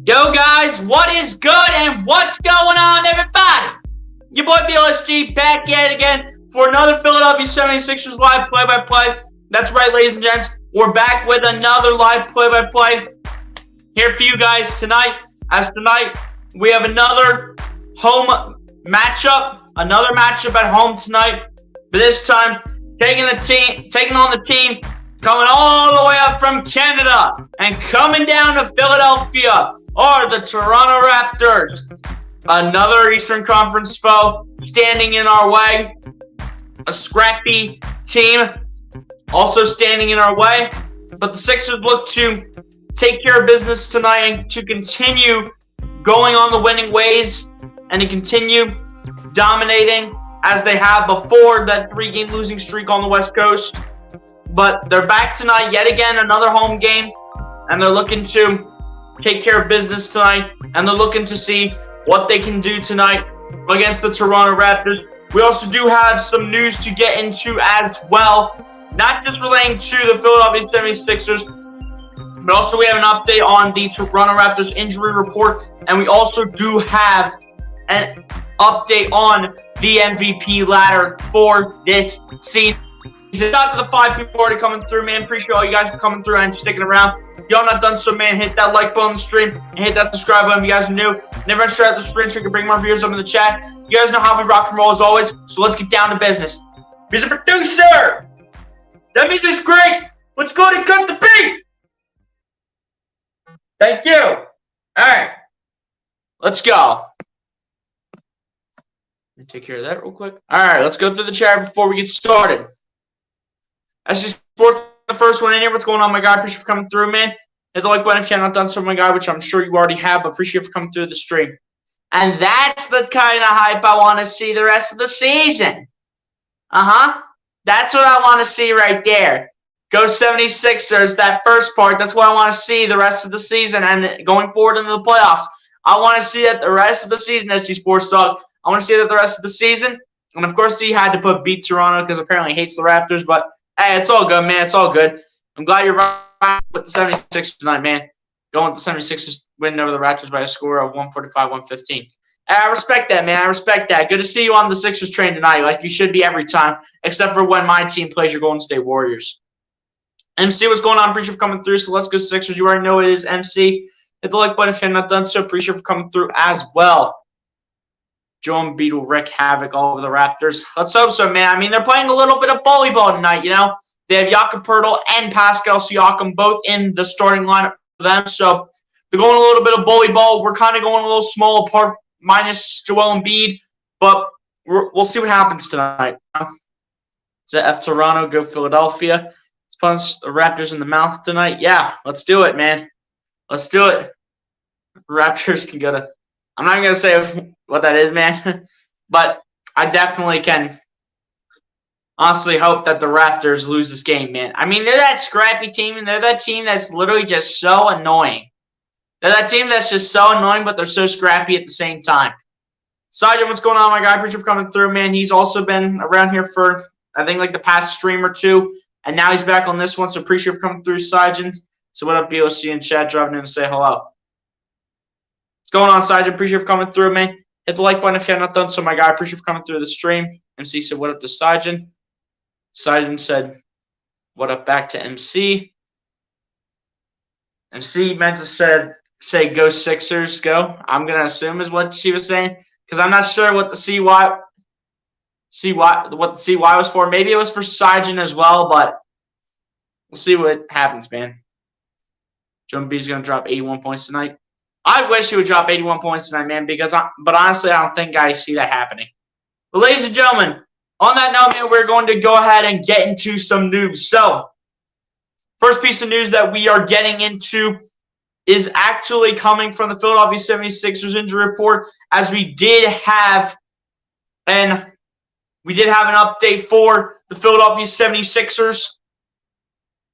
Yo guys, what is good and what's going on, everybody? Your boy BLSG back yet again for another Philadelphia 76ers live play-by-play. That's right, ladies and gents, we're back with another live play-by-play here for you guys tonight. As tonight, we have another home matchup, at home tonight. But this time, taking on the team coming all the way up from Canada and coming down to Philadelphia are the Toronto Raptors. Another Eastern Conference foe standing in our way. A scrappy team also standing in our way. But the Sixers look to take care of business tonight and to continue going on the winning ways and to continue dominating as they have before that 3-game losing streak on the West Coast. But they're back tonight, yet again, another home game, and they're looking to take care of business tonight, and they're looking to see what they can do tonight against the Toronto Raptors. We also do have some news to get into as well, not just relating to the Philadelphia 76ers, but also we have an update on the Toronto Raptors injury report, and we also do have an update on the MVP ladder for this season. Shout out to the 5 people already coming through, man. Appreciate all you guys for coming through and sticking around. If y'all not done so, man, hit that like button on the stream and hit that subscribe button if you guys are new. Never share out the screen so we can bring more viewers up in the chat. You guys know how we rock and roll as always, so let's get down to business. Mr. Producer! That music's great! Let's go and cut the beat! Thank you! Alright. Let's go. Let me take care of that real quick. Alright, let's go through the chat before we get started. SG Sports, the first one in here. What's going on, my guy? Appreciate you for coming through, man. Hit the like button if you have not done so, my guy, which I'm sure you already have, but appreciate you for coming through the stream. And that's the kind of hype I want to see the rest of the season. That's what I want to see right there. Go 76ers, that first part. That's what I want to see the rest of the season and going forward into the playoffs. I want to see that the rest of the season, SG Sports Talk. I want to see that the rest of the season. And, of course, he had to beat Toronto because apparently he hates the Raptors, but hey, it's all good, man. It's all good. I'm glad you're right with the 76ers tonight, man. Going with the 76ers winning over the Raptors by a score of 145-115. I respect that, man. I respect that. Good to see you on the Sixers train tonight, like you should be every time, except for when my team plays your Golden State Warriors. MC, what's going on? Appreciate you for coming through. So let's go Sixers. You already know it is MC. Hit the like button if you're not done so. Appreciate you for coming through as well. Joe Embiid will wreak havoc all over the Raptors. Let's hope so, man. I mean, they're playing a little bit of volleyball tonight, you know. They have Jakob Poeltl and Pascal Siakam both in the starting lineup for them. So they're going a little bit of volleyball. We're kind of going a little small apart, minus Joel Embiid. But we'll see what happens tonight. Is it F Toronto, go Philadelphia? Let's punch the Raptors in the mouth tonight. Yeah, let's do it, man. Let's do it. Raptors can go to – I'm not going to say what that is, man. But I definitely can honestly hope that the Raptors lose this game, man. I mean, they're that scrappy team, and they're that team that's literally just so annoying. They're that team that's just so annoying, but they're so scrappy at the same time. Sergeant, what's going on, my guy? Appreciate you for coming through, man. He's also been around here for, I think, like the past stream or two, and now he's back on this one, so appreciate you for coming through, Sergeant. So what up, BOC and chat, dropping in to say hello. What's going on, Sergeant? Appreciate you for coming through, man. Hit the like button if you have not done so, my guy. Appreciate you for coming through the stream. MC said, what up to Sergeant? Sergeant said, what up back to MC? MC meant to say, go Sixers, go. I'm going to assume is what she was saying, because I'm not sure what the CY was for. Maybe it was for Sergeant as well, but we'll see what happens, man. Joe Embiid's going to drop 81 points tonight. I wish he would drop 81 points tonight, man, but honestly, I don't think I see that happening. But ladies and gentlemen, on that note, man, we're going to go ahead and get into some news. So, first piece of news that we are getting into is actually coming from the Philadelphia 76ers injury report, as we did have an update for the Philadelphia 76ers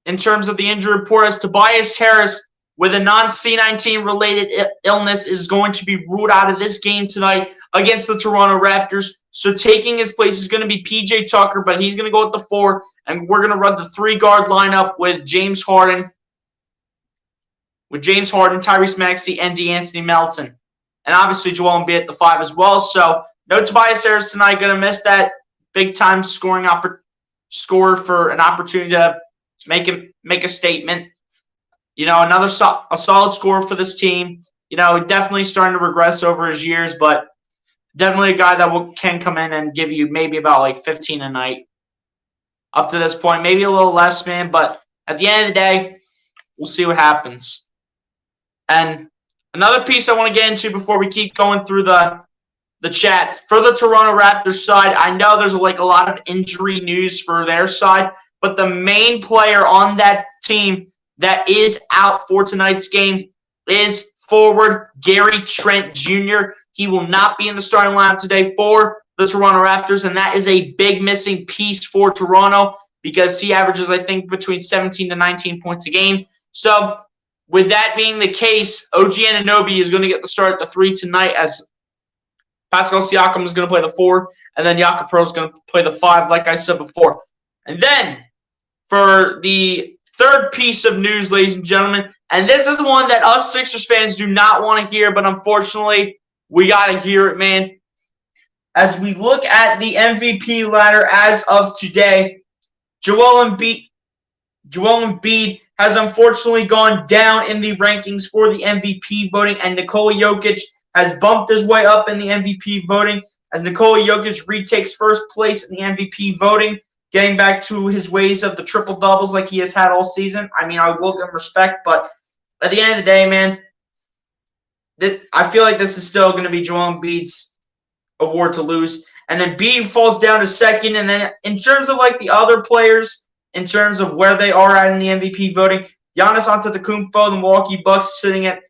in terms of the injury report, as Tobias Harris with a non-C19 related illness is going to be ruled out of this game tonight against the Toronto Raptors. So taking his place is going to be PJ Tucker, but he's going to go at the 4, and we're going to run the 3-guard lineup with James Harden, with James Harden, Tyrese Maxey, and DeAnthony Melton. And obviously Joel Embiid at the 5 as well. So no Tobias Harris tonight. Going to miss that big-time score for an opportunity to make a statement. Another a solid score for this team. Definitely starting to regress over his years, but definitely a guy that can come in and give you maybe about like 15 a night up to this point. Maybe a little less, man, but at the end of the day, we'll see what happens. And another piece I want to get into before we keep going through the chats. For the Toronto Raptors side, I know there's like a lot of injury news for their side, but the main player on that team that is out for tonight's game is forward Gary Trent Jr. He will not be in the starting lineup today for the Toronto Raptors, and that is a big missing piece for Toronto because he averages, I think, between 17 to 19 points a game. So with that being the case, OG Anunoby is going to get the start at the 3 tonight as Pascal Siakam is going to play the 4, and then Jakob Poeltl is going to play the 5, like I said before. And then for the third piece of news, ladies and gentlemen, and this is the one that us Sixers fans do not want to hear, but unfortunately, we got to hear it, man. As we look at the MVP ladder as of today, Joel Embiid has unfortunately gone down in the rankings for the MVP voting, and Nikola Jokic has bumped his way up in the MVP voting as Nikola Jokic retakes first place in the MVP voting, getting back to his ways of the triple-doubles like he has had all season. I mean, I will give him respect, but at the end of the day, man, I feel like this is still going to be Joel Embiid's award to lose. And then Embiid falls down to second. And then in terms of like the other players, in terms of where they are at in the MVP voting, Giannis Antetokounmpo, the Milwaukee Bucks,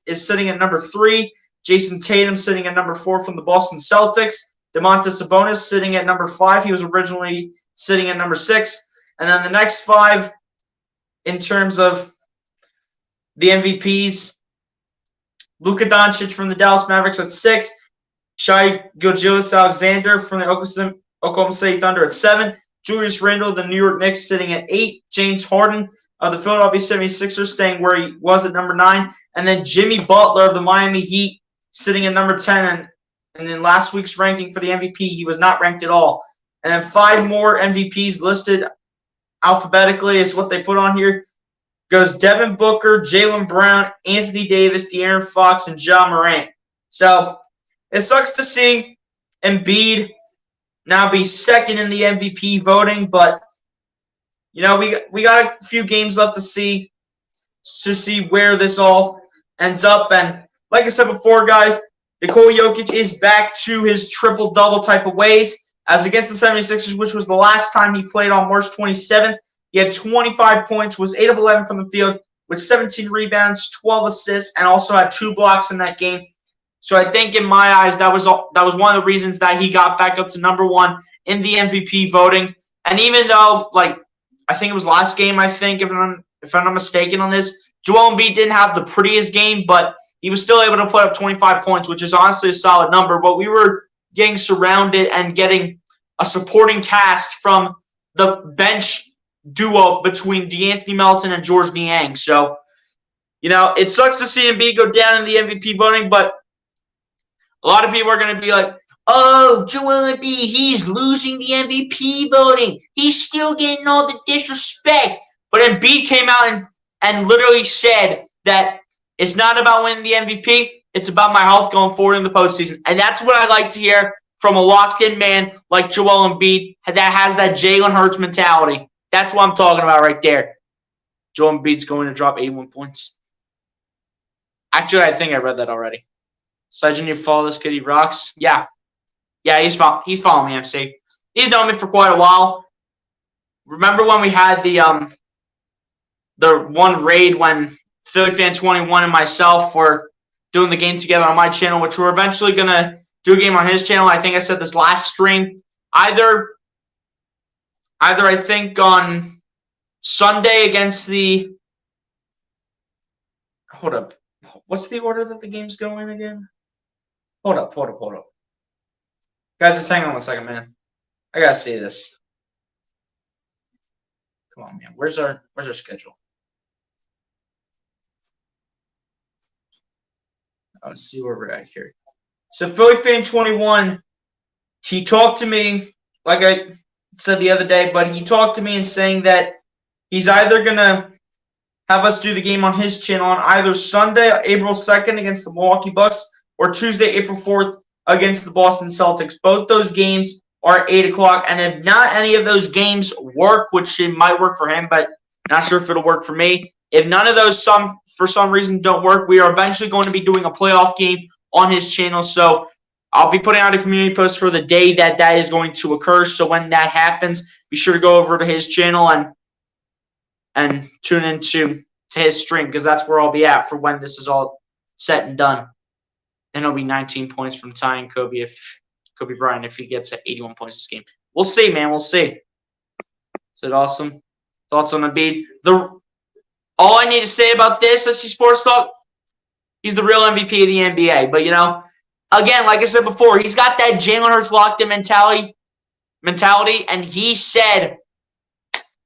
is sitting at number 3. Jason Tatum sitting at number 4 from the Boston Celtics. Domantas Sabonis sitting at number 5. He was originally sitting at number 6. And then the next 5 in terms of the MVPs, Luka Doncic from the Dallas Mavericks at 6. Shai Gilgeous-Alexander from the Oklahoma City Thunder at 7. Julius Randle, the New York Knicks, sitting at 8. James Harden of the Philadelphia 76ers staying where he was at number 9. And then Jimmy Butler of the Miami Heat sitting at number 10. And in last week's ranking for the MVP, he was not ranked at all. And then 5 more MVPs listed alphabetically is what they put on here. Goes Devin Booker, Jaylen Brown, Anthony Davis, De'Aaron Fox, and Ja Morant. So it sucks to see Embiid now be second in the MVP voting, but we got a few games left to see where this all ends up. And like I said before, guys, Nikola Jokic is back to his triple-double type of ways. As against the 76ers, which was the last time he played on March 27th, he had 25 points, was 8 of 11 from the field, with 17 rebounds, 12 assists, and also had 2 blocks in that game. So I think in my eyes, that was one of the reasons that he got back up to number 1 in the MVP voting. And even though, I think it was last game, if I'm not mistaken on this, Joel Embiid didn't have the prettiest game, but he was still able to put up 25 points, which is honestly a solid number. But we were getting surrounded and getting a supporting cast from the bench duo between DeAnthony Melton and George Niang. So, it sucks to see Embiid go down in the MVP voting, but a lot of people are going to be like, oh, Joel Embiid, he's losing the MVP voting. He's still getting all the disrespect. But Embiid came out and literally said that it's not about winning the MVP. It's about my health going forward in the postseason. And that's what I like to hear from a locked-in man like Joel Embiid that has that Jalen Hurts mentality. That's what I'm talking about right there. Joel Embiid's going to drop 81 points. Actually, I think I read that already. Sajin, you follow this kid? He rocks. Yeah, he's following me, MC. He's known me for quite a while. Remember when we had the one raid when Philly Fan 21 and myself were doing the game together on my channel, which we're eventually going to do a game on his channel. I think I said this last stream. Either I think on Sunday against the – hold up. What's the order that the game's going again? Hold up. Guys, just hang on 1 second, man. I got to see this. Come on, man. Where's our schedule? Let's see where we're at here. So Philly fan 21, he talked to me, like I said the other day, but he talked to me and saying that he's either going to have us do the game on his channel on either Sunday, April 2nd against the Milwaukee Bucks, or Tuesday, April 4th against the Boston Celtics. Both those games are at 8 o'clock, and if not any of those games work, which it might work for him, but not sure if it'll work for me. If none of those for some reason don't work, we are eventually going to be doing a playoff game on his channel. So I'll be putting out a community post for the day that is going to occur. So when that happens, be sure to go over to his channel and tune into his stream, because that's where I'll be at for when this is all set and done. Then it'll be 19 points from tying Kobe Bryant if he gets 81 points this game. We'll see, man. We'll see. Is it awesome? Thoughts on Embiid? All I need to say about this, SC Sports Talk, he's the real MVP of the NBA. But, again, like I said before, he's got that Jalen Hurts locked-in mentality, and he said,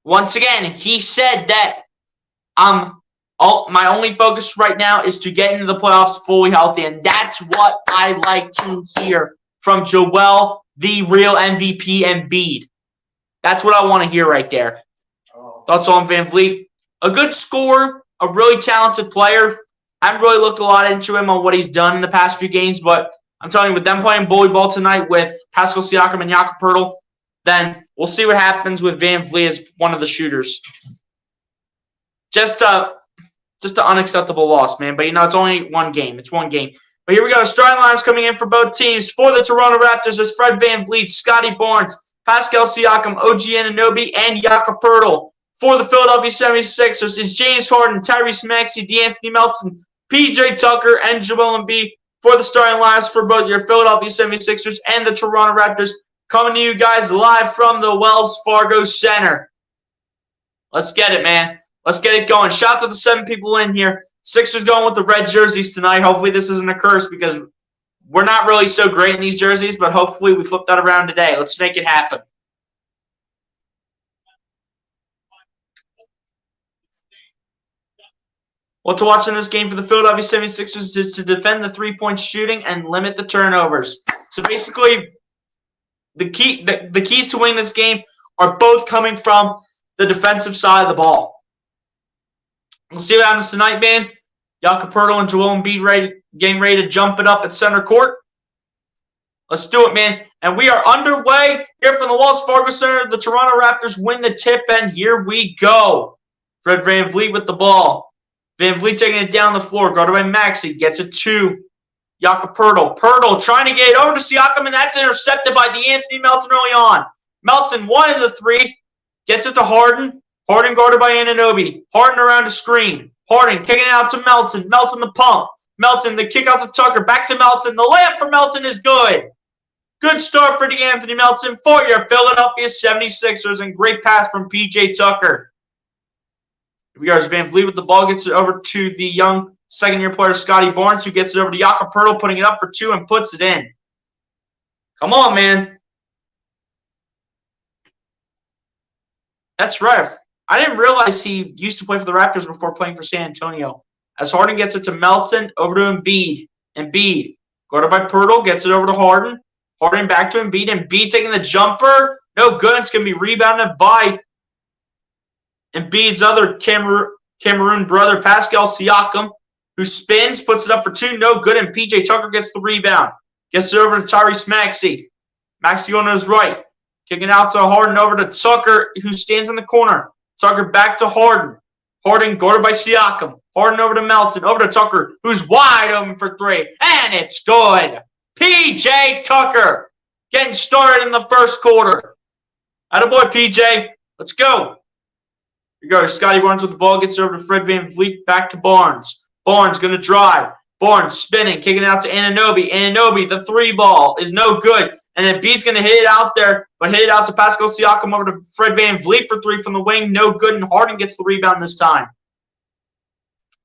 once again, that my only focus right now is to get into the playoffs fully healthy, and that's what I like to hear from Joel, the real MVP Embiid. That's what I want to hear right there. Thoughts on Van Vliet? A good scorer, a really talented player. I haven't really looked a lot into him on what he's done in the past few games, but I'm telling you, with them playing bully ball tonight with Pascal Siakam and Jakob Poeltl, then we'll see what happens with Van Vliet as one of the shooters. Just an unacceptable loss, man. But, it's only one game. It's one game. But here we go. Starting lineups coming in for both teams. For the Toronto Raptors is Fred VanVleet, Scotty Barnes, Pascal Siakam, OG Anunoby, and Jakob Poeltl. For the Philadelphia 76ers is James Harden, Tyrese Maxey, DeAnthony Melton, PJ Tucker, and Joel Embiid. For the starting lineups for both your Philadelphia 76ers and the Toronto Raptors, coming to you guys live from the Wells Fargo Center. Let's get it, man. Let's get it going. Shout out to the 7 people in here. Sixers going with the red jerseys tonight. Hopefully this isn't a curse, because we're not really so great in these jerseys, but hopefully we flip that around today. Let's make it happen. What to watch in this game for the Philadelphia 76ers is to defend the three-point shooting and limit the turnovers. So basically, the keys to winning this game are both coming from the defensive side of the ball. We'll see what happens tonight, man. Jakob Poeltl and Joel Embiid getting ready to jump it up at center court. Let's do it, man. And we are underway here from the Wells Fargo Center. The Toronto Raptors win the tip, and here we go. Fred VanVleet with the ball. VanVleet taking it down the floor. Guarded by Maxey. Gets it to Jakob Poeltl. Poeltl trying to get it over to Siakam, and that's intercepted by DeAnthony Melton early on. Melton, 1 of the 3. Gets it to Harden. Harden guarded by Anunoby. Harden around the screen. Harden kicking it out to Melton. Melton the pump. Melton the kick out to Tucker. Back to Melton. The layup for Melton is good. Good start for DeAnthony Melton for your Philadelphia 76ers, and great pass from PJ Tucker. Here we go. VanVleet with the ball, gets it over to the young second-year player Scotty Barnes, who gets it over to Jakob Poeltl, putting it up for 2 and puts it in. Come on, man. That's right. I didn't realize he used to play for the Raptors before playing for San Antonio. As Harden gets it to Melton, over to Embiid. Embiid, guarded by Poeltl, gets it over to Harden. Harden back to Embiid. Embiid taking the jumper. No good. It's going to be rebounded by Embiid's other Cameroon brother, Pascal Siakam, who spins, puts it up for 2. No good, and PJ Tucker gets the rebound. Gets it over to Tyrese Maxey. Maxey on his right. Kicking out to Harden, over to Tucker, who stands in the corner. Tucker back to Harden. Harden guarded by Siakam. Harden over to Melton. Over to Tucker, who's wide open for 3. And it's good. PJ Tucker getting started in the first quarter. Attaboy, PJ. Let's go. Here goes Scotty Barnes with the ball. Gets over to Fred VanVleet. Back to Barnes. Barnes going to drive. Barnes spinning. Kicking out to Anunoby. Anunoby, the 3 ball is no good. And then Embiid's going to hit it out there, but hit it out to Pascal Siakam over to Fred VanVleet for 3 from the wing. No good, and Harden gets the rebound this time.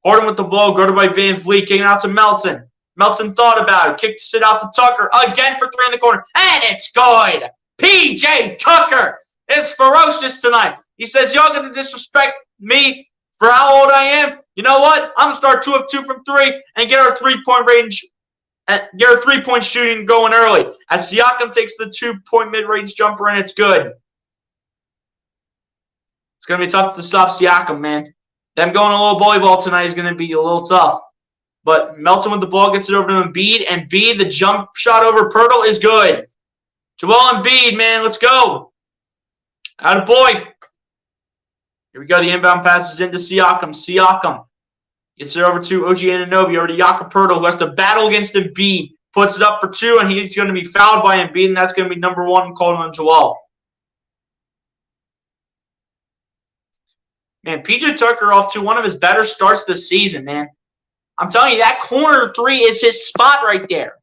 Harden with the ball, guarded by VanVleet, kicking out to Melton. Melton thought about it, kicks it out to Tucker again for 3 in the corner, and it's good. PJ Tucker is ferocious tonight. He says, y'all going to disrespect me for how old I am? You know what? I'm going to start 2 of 2 from 3 and get our 3-point range, get our 3-point shooting going early. As Siakam takes the 2-point mid-range jumper, and it's good. It's going to be tough to stop Siakam, man. Them going a little bully ball tonight is going to be a little tough. But Melton with the ball gets it over to Embiid. Embiid, the jump shot over Pirtle is good. Joel Embiid, man, let's go. Attaboy. Here we go. The inbound pass is into Siakam. Siakam gets it over to OG Anunoby, over to Jakob Pirtle, who has to battle against Embiid. Puts it up for 2, and he's going to be fouled by Embiid, and that's going to be number 1 called on Joel. Man, PJ Tucker off to one of his better starts this season, man. I'm telling you, that corner 3 is his spot right there.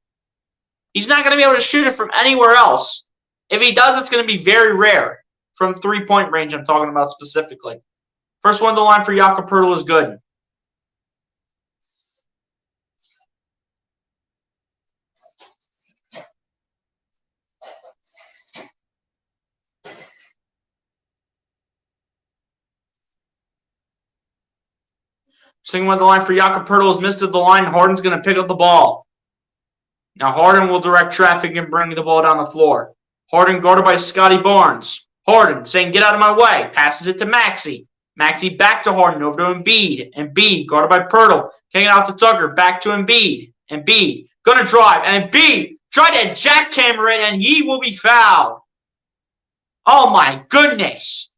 He's not going to be able to shoot it from anywhere else. If he does, it's going to be very rare. From 3-point range, I'm talking about specifically. First one to the line for Jakob Pirtle is good. Second one to the line for Jakob Pirtle is missed at the line. Harden's going to pick up the ball. Now Harden will direct traffic and bring the ball down the floor. Harden guarded by Scotty Barnes. Harden saying, get out of my way. Passes it to Maxey. Maxey back to Harden, over to Embiid. Embiid guarded by Pirtle. Kicking out to Tucker. Back to Embiid. Embiid going to drive. And Embiid tried to jackhammer it, and he will be fouled. Oh, my goodness.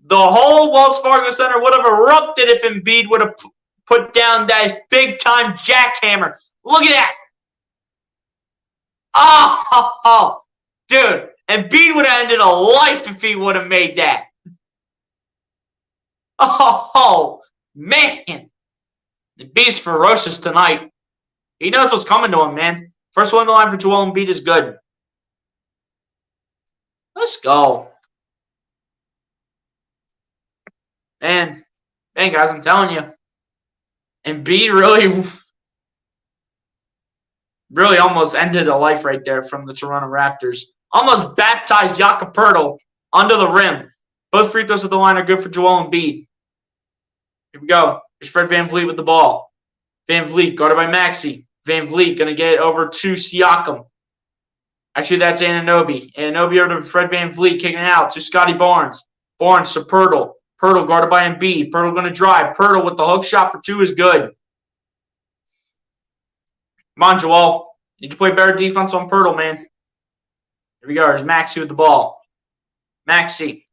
The whole Wells Fargo Center would have erupted if Embiid would have put down that big-time jackhammer. Look at that. Oh, dude. Embiid would have ended a life if he would have made that. Oh, man. Embiid's ferocious tonight. He knows what's coming to him, man. First one on the line for Joel Embiid is good. Let's go. Man, guys, I'm telling you. Embiid really almost ended a life right there from the Toronto Raptors. Almost baptized Jakob Pirtle under the rim. Both free throws at the line are good for Joel Embiid. Here we go. Here's Fred VanVleet with the ball. VanVleet guarded by Maxey. VanVleet going to get it over to Siakam. Actually, that's Anunoby. Anunoby over to Fred VanVleet, kicking it out to Scotty Barnes. Barnes to Pirtle. Pirtle guarded by Embiid. Pirtle going to drive. Pirtle with the hook shot for 2 is good. Come on, Joel. Need to play better defense on Pirtle, man. Here we go. There's Maxey with the ball. Maxey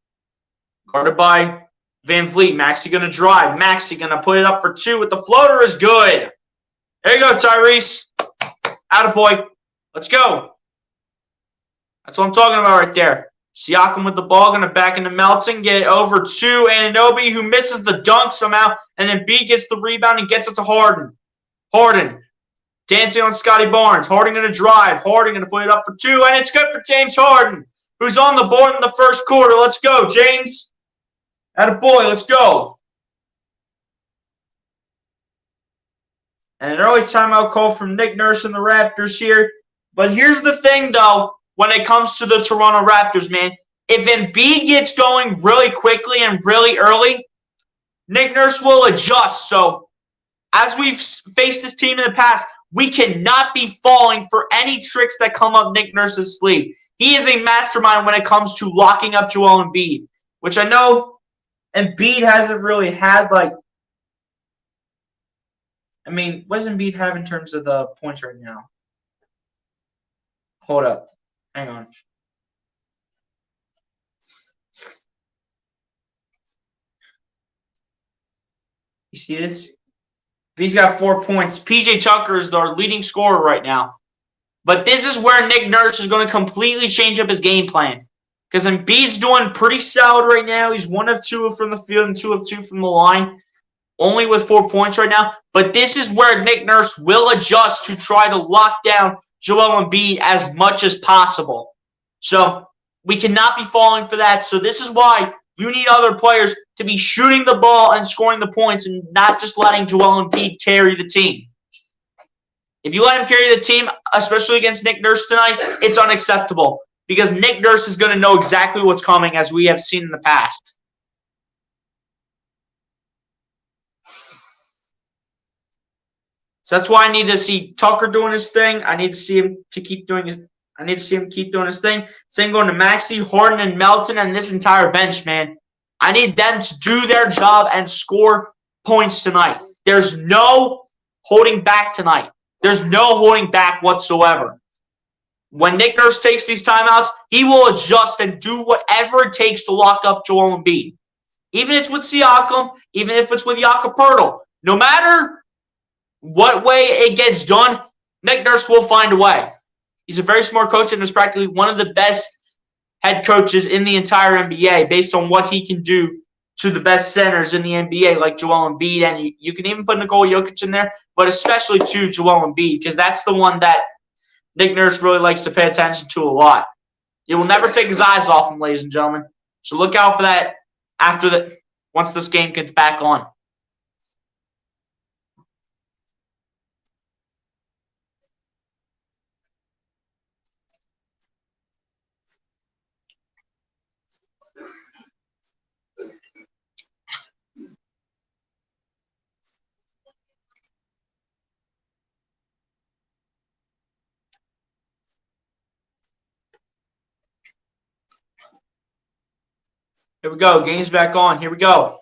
guarded by VanVleet. Maxey going to drive. Maxey going to put it up for 2 with the floater is good. There you go, Tyrese. Attaboy. Let's go. That's what I'm talking about right there. Siakam with the ball, going to back into Melton, get it over to Anunoby, who misses the dunk somehow, and then B gets the rebound and gets it to Harden. Harden dancing on Scotty Barnes. Harden going to drive. Harden going to put it up for 2, and it's good for James Harden, who's on the board in the first quarter. Let's go, James. Attaboy, let's go. And an early timeout call from Nick Nurse and the Raptors here. But here's the thing, though. When it comes to the Toronto Raptors, man, if Embiid gets going really quickly and really early, Nick Nurse will adjust. So, as we've faced this team in the past, we cannot be falling for any tricks that come up Nick Nurse's sleeve. He is a mastermind when it comes to locking up Joel Embiid, which I know Embiid hasn't really had, like, I mean, what does Embiid have in terms of the points right now? Hold up. Hang on. You see this? He's got 4 points. PJ Tucker is our leading scorer right now. But this is where Nick Nurse is going to completely change up his game plan. Because Embiid's doing pretty solid right now. He's 1 of 2 from the field and 2 of 2 from the line. Only with 4 points right now. But this is where Nick Nurse will adjust to try to lock down Joel Embiid as much as possible. So we cannot be falling for that. So this is why you need other players to be shooting the ball and scoring the points and not just letting Joel Embiid carry the team. If you let him carry the team, especially against Nick Nurse tonight, it's unacceptable. Because Nick Nurse is going to know exactly what's coming, as we have seen in the past. So that's why I need to see Tucker doing his thing. I need to see him keep doing his thing. Same going to Maxey, Harden, and Melton, and this entire bench, man. I need them to do their job and score points tonight. There's no holding back tonight. There's no holding back whatsoever. When Nick Nurse takes these timeouts, he will adjust and do whatever it takes to lock up Joel Embiid. Even if it's with Siakam, even if it's with Jakob Poeltl. No matter what way it gets done, Nick Nurse will find a way. He's a very smart coach and is practically one of the best head coaches in the entire NBA based on what he can do to the best centers in the NBA like Joel Embiid. And you can even put Nikola Jokic in there, but especially to Joel Embiid because that's the one that Nick Nurse really likes to pay attention to a lot. He will never take his eyes off him, ladies and gentlemen. So look out for that once this game gets back on. Here we go. Game's back on. Here we go.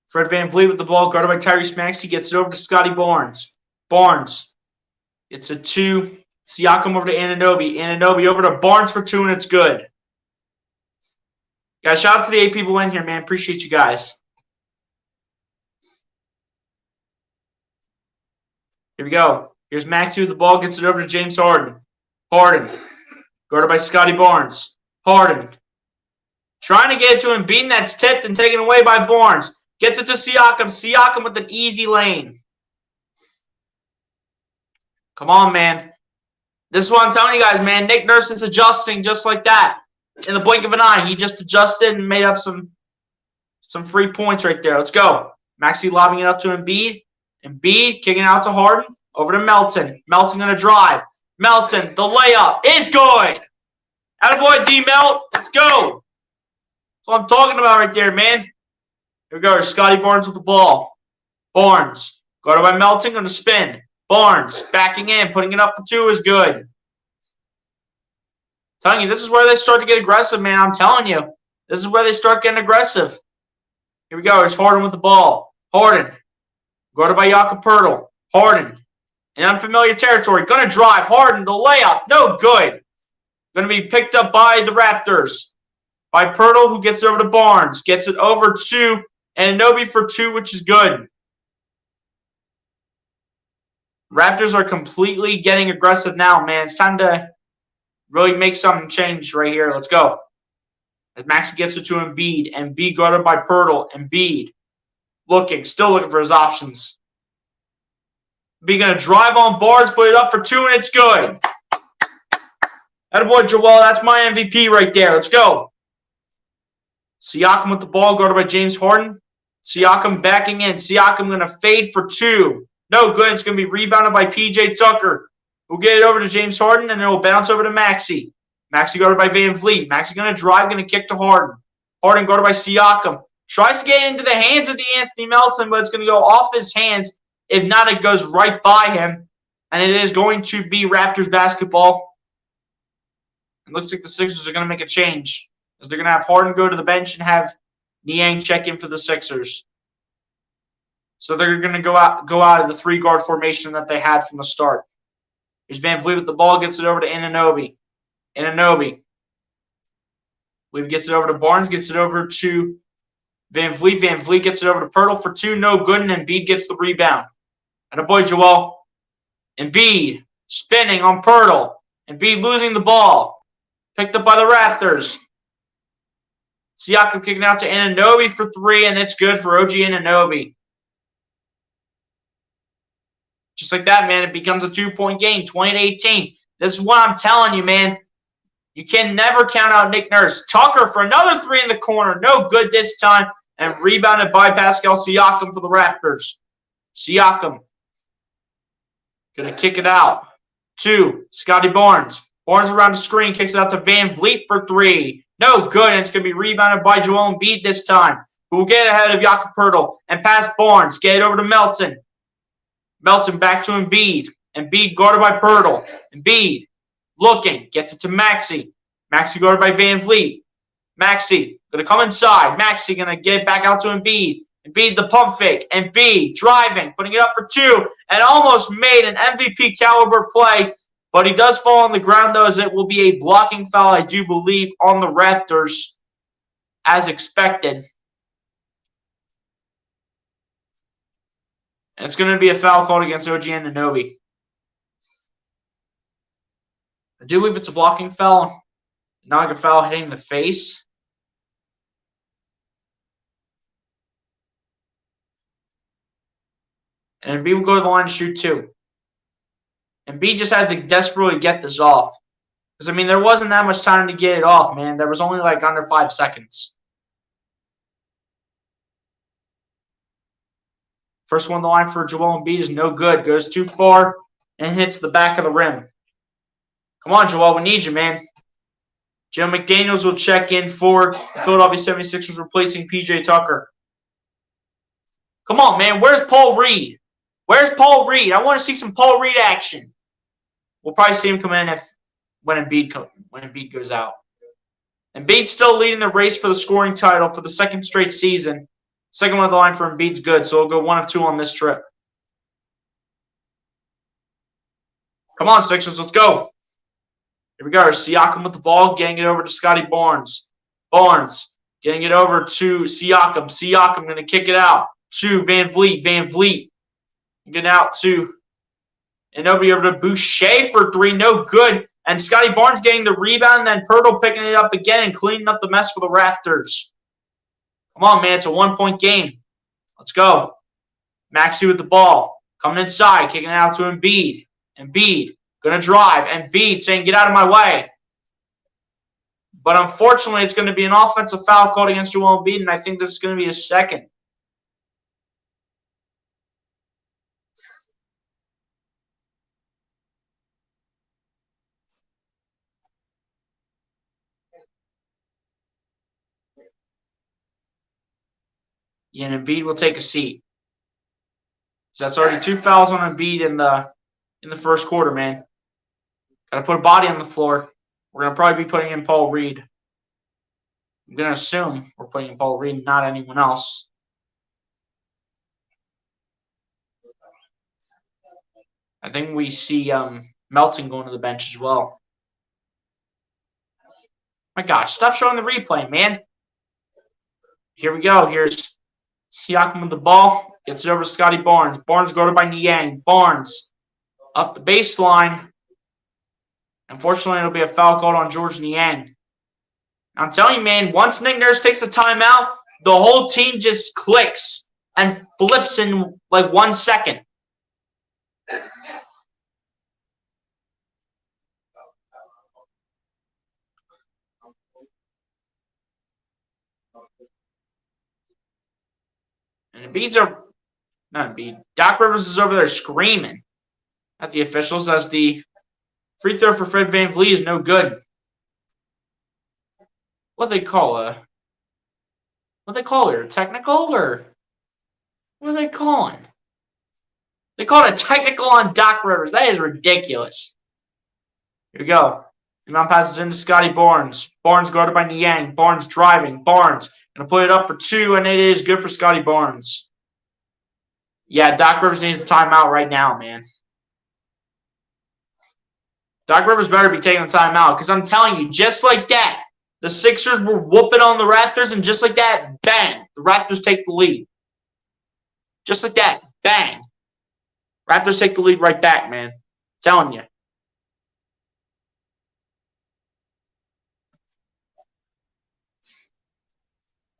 Fred VanVleet with the ball, guarded by Tyrese Maxey. Gets it over to Scotty Barnes. Barnes. It's a 2. Siakam over to Anunoby. Anunoby over to Barnes for 2, and it's good. Guys, shout out to the 8 people in here, man. Appreciate you guys. Here we go. Here's Maxey with the ball. Gets it over to James Harden. Harden. Guarded by Scotty Barnes. Harden. Trying to get it to Embiid, that's tipped and taken away by Barnes. Gets it to Siakam. Siakam with an easy lane. Come on, man. This is what I'm telling you guys, man. Nick Nurse is adjusting just like that. In the blink of an eye, he just adjusted and made up some free points right there. Let's go. Maxey lobbing it up to Embiid. Embiid kicking out to Harden. Over to Melton. Melton going to drive. Melton, the layup is good. Attaboy, D-Melt. Let's go. That's what I'm talking about right there, man. Here we go. Scotty Barnes with the ball. Barnes. Guarded by Melton. Going to spin. Barnes. Backing in. Putting it up for 2 is good. Telling you, this is where they start to get aggressive, man. I'm telling you. This is where they start getting aggressive. Here we go. Here's Harden with the ball. Harden. Guarded by Jakob Poeltl. Harden. In unfamiliar territory. Going to drive. Harden. The layup. No good. Going to be picked up by the Raptors. By Poeltl, who gets it over to Barnes. Gets it over to Anunoby for 2, which is good. Raptors are completely getting aggressive now, man. It's time to really make some change right here. Let's go. As Maxey gets it to Embiid. Embiid guarded by Poeltl. Embiid still looking for his options. Embiid going to drive on Barnes, put it up for 2, and it's good. Attaboy, Joel. That's my MVP right there. Let's go. Siakam with the ball, guarded by James Harden. Siakam backing in. Siakam going to fade for 2. No good. It's going to be rebounded by P.J. Tucker. We'll get it over to James Harden, and it will bounce over to Maxey. Maxey guarded by VanVleet. Maxey going to drive, going to kick to Harden. Harden guarded by Siakam. Tries to get into the hands of Anthony Melton, but it's going to go off his hands. If not, it goes right by him, and it is going to be Raptors basketball. It looks like the Sixers are going to make a change. As they're going to have Harden go to the bench and have Niang check in for the Sixers. So they're going to go out of the 3-guard formation that they had from the start. Here's VanVleet with the ball, gets it over to Anunoby. Anunoby. Weave gets it over to Barnes, gets it over to VanVleet. VanVleet gets it over to Poeltl for 2, no good, and Embiid gets the rebound. Attaboy, Joel. Embiid spinning on Poeltl. Embiid losing the ball. Picked up by the Raptors. Siakam kicking out to Anunoby for 3, and it's good for OG Anunoby. Just like that, man, it becomes a 2-point game, 20-18. This is what I'm telling you, man. You can never count out Nick Nurse. Tucker for another 3 in the corner. No good this time, and rebounded by Pascal Siakam for the Raptors. Siakam going to kick it out to Scotty Barnes. Barnes around the screen, kicks it out to VanVleet for 3. No good, and it's going to be rebounded by Joel Embiid this time, who will get ahead of Jakob Poeltl and pass Barnes. Get it over to Melton. Melton back to Embiid. Embiid guarded by Pirtle. Embiid looking. Gets it to Maxey. Maxey guarded by Van Vliet. Maxey going to come inside. Maxey going to get it back out to Embiid. Embiid the pump fake. Embiid driving. Putting it up for two. And almost made an MVP caliber play. But he does fall on the ground, though, as it will be a blocking foul, I do believe, on the Raptors, as expected. And it's going to be a foul called against OG Anunoby. I do believe it's a blocking foul, not like a foul hitting the face. And Embiid will go to the line to shoot two. Embiid just had to desperately get this off. Because, I mean, there wasn't that much time to get it off, man. There was only like under 5 seconds. First one on the line for Joel Embiid is no good. Goes too far and hits the back of the rim. Come on, Joel. We need you, man. Joe McDaniels will check in for the Philadelphia 76ers, replacing P.J. Tucker. Come on, man. Where's Paul Reed? Where's Paul Reed? I want to see some Paul Reed action. We'll probably see him come in when Embiid goes out. Embiid's still leading the race for the scoring title for the second straight season. Second one on the line for Embiid's good, so he'll go 1 of 2 on this trip. Come on, Sixers, let's go. Here we go. Siakam with the ball, getting it over to Scotty Barnes. Barnes getting it over to Siakam. Siakam going to kick it out to Van Vliet. Van Vliet getting out to Anunoby over to Boucher for 3. No good. And Scotty Barnes getting the rebound, and then Pirtle picking it up again and cleaning up the mess for the Raptors. Come on, man. It's a 1-point game. Let's go. Maxey with the ball. Coming inside. Kicking it out to Embiid. Embiid going to drive. Embiid saying, get out of my way. But unfortunately, it's going to be an offensive foul called against Joel Embiid, and I think this is going to be his second. Yeah, and Embiid will take a seat. So that's already 2 fouls on Embiid in the first quarter, man. Got to put a body on the floor. We're going to probably be putting in Paul Reed. I'm going to assume we're putting in Paul Reed, not anyone else. I think we see Melton going to the bench as well. My gosh, stop showing the replay, man. Here we go. Here's Siakam with the ball. Gets it over to Scotty Barnes. Barnes guarded by Niang. Barnes up the baseline. Unfortunately, it'll be a foul called on George Niang. I'm telling you, man, once Nick Nurse takes a timeout, the whole team just clicks and flips in like 1 second. And Doc Rivers is over there screaming at the officials as the free throw for Fred VanVleet is no good. What they call her? Technical or what are they calling? They call it a technical on Doc Rivers. That is ridiculous. Here we go. The man passes into Scotty Barnes. Barnes guarded by Niang. Barnes driving. Barnes going to put it up for 2, and it is good for Scotty Barnes. Yeah, Doc Rivers needs a timeout right now, man. Doc Rivers better be taking a timeout because I'm telling you, just like that, the Sixers were whooping on the Raptors, and just like that, bang, the Raptors take the lead. Just like that, bang. Raptors take the lead right back, man. I'm telling you.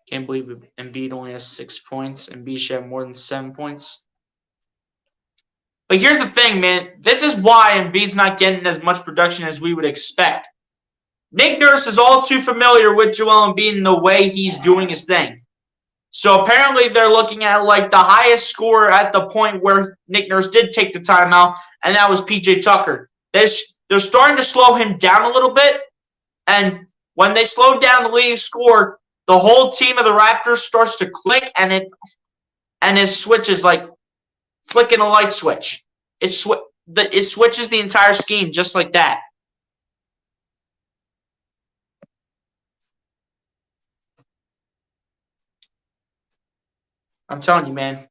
Can't believe Embiid only has 6 points. Embiid should have more than 7 points. But here's the thing, man. This is why Embiid's not getting as much production as we would expect. Nick Nurse is all too familiar with Joel Embiid and the way he's doing his thing. So apparently they're looking at like the highest scorer at the point where Nick Nurse did take the timeout, and that was P.J. Tucker. They're starting to slow him down a little bit, and when they slow down the leading scorer, the whole team of the Raptors starts to click, and it switches like flicking a light switch. It switches the entire scheme just like that. I'm telling you, man.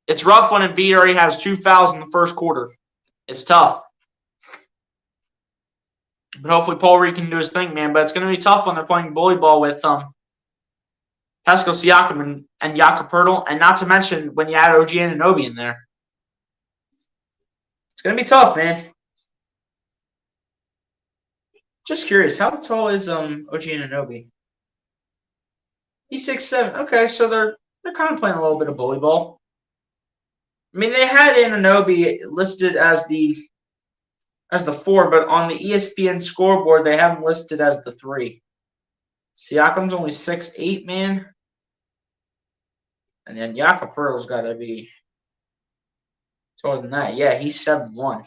It's rough when Embiid already has 2 fouls in the first quarter. It's tough. But hopefully Paul Reed can do his thing, man. But it's going to be tough when they're playing bully ball with Pascal Siakam and Jakob Poeltl, and not to mention when you add OG Anunoby in there. It's going to be tough, man. Just curious, how tall is OG Anunoby? He's 6'7". Okay, so they're kind of playing a little bit of bully ball. I mean, they had Anunoby listed as the 4, but on the ESPN scoreboard, they have him listed as the 3. Siakam's only 6'8", man. And then Jakob Poeltl's got to be taller than that. Yeah, he's 7'1".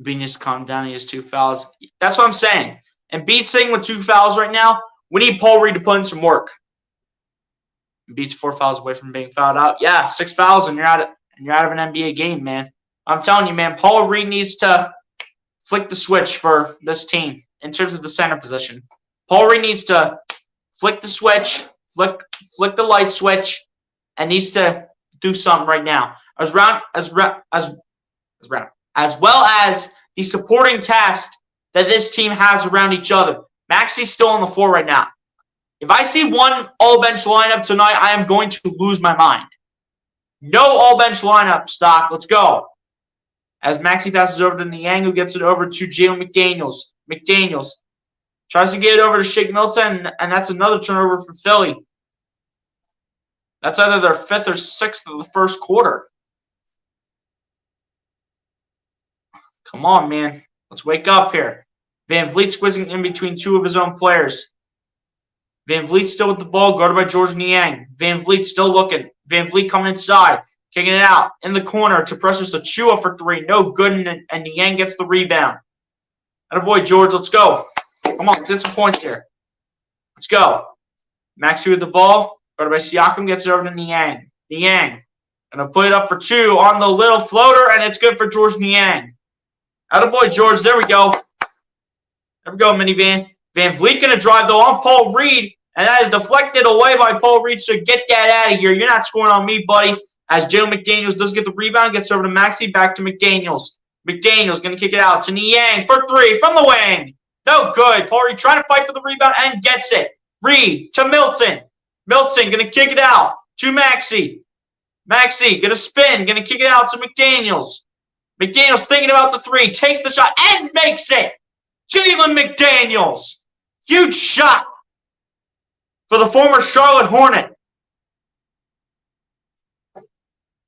Venus calm down. He has 2 fouls. That's what I'm saying. And Beat's sitting with 2 fouls right now. We need Paul Reed to put in some work. Beats 4 fouls away from being fouled out. Yeah, 6 fouls and you're out of an NBA game, man. I'm telling you, man. Paul Reed needs to flick the switch for this team in terms of the center position. Paul Reed needs to flick the switch, flick the light switch, and needs to do something right now. As well as the supporting cast that this team has around each other. Maxi's still on the floor right now. If I see one all-bench lineup tonight, I am going to lose my mind. No all-bench lineup, Stock. Let's go. As Maxi passes over to Niang, who gets it over to Jalen McDaniels. McDaniels tries to get it over to Shake Milton, and that's another turnover for Philly. That's either their 5th or 6th of the first quarter. Come on, man. Let's wake up here. Van Vliet squeezing in between 2 of his own players. Van Vliet still with the ball, guarded by George Niang. Van Vliet still looking. Van Vliet coming inside, kicking it out in the corner to Precious Achiuwa for 3. No good, and Niang gets the rebound. Attaboy, George. Let's go. Come on, let's get some points here. Let's go. Maxey with the ball, guarded by Siakam, gets it over to Niang. Niang gonna put it up for 2 on the little floater, and it's good for George Niang. Attaboy, George. There we go. There we go, minivan. Van Vliet going to drive, though, on Paul Reed, and that is deflected away by Paul Reed, so get that out of here. You're not scoring on me, buddy. As Jalen McDaniels does get the rebound, gets over to Maxey, back to McDaniels. McDaniels going to kick it out to Niang for 3 from the wing. No good. Paul Reed trying to fight for the rebound and gets it. Reed to Milton. Milton going to kick it out to Maxey. Maxey going to spin, going to kick it out to McDaniels. McDaniels thinking about the 3, takes the shot, and makes it. Jalen McDaniels. Huge shot for the former Charlotte Hornet.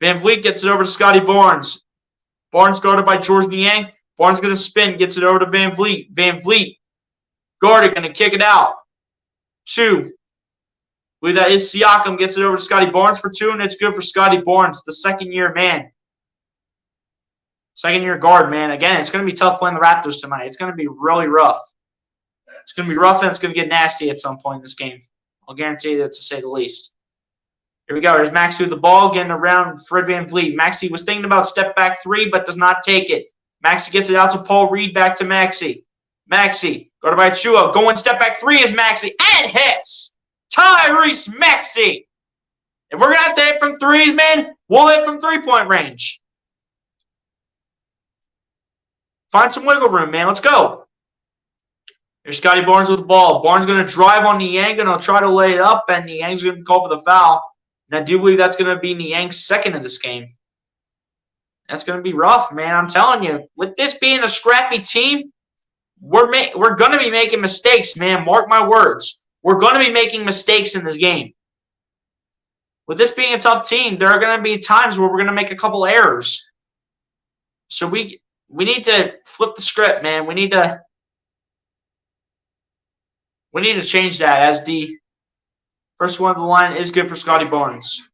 Van Vliet gets it over to Scotty Barnes. Barnes guarded by George Niang. Barnes going to spin, gets it over to Van Vliet. Van Vliet guarded, going to kick it out. 2. I believe that is Siakam, gets it over to Scotty Barnes for 2, and it's good for Scotty Barnes, the second-year man. Second-year guard, man. Again, it's going to be tough playing the Raptors tonight. It's going to be really rough. It's going to be rough, and it's going to get nasty at some point in this game. I'll guarantee that, to say the least. Here we go. There's Maxey with the ball, getting around Fred Van Vliet. Maxey was thinking about step-back 3, but does not take it. Maxey gets it out to Paul Reed, back to Maxey. Maxey, guarded by Achiuwa. Going step-back 3 is Maxey, and hits! Tyrese Maxey! If we're going to have to hit from 3s, man, we'll hit from 3-point range. Find some wiggle room, man. Let's go. Here's Scotty Barnes with the ball. Barnes going to drive on Niang, and he'll try to lay it up, and Niang's going to call for the foul. And I do believe that's going to be Niang's 2nd in this game. That's going to be rough, man. I'm telling you. With this being a scrappy team, we're going to be making mistakes, man. Mark my words. We're going to be making mistakes in this game. With this being a tough team, there are going to be times where we're going to make a couple errors. So we need to flip the script, man. We need to change that, as the first one of the line is good for Scotty Barnes.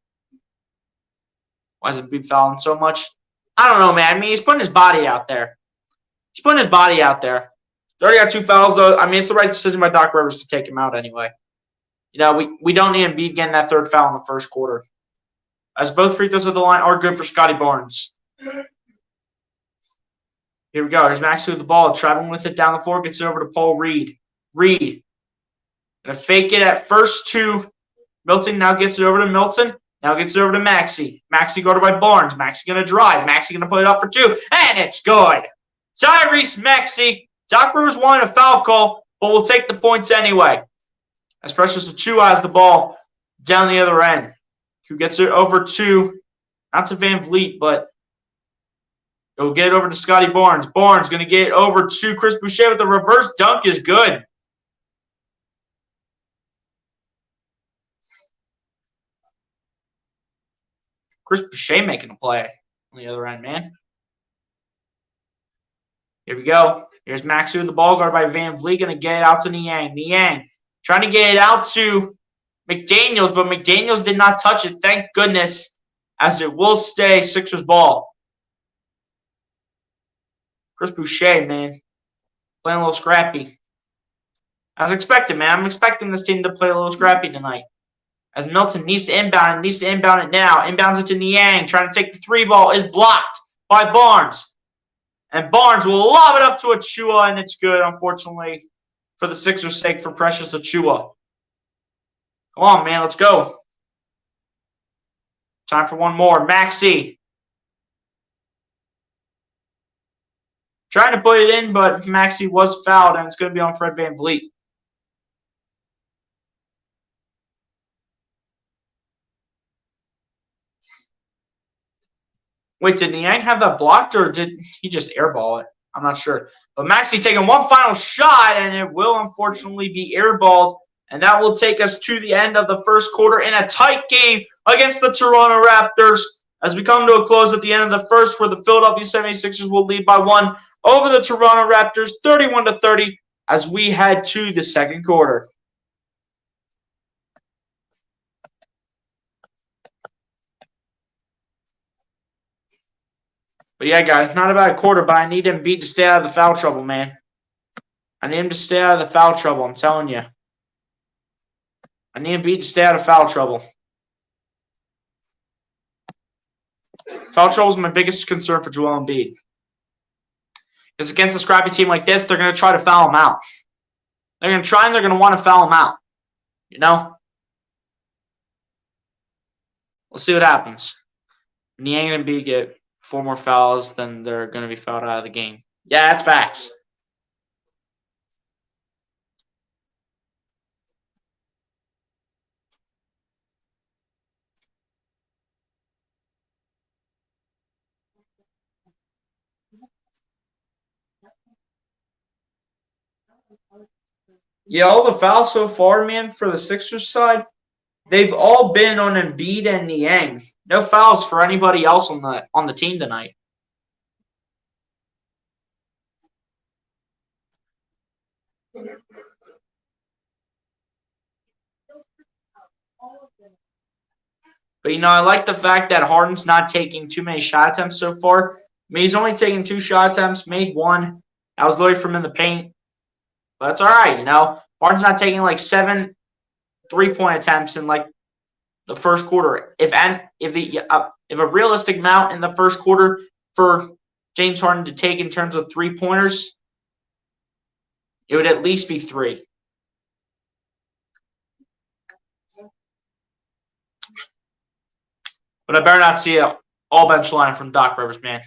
Why is Embiid fouling so much? I don't know, man. I mean, he's putting his body out there. He's putting his body out there. He's already got 2 fouls, though. I mean, it's the right decision by Doc Rivers to take him out anyway. You know, we don't need Embiid getting that 3rd foul in the first quarter. As both free throws at the line are good for Scotty Barnes. Here we go. Here's Maxey with the ball. Traveling with it down the floor. Gets it over to Paul Reed. Reed. Going to fake it at first to Milton. Now gets it over to Milton. Now gets it over to Maxey. Maxey guarded by Barnes. Maxey going to drive. Maxey going to put it up for 2. And it's good. Tyrese Maxey. Doc Rivers wanted a foul call, but we'll take the points anyway. As Precious Achiuwa has the ball down the other end. Who gets it over to, not to Van Vliet, but he'll get it over to Scotty Barnes. Barnes going to get it over to Chris Boucher with the reverse dunk is good. Chris Boucher making a play on the other end, man. Here we go. Here's Maxey with the ball, guarded by Van Vliet, going to get it out to Niang. Niang trying to get it out to McDaniels, but McDaniels did not touch it. Thank goodness, as it will stay Sixers ball. Chris Boucher, man, playing a little scrappy. As expected, man. I'm expecting this team to play a little scrappy tonight. As Milton needs to inbound it now. Inbounds it to Niang, trying to take the 3 ball. Is blocked by Barnes. And Barnes will lob it up to Achiuwa, and it's good, unfortunately, for the Sixers' sake, for Precious Achiuwa. Come on, man. Let's go. Time for one more. Maxey. Trying to put it in, but Maxey was fouled, and it's going to be on Fred VanVleet. Wait, did Niang have that blocked, or did he just airball it? I'm not sure. But Maxey taking one final shot, and it will unfortunately be airballed. And that will take us to the end of the first quarter in a tight game against the Toronto Raptors. As we come to a close at the end of the first, where the Philadelphia 76ers will lead by 1 over the Toronto Raptors, 31-30, as we head to the second quarter. But yeah, guys, not a bad quarter, but I need Embiid to stay out of the foul trouble, man. I need him to stay out of the foul trouble, I'm telling you. I need Embiid to stay out of foul trouble. Foul trouble is my biggest concern for Joel Embiid. Because against a scrappy team like this, they're going to try to foul him out. They're going to try and they're going to want to foul him out. You know? We'll see what happens. Niang and Embiid get 4 more fouls, then they're going to be fouled out of the game. Yeah, that's facts. Yeah, all the fouls so far, man, for the Sixers side, they've all been on Embiid and Niang. No fouls for anybody else on the team tonight. But, you know, I like the fact that Harden's not taking too many shot attempts so far. I mean, he's only taken 2 shot attempts, made 1. That was literally from in the paint. But it's all right, you know. Harden's not taking like 7 3-point attempts in like the first quarter. If a realistic amount in the first quarter for James Harden to take in terms of 3-pointers, it would at least be 3. But I better not see an all-bench lineup from Doc Rivers, man.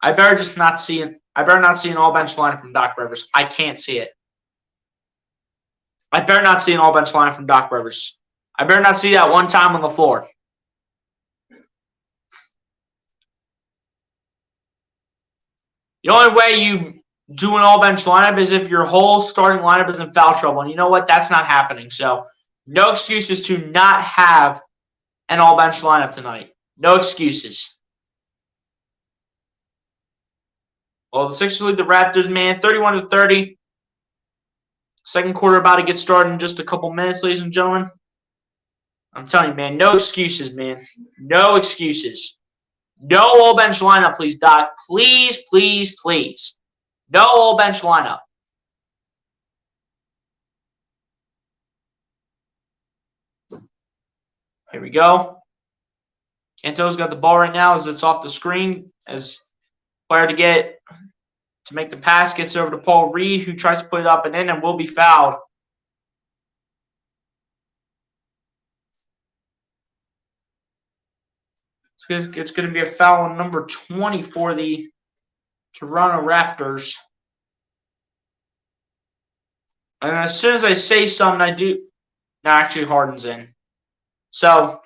I better not see an all-bench lineup from Doc Rivers. I can't see it. I better not see an all-bench lineup from Doc Rivers. I better not see that one time on the floor. The only way you do an all-bench lineup is if your whole starting lineup is in foul trouble. And you know what? That's not happening. So, no excuses to not have an all-bench lineup tonight. No excuses. Well, the Sixers lead the Raptors, man, 31-30. Second quarter about to get started in just a couple minutes, ladies and gentlemen. I'm telling you, man, no excuses, man. No excuses. No all bench lineup, please, Doc. Please, please, please. No all bench lineup. Here we go. Canto's got the ball right now as it's off the screen. As player to make the pass, gets over to Paul Reed, who tries to put it up and in and will be fouled. It's going to be a foul on number 20 for the Toronto Raptors. And as soon as I say something, I do. No, actually, Harden's in. So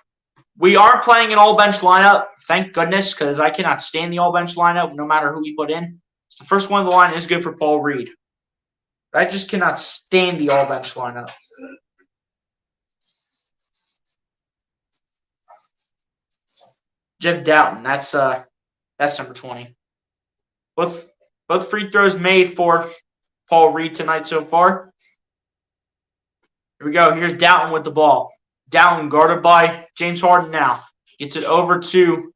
we are playing an all-bench lineup. Thank goodness, because I cannot stand the all-bench lineup no matter who we put in. So the first one of the line is good for Paul Reed. I just cannot stand the all-bench lineup. Jeff Doughton, that's number 20. Both free throws made for Paul Reed tonight so far. Here we go. Here's Doughton with the ball. Doughton guarded by James Harden now. Gets it over to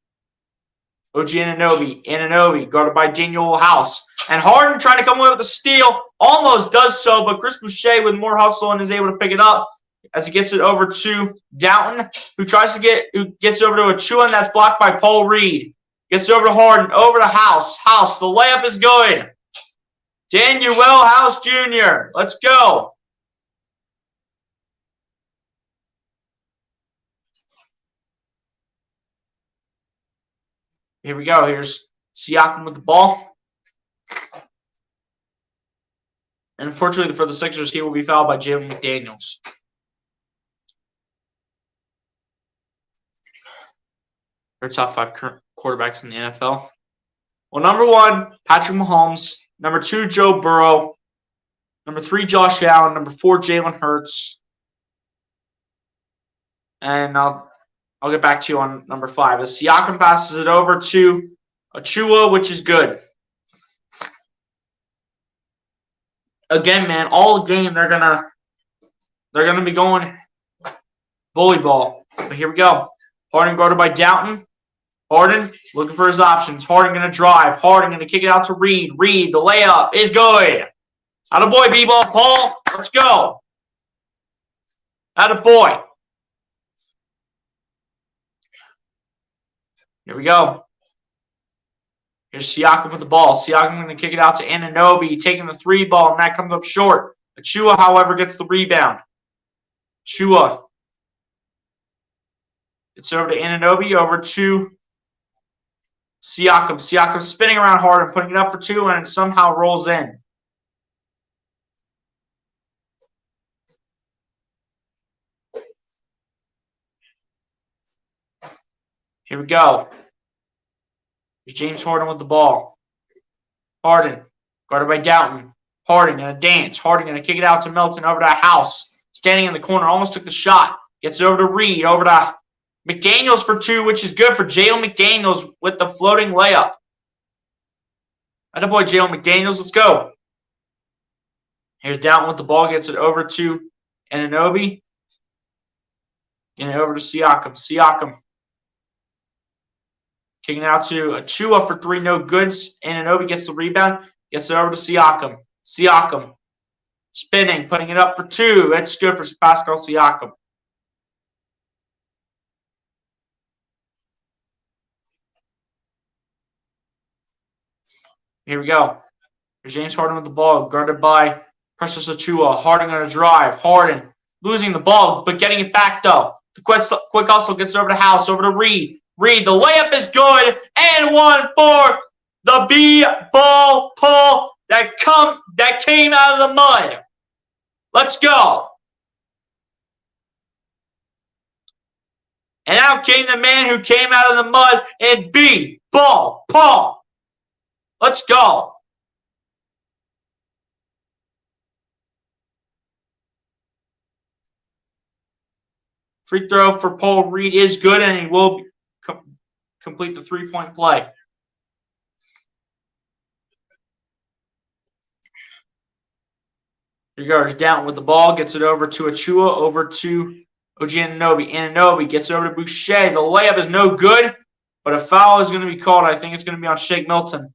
OG Anunoby. Anunoby guarded by Daniel House. And Harden trying to come away with a steal. Almost does so, but Chris Boucher with more hustle and is able to pick it up as he gets it over to Doughton, who gets it over to Achua, and that's blocked by Paul Reed. Gets it over to Harden, over to House. House, the layup is good. Daniel House Jr., let's go. Here we go. Here's Siakam with the ball. And unfortunately for the Sixers, he will be fouled by Jalen McDaniels. Our top 5 current quarterbacks in the NFL. Well, number 1, Patrick Mahomes. Number 2, Joe Burrow. Number 3, Josh Allen. Number 4, Jalen Hurts. And I'll get back to you on number 5. As Siakam passes it over to Achua, which is good. Again, man, all game they're gonna be going volleyball. But here we go. Harden guarded by Doughton. Harden looking for his options. Harden going to drive. Harden going to kick it out to Reed. Reed, the layup is good. Attaboy, B-ball. Paul, let's go. Attaboy. Here we go. Here's Siakam with the ball. Siakam going to kick it out to Anunoby, taking the 3 ball, and that comes up short. Achua, however, gets the rebound. Achua. It's over to Anunoby, over to Siakam. Siakam spinning around hard and putting it up for 2, and it somehow rolls in. Here we go. Here's James Harden with the ball. Harden, guarded by Doughton. Harden going to dance. Harden going to kick it out to Milton, over to House. Standing in the corner, almost took the shot. Gets it over to Reed, over to McDaniels for 2, which is good for Jalen McDaniels with the floating layup. Attaboy, Jalen McDaniels. Let's go. Here's Doughton with the ball. Gets it over to Anunoby. Getting it over to Siakam. Siakam. Kicking it out to Achua for 3. No goods. Anunoby gets the rebound. Gets it over to Siakam. Siakam. Spinning. Putting it up for 2. That's good for Pascal Siakam. Here we go. Here's James Harden with the ball, guarded by Precious Achua. Harden going to drive. Harden losing the ball, but getting it back, though. The quick hustle gets over to House, over to Reed. Reed, the layup is good, and 1 for the B-ball pull that came out of the mud. Let's go. And out came the man who came out of the mud and B-ball pull. Let's go. Free throw for Paul Reed is good, and he will complete the 3-point play. Here goes Down with the ball. Gets it over to Achua, over to OG Anunoby. Anunoby gets over to Boucher. The layup is no good, but a foul is going to be called. I think it's going to be on Shake Milton.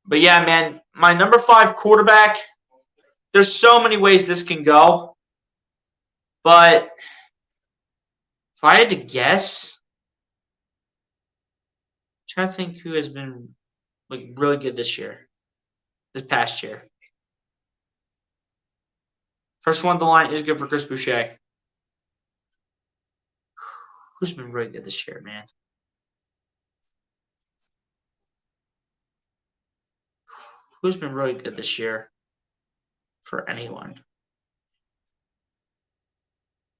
But yeah, man, my number 5 quarterback, there's so many ways this can go. But if I had to guess, I'm trying to think who has been really good this past year. First one, the line is good for Chris Boucher. Who's been really good this year, man? Who's been really good this year for anyone?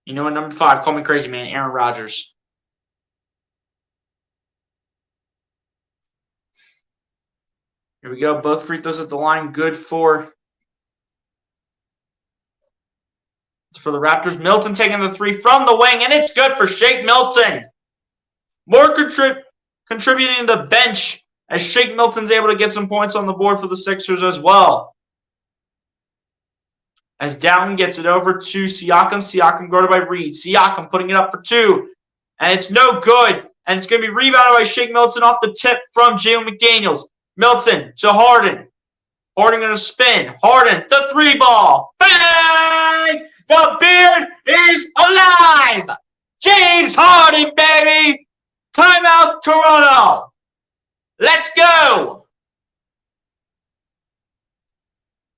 You know what? Number 5, call me crazy, man. Aaron Rodgers. Here we go. Both free throws at the line. Good for the Raptors. Milton taking the 3 from the wing, and it's good for Shake Milton. More contributing to the bench as Shake Milton's able to get some points on the board for the Sixers as well. As Down gets it over to Siakam. Siakam guarded by Reed. Siakam putting it up for 2. And it's no good. And it's going to be rebounded by Shake Milton off the tip from Jalen McDaniels. Milton to Harden. Harden going to spin. Harden, the 3 ball. Bang! The beard is alive! James Harden, baby! Timeout, Toronto! Let's go!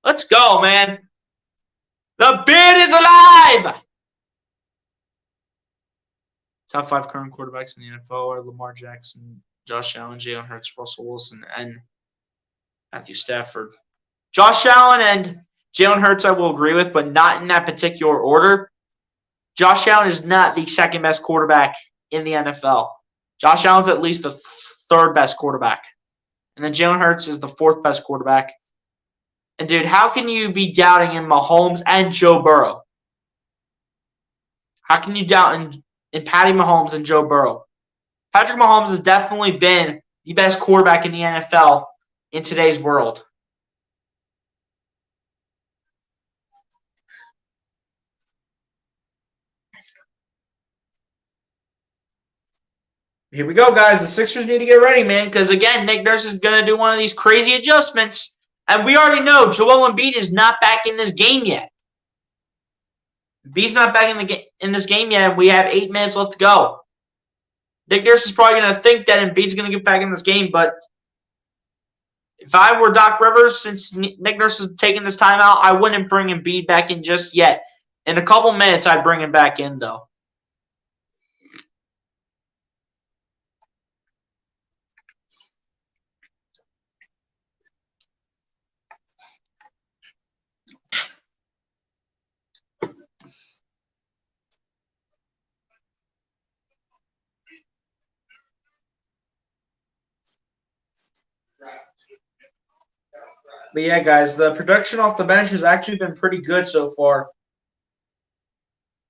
Let's go, man. The beard is alive! Top 5 current quarterbacks in the NFL are Lamar Jackson, Josh Allen, Jalen Hurts, Russell Wilson, and Matthew Stafford. Josh Allen and Jalen Hurts I will agree with, but not in that particular order. Josh Allen is not the second best quarterback in the NFL. Josh Allen's at least the 3rd best quarterback. And then Jalen Hurts is the 4th best quarterback. And, dude, how can you be doubting in Mahomes and Joe Burrow? How can you doubt in Patty Mahomes and Joe Burrow? Patrick Mahomes has definitely been the best quarterback in the NFL in today's world. Here we go, guys. The Sixers need to get ready, man, because, again, Nick Nurse is going to do one of these crazy adjustments. And we already know Joel Embiid is not back in this game yet. Embiid's not back in this game yet. We have 8 minutes left to go. Nick Nurse is probably going to think that Embiid's going to get back in this game, but if I were Doc Rivers, since Nick Nurse is taking this timeout, I wouldn't bring Embiid back in just yet. In a couple minutes, I'd bring him back in, though. But yeah, guys, the production off the bench has actually been pretty good so far.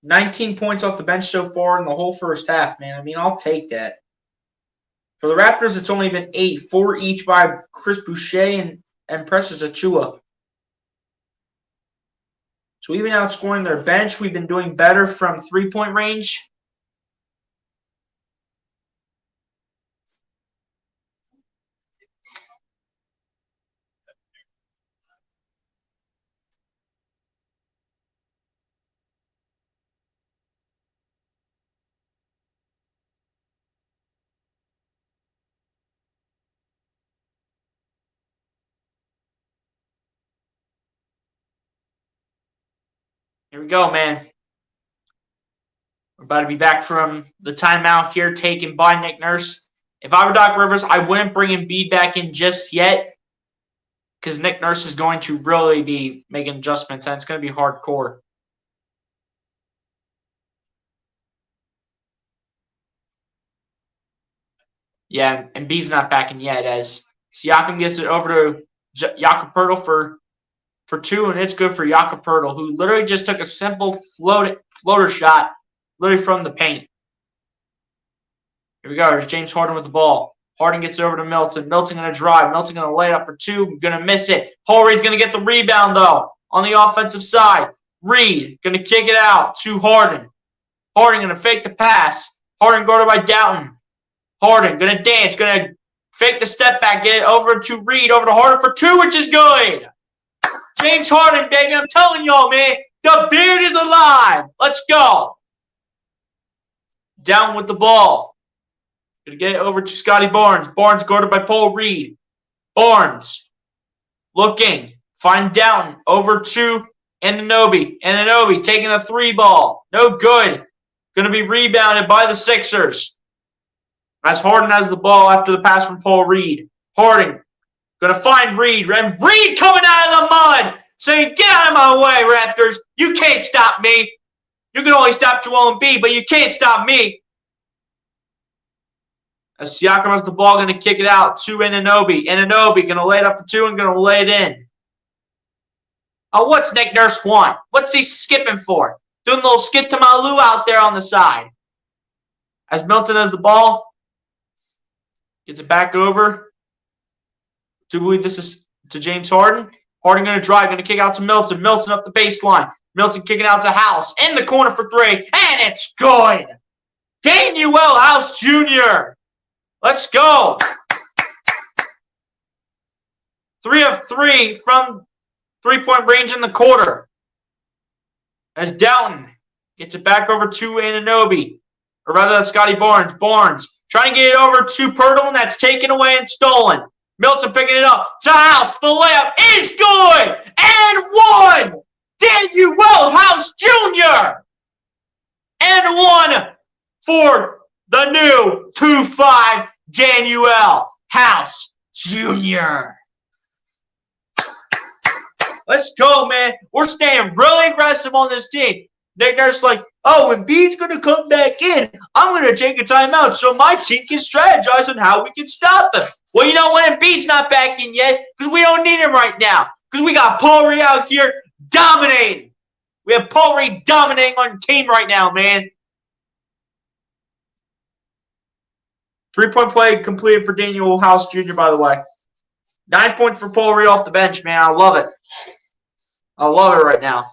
19 points off the bench so far in the whole first half, man. I mean, I'll take that. For the Raptors, it's only been 8, 4 each by Chris Boucher and Precious Achiuwa. So even outscoring their bench, we've been doing better from 3-point range. Here we go, man. We're about to be back from the timeout here taken by Nick Nurse. If I were Doc Rivers, I wouldn't bring Embiid back in just yet because Nick Nurse is going to really be making adjustments, and it's going to be hardcore. Yeah, Embiid's not back in yet as Siakam gets it over to Jakob Poeltl for 2, and it's good for Jakob Poeltl, who literally just took a simple floater shot literally from the paint. Here we go. There's James Harden with the ball. Harden gets over to Milton. Milton going to drive. Milton going to lay it up for 2. Going to miss it. Paul Reed's going to get the rebound, though, on the offensive side. Reed going to kick it out to Harden. Harden going to fake the pass. Harden guarded by Doughton. Harden going to dance. Going to fake the step back. Get it over to Reed. Over to Harden for two, which is good. James Harden, baby. I'm telling y'all, man. The beard is alive. Let's go. Down with the ball. Going to get it over to Scotty Barnes. Barnes guarded by Paul Reed. Barnes looking. Find Doughton. Over to Anunoby. Anunoby taking a three ball. No good. Going to be rebounded by the Sixers. As Harden has the ball after the pass from Paul Reed. Harden going to find Reed. And Reed coming out of the mud saying, get out of my way, Raptors. You can't stop me. You can only stop Joel Embiid, but you can't stop me. As Siakam has the ball, going to kick it out to Anunoby. Anunoby going to lay it up for two and going to lay it in. Oh, what's Nick Nurse want? What's he skipping for? Doing a little skip to Malu out there on the side. As Milton has the ball. Gets it back over. Do we believe this is to James Harden? Harden going to drive. Going to kick out to Milton. Milton up the baseline. Milton kicking out to House. In the corner for three. And it's good. Daniel House Jr. Let's go. 3 of 3 from three-point range in the quarter. As Doughton gets it back over to Anunoby. Or rather, that's Scotty Barnes. Barnes trying to get it over to Pirtle, and that's taken away and stolen. Milton picking it up to House. The layup is good. And one. Daniel House Jr. And one for the new 2-5 Daniel House Jr. Let's go, man. We're staying really aggressive on this team. Nick Nurse like, oh, Embiid's going to come back in. I'm going to take a timeout so my team can strategize on how we can stop him. Well, you know what? Embiid's not back in yet because we don't need him right now because we got Paul Reed out here dominating. We have Paul Reed dominating on the team right now, man. 3-point play completed for Daniel House Jr., by the way. 9 points for Paul Reed off the bench, man. I love it. I love it right now.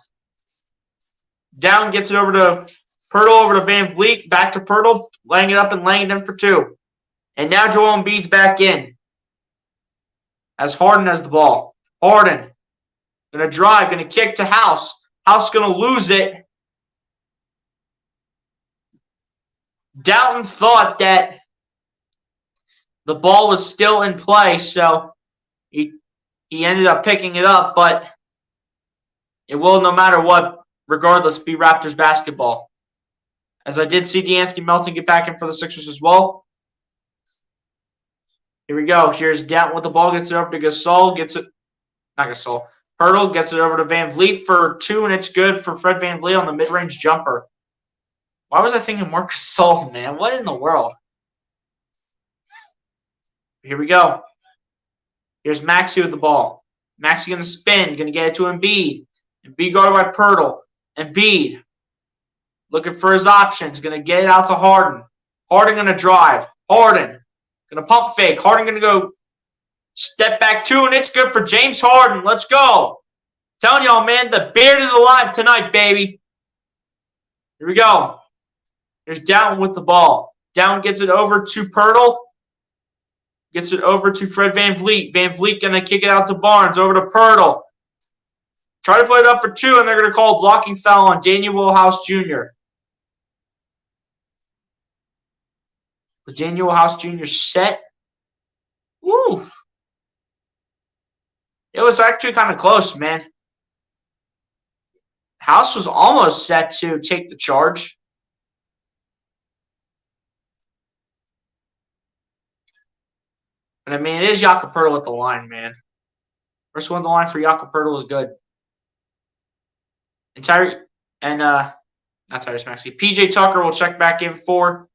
Down gets it over to Pirtle, over to Van Vliet, back to Pirtle, laying it up and laying it in for two. And now Joel Embiid's back in. As Harden has the ball. Harden going to drive, going to kick to House. House going to lose it. Doughton thought that the ball was still in play, so he ended up picking it up, but it will, no matter what, regardless, be Raptors basketball. As I did see DeAnthony Melton get back in for the Sixers as well. Here we go. Here's Doughton with the ball. Gets it over to Gasol. Gets it. Not Gasol. Pirtle gets it over to Van Vliet for two, and it's good for Fred Van Vliet on the mid-range jumper. Why was I thinking Marc Gasol, man? What in the world? Here we go. Here's Maxey with the ball. Maxey going to spin. Going to get it to Embiid. Embiid guarded by Pirtle. Embiid looking for his options. Going to get it out to Harden. Harden going to drive. Harden going to pump fake. Harden going to go step back two, and it's good for James Harden. Let's go. Telling y'all, man, the beard is alive tonight, baby. Here we go. Here's Down with the ball. Down gets it over to Pirtle. Gets it over to Fred Van Vliet. Van Vliet going to kick it out to Barnes. Over to Pirtle. Try to play it up for two, and they're going to call a blocking foul on Daniel House Jr. Was Daniel House Jr. set? Woo! It was actually kind of close, man. House was almost set to take the charge. But, I mean, it is Jakob Poeltl at the line, man. First one at the line for Jakob Poeltl is good. And not Tyrese Maxey. PJ Tucker will check back in for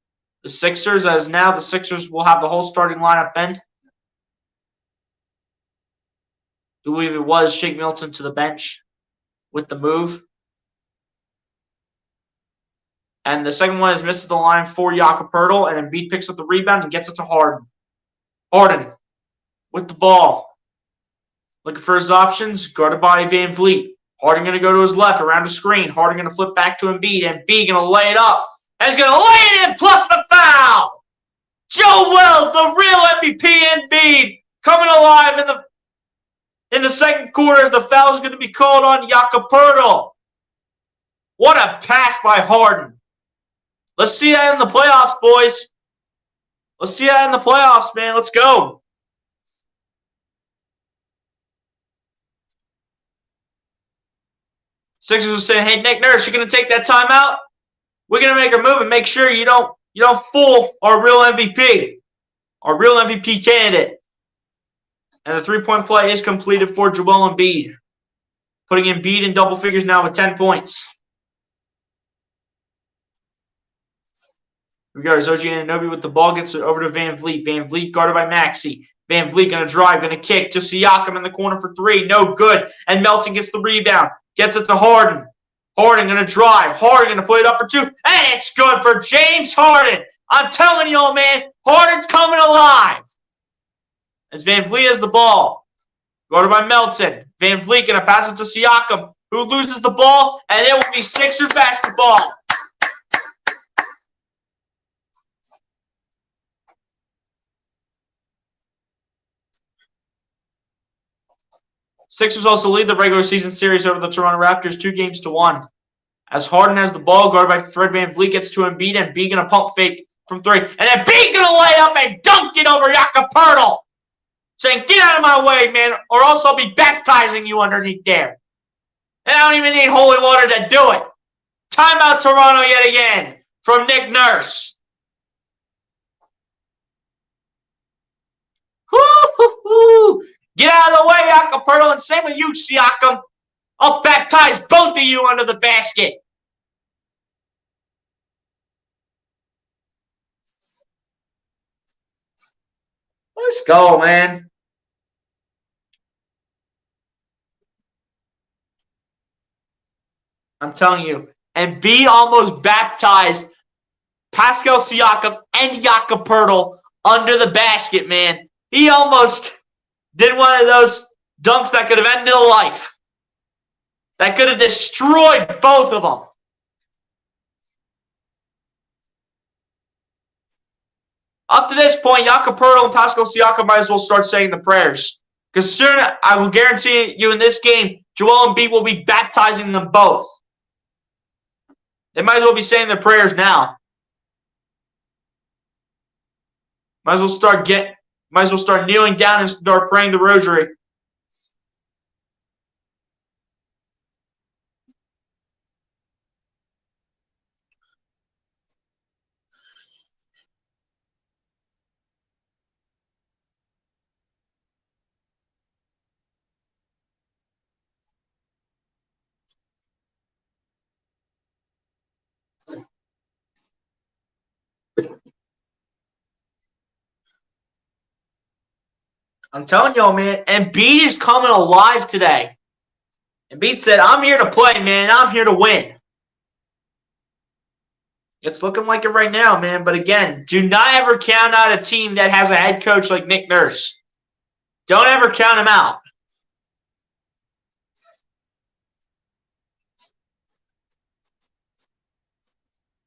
the Sixers, as now the Sixers will have the whole starting lineup in. I believe it was Shake Milton to the bench with the move. And the second one is missed at the line for Jakob Poeltl, and Embiid picks up the rebound and gets it to Harden. Harden with the ball. Looking for his options, guarded by Van Vliet. Harden going to go to his left around the screen. Harden going to flip back to Embiid. Embiid going to lay it up. And he's going to lay it in plus the foul. Joel, the real MVP Embiid, coming alive in the second quarter as the foul is going to be called on Jakob Poeltl. What a pass by Harden. Let's see that in the playoffs, boys. Let's see that in the playoffs, man. Let's go. Sixers are saying, hey, Nick Nurse, you're going to take that timeout? We're going to make a move and make sure you don't fool our real MVP, our real MVP candidate. And the three-point play is completed for Joel Embiid, putting Embiid in double figures now with 10 points. Here we go. OG Anunoby with the ball, gets it over to Van Vliet. Van Vliet guarded by Maxey. Van Vliet going to drive, going to kick to Siakam in the corner for three. No good. And Melton gets the rebound. Gets it to Harden. Harden going to drive. Harden going to put it up for two. And it's good for James Harden. I'm telling you, man, Harden's coming alive. As Van Vliet has the ball. Guarded by Melton. Van Vliet going to pass it to Siakam, who loses the ball, and it will be Sixers basketball. Sixers also lead the regular season series over the Toronto Raptors 2-1. As Harden has the ball, guarded by Fred VanVleet, gets to Embiid, and Embiid going to pump fake from three. And Embiid going to lay up and dunk it over Jakob Poeltl, saying, get out of my way, man, or else I'll be baptizing you underneath there. And I don't even need holy water to do it. Timeout Toronto yet again from Nick Nurse. Woo-hoo-hoo. Get out of the way, Jakob Poeltl, and same with you, Siakam. I'll baptize both of you under the basket. Let's go, man. I'm telling you, Embiid almost baptized Pascal Siakam and Jakob Poeltl under the basket, man. He almost did one of those dunks that could have ended a life. That could have destroyed both of them. Up to this point, Jakob Poeltl and Pascal Siakam might as well start saying the prayers. Because soon, I will guarantee you in this game, Joel Embiid will be baptizing them both. They might as well be saying their prayers now. Might as well start kneeling down and start praying the rosary. I'm telling y'all, man, Embiid is coming alive today. Embiid said, I'm here to play, man. I'm here to win. It's looking like it right now, man. But again, do not ever count out a team that has a head coach like Nick Nurse. Don't ever count him out.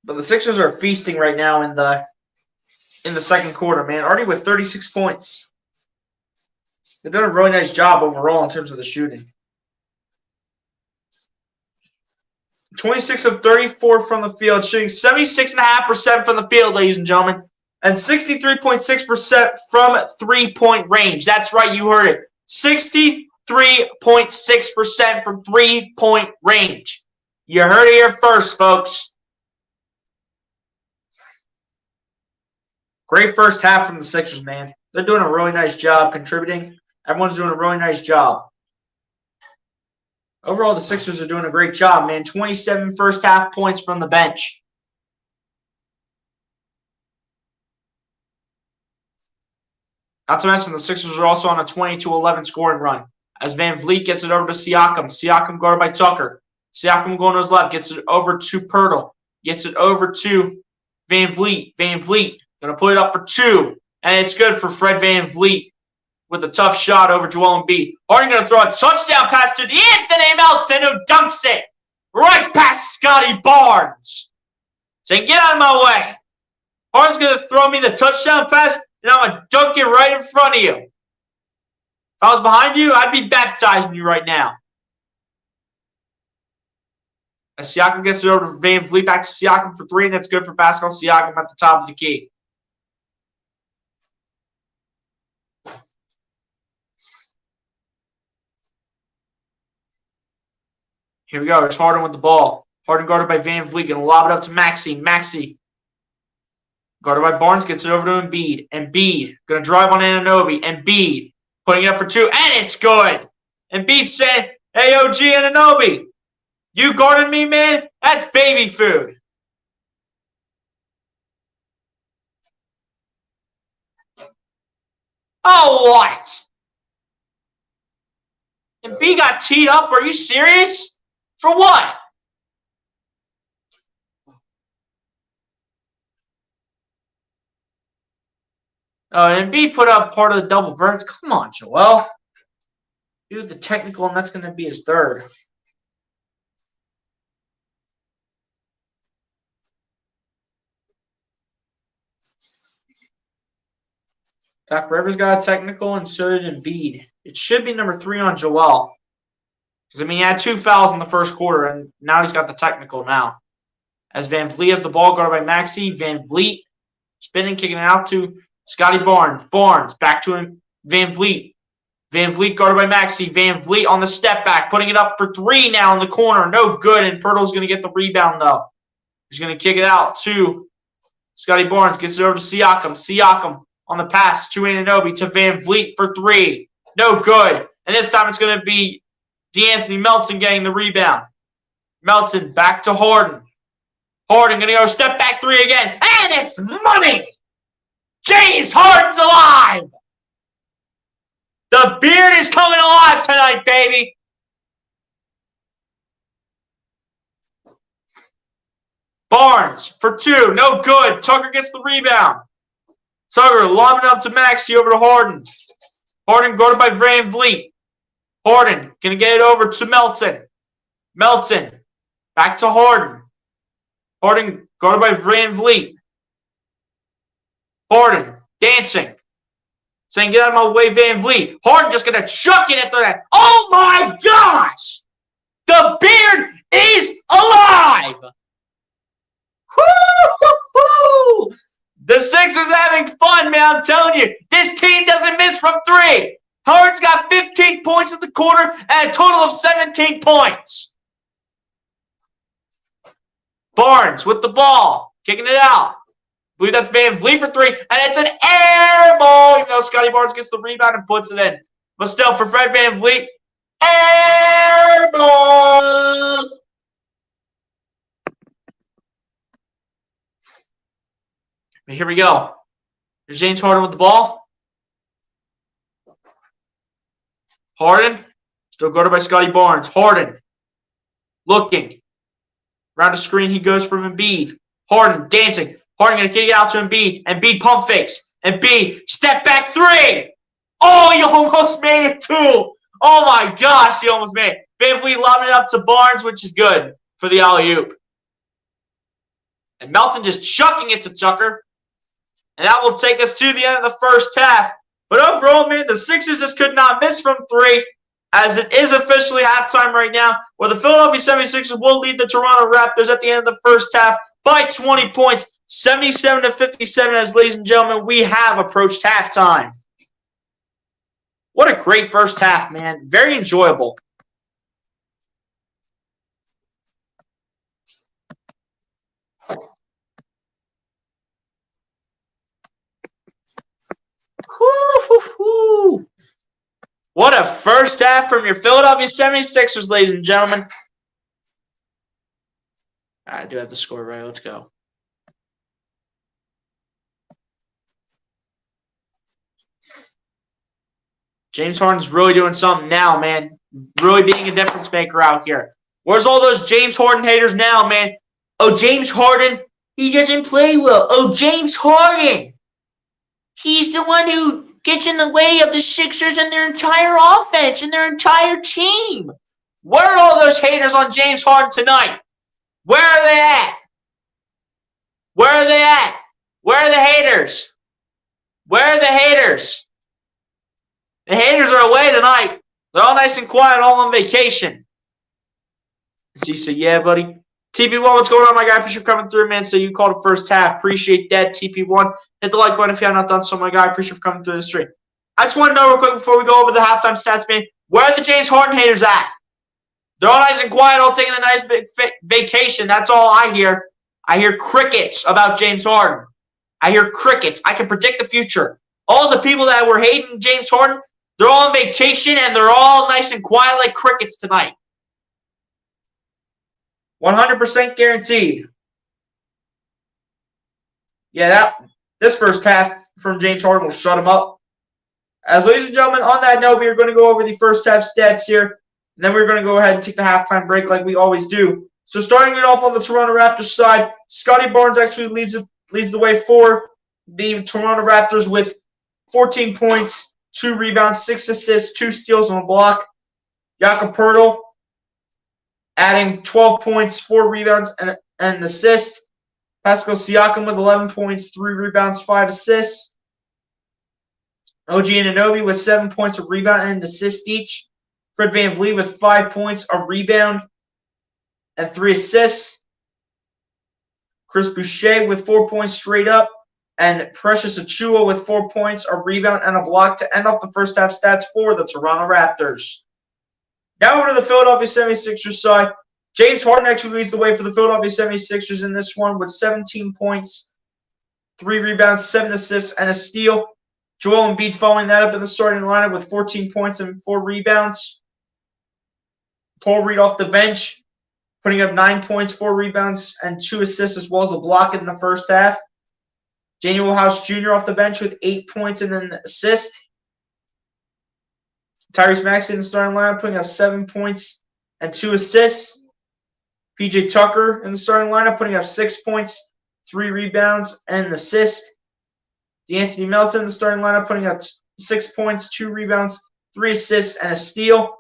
But the Sixers are feasting right now in the second quarter, man. Already with 36 points. They're doing a really nice job overall in terms of the shooting. 26 of 34 from the field, shooting 76.5% from the field, ladies and gentlemen, and 63.6% from three-point range. That's right, you heard it. 63.6% from three-point range. You heard it here first, folks. Great first half from the Sixers, man. They're doing a really nice job contributing. Everyone's doing a really nice job. Overall, the Sixers are doing a great job, man. 27 first half points from the bench. Not to mention, the Sixers are also on a 20-11 scoring run. As Van Vliet gets it over to Siakam. Siakam guarded by Tucker. Siakam going to his left. Gets it over to Poeltl. Gets it over to Van Vliet. Van Vliet going to put it up for two. And it's good for Fred VanVleet. with a tough shot over Joel Embiid. Harden going to throw a touchdown pass to Anthony Melton, who dunks it right past Scotty Barnes. Saying, get out of my way. Harden's going to throw me the touchdown pass, and I'm going to dunk it right in front of you. If I was behind you, I'd be baptizing you right now. As Siakam gets it over to Van Vliet, back to Siakam for three, and that's good for Pascal Siakam at the top of the key. Here we go. It's Harden with the ball. Harden guarded by Van Vliet. Going to lob it up to Maxey. Maxey. Guarded by Barnes. Gets it over to Embiid. Embiid. Going to drive on Anunoby. Embiid. Putting it up for two. And it's good. Embiid saying, hey, OG Anunoby. You guarded me, man? That's baby food. Oh, what? Embiid got teed up. Are you serious? For what? Embiid put up part of the double birds. Come on, Joel. Do the technical, and that's going to be his third. Doc Rivers got a technical, and so did Embiid. It should be number 3 on Joel. Because, I mean, he had 2 fouls in the first quarter, and now he's got the technical now. As Van Vliet has the ball guarded by Maxey. Van Vliet spinning, kicking it out to Scotty Barnes. Barnes back to him. Van Vliet. Van Vliet guarded by Maxey. Van Vliet on the step back, putting it up for 3 now in the corner. No good, and Pirtle's going to get the rebound, though. He's going to kick it out to Scotty Barnes. Gets it over to Siakam. Siakam on the pass to Anunoby to Van Vliet for 3. No good. And this time it's going to be DeAnthony Melton getting the rebound. Melton back to Harden. Harden going to go step back 3 again. And it's money. James Harden's alive. The beard is coming alive tonight, baby. Barnes for 2. No good. Tucker gets the rebound. Tucker lobbing up to Maxey over to Harden. Harden guarded by Van Vliet. Harden going to get it over to Melton. Melton back to Harden. Harden guarded by Van Vliet. Harden dancing. Saying, get out of my way, Van Vliet. Harden just going to chuck it at the net. Oh, my gosh. The beard is alive. Woo-hoo-hoo. The Sixers are having fun, man. I'm telling you. This team doesn't miss from 3. Harden's got 15 points in the quarter and a total of 17 points. Barnes with the ball. Kicking it out. I believe that's Van Vliet for 3. And it's an air ball. Even though Scotty Barnes gets the rebound and puts it in. But still, for Fred Van Vliet, air ball. But here we go. There's James Harden with the ball. Harden, still guarded by Scotty Barnes. Harden, looking. Around the screen, he goes from Embiid. Harden, dancing. Harden going to kick it out to Embiid. Embiid pump fakes. Embiid, step back 3. Oh, he almost made it 2. Oh, my gosh, he almost made it. Van Vliet lobbing it up to Barnes, which is good for the alley-oop. And Melton just chucking it to Tucker. And that will take us to the end of the first half. But overall, man, the Sixers just could not miss from 3, as it is officially halftime right now, where the Philadelphia 76ers will lead the Toronto Raptors at the end of the first half by 20 points, 77-57, as, ladies and gentlemen, we have approached halftime. What a great first half, man. Very enjoyable. Woo-hoo-hoo. What a first half from your Philadelphia 76ers, ladies and gentlemen. I do have the score right. Let's go. James Harden's really doing something now, man. Really being a difference maker out here. Where's all those James Harden haters now, man? Oh, James Harden, he doesn't play well. Oh, James Harden. He's the one who gets in the way of the Sixers and their entire offense and their entire team. Where are all those haters on James Harden tonight? Where are they at? Where are they at? Where are the haters? Where are the haters? The haters are away tonight. They're all nice and quiet, all on vacation. So he said, yeah, buddy. TP1, what's going on, my guy? Appreciate you coming through, man. So you called the first half. Appreciate that, TP1. Hit the like button if you have not done so, my guy. Appreciate you coming through the stream. I just want to know real quick before we go over the halftime stats, man. Where are the James Harden haters at? They're all nice and quiet, all taking a nice big vacation. That's all I hear. I hear crickets about James Harden. I hear crickets. I can predict the future. All the people that were hating James Harden, they're all on vacation, and they're all nice and quiet like crickets tonight. 100% guaranteed. Yeah, this first half from James Harden will shut him up. As ladies and gentlemen, on that note, we are going to go over the first half stats here. And then we're going to go ahead and take the halftime break like we always do. So starting it off on the Toronto Raptors side, Scotty Barnes actually leads the way for the Toronto Raptors with 14 points, 2 rebounds, 6 assists, 2 steals, and a block. Jakob Poeltl adding 12 points, 4 rebounds, and an assist. Pascal Siakam with 11 points, 3 rebounds, 5 assists. OG Anunoby with 7 points, a rebound, and an assist each. Fred VanVleet with 5 points, a rebound, and 3 assists. Chris Boucher with 4 points straight up. And Precious Achiuwa with 4 points, a rebound, and a block to end off the first half stats for the Toronto Raptors. Now over to the Philadelphia 76ers side. James Harden actually leads the way for the Philadelphia 76ers in this one with 17 points, 3 rebounds, 7 assists, and a steal. Joel Embiid following that up in the starting lineup with 14 points and 4 rebounds. Paul Reed off the bench, putting up 9 points, 4 rebounds, and 2 assists, as well as a block in the first half. Daniel House Jr. off the bench with 8 points and an assist. Tyrese Maxey in the starting lineup, putting up 7 points and 2 assists. PJ Tucker in the starting lineup, putting up 6 points, 3 rebounds, and an assist. DeAnthony Melton in the starting lineup, putting up 6 points, 2 rebounds, 3 assists, and a steal.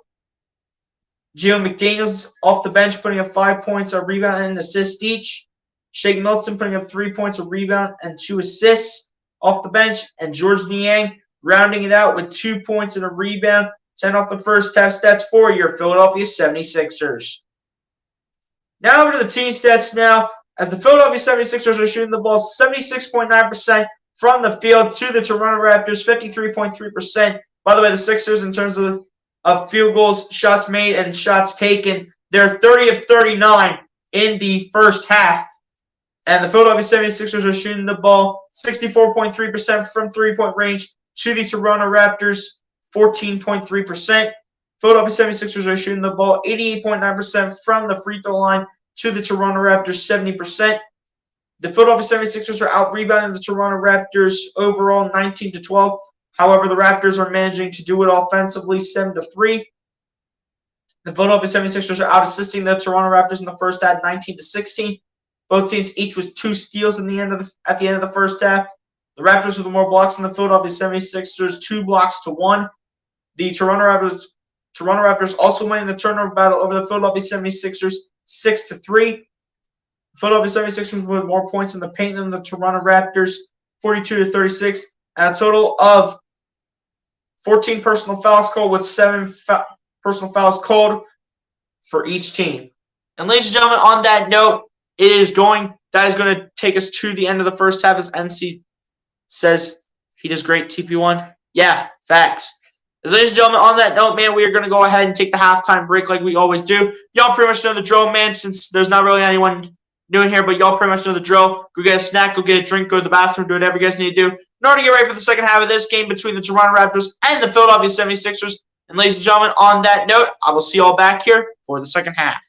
Gio McDaniels off the bench, putting up 5 points, a rebound, and an assist each. Shake Milton putting up 3 points, a rebound, and 2 assists off the bench. And George Niang rounding it out with 2 points and a rebound. 10 off the first half stats for your Philadelphia 76ers. Now over to the team stats now. As the Philadelphia 76ers are shooting the ball 76.9% from the field to the Toronto Raptors 53.3%. By the way, the Sixers, in terms of field goals, shots made, and shots taken, they're 30 of 39 in the first half. And the Philadelphia 76ers are shooting the ball 64.3% from three-point range to the Toronto Raptors 14.3%. Philadelphia 76ers are shooting the ball 88.9% from the free throw line to the Toronto Raptors 70%. The Philadelphia 76ers are out-rebounding the Toronto Raptors overall 19-12. However, the Raptors are managing to do it offensively 7-3. The Philadelphia 76ers are out-assisting the Toronto Raptors in the first half 19-16. Both teams each with 2 steals at the end of the first half. The Raptors with more blocks than the Philadelphia 76ers, 2 blocks to 1. The Toronto Raptors also winning the turnover battle over the Philadelphia 76ers 6-3. Philadelphia 76ers with more points in the paint than the Toronto Raptors, 42-36, and a total of 14 personal fouls called, with 7 personal fouls called for each team. And ladies and gentlemen, on that note, that is going to take us to the end of the first half, as MC says he does great, TP1. Yeah, facts. As ladies and gentlemen, on that note, man, we are going to go ahead and take the halftime break like we always do. Y'all pretty much know the drill, man, since there's not really anyone new in here, but y'all pretty much know the drill. Go get a snack, go get a drink, go to the bathroom, do whatever you guys need to do in order to get ready for the second half of this game between the Toronto Raptors and the Philadelphia 76ers. And ladies and gentlemen, on that note, I will see y'all back here for the second half.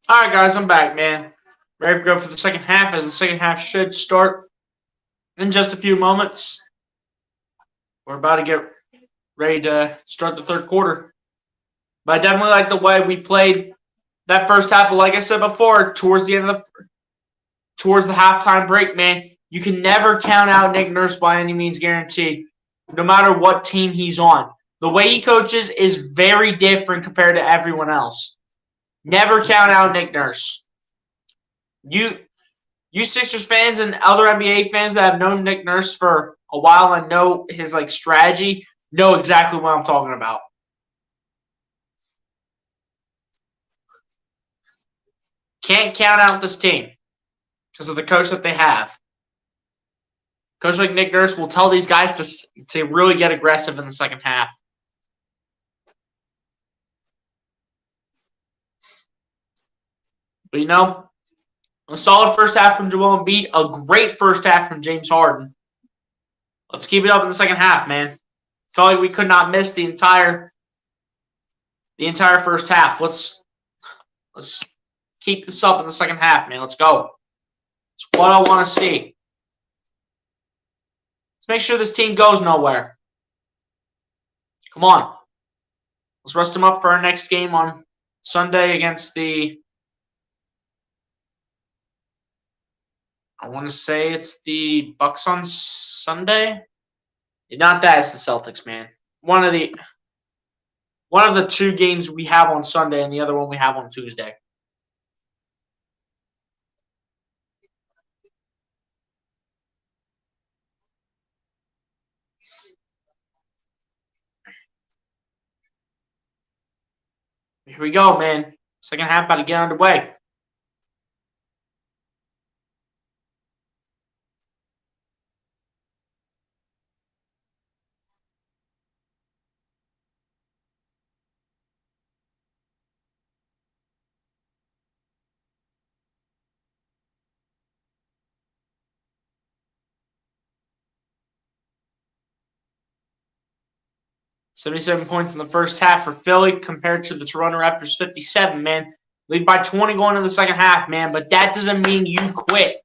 All right, guys, I'm back, man. Ready to go for the second half, as the second half should start in just a few moments. We're about to get ready to start the third quarter. But I definitely like the way we played that first half. But like I said before, towards the halftime break, man, you can never count out Nick Nurse by any means guaranteed, no matter what team he's on. The way he coaches is very different compared to everyone else. Never count out Nick Nurse. You Sixers fans and other NBA fans that have known Nick Nurse for a while and know his strategy know exactly what I'm talking about. Can't count out this team because of the coach that they have. Coach like Nick Nurse will tell these guys to really get aggressive in the second half. But a solid first half from Joel Embiid, a great first half from James Harden. Let's keep it up in the second half, man. Felt like we could not miss the entire first half. Let's keep this up in the second half, man. Let's go. It's what I want to see. Let's make sure this team goes nowhere. Come on. Let's rest them up for our next game on Sunday against I want to say it's the Bucks on Sunday. Not that, it's the Celtics, man. One of the two games we have on Sunday and the other one we have on Tuesday. Here we go, man. Second half about to get underway. $77 points in the first half for Philly compared to the Toronto Raptors 57, man. Lead by 20 going into the second half, man. But that doesn't mean you quit.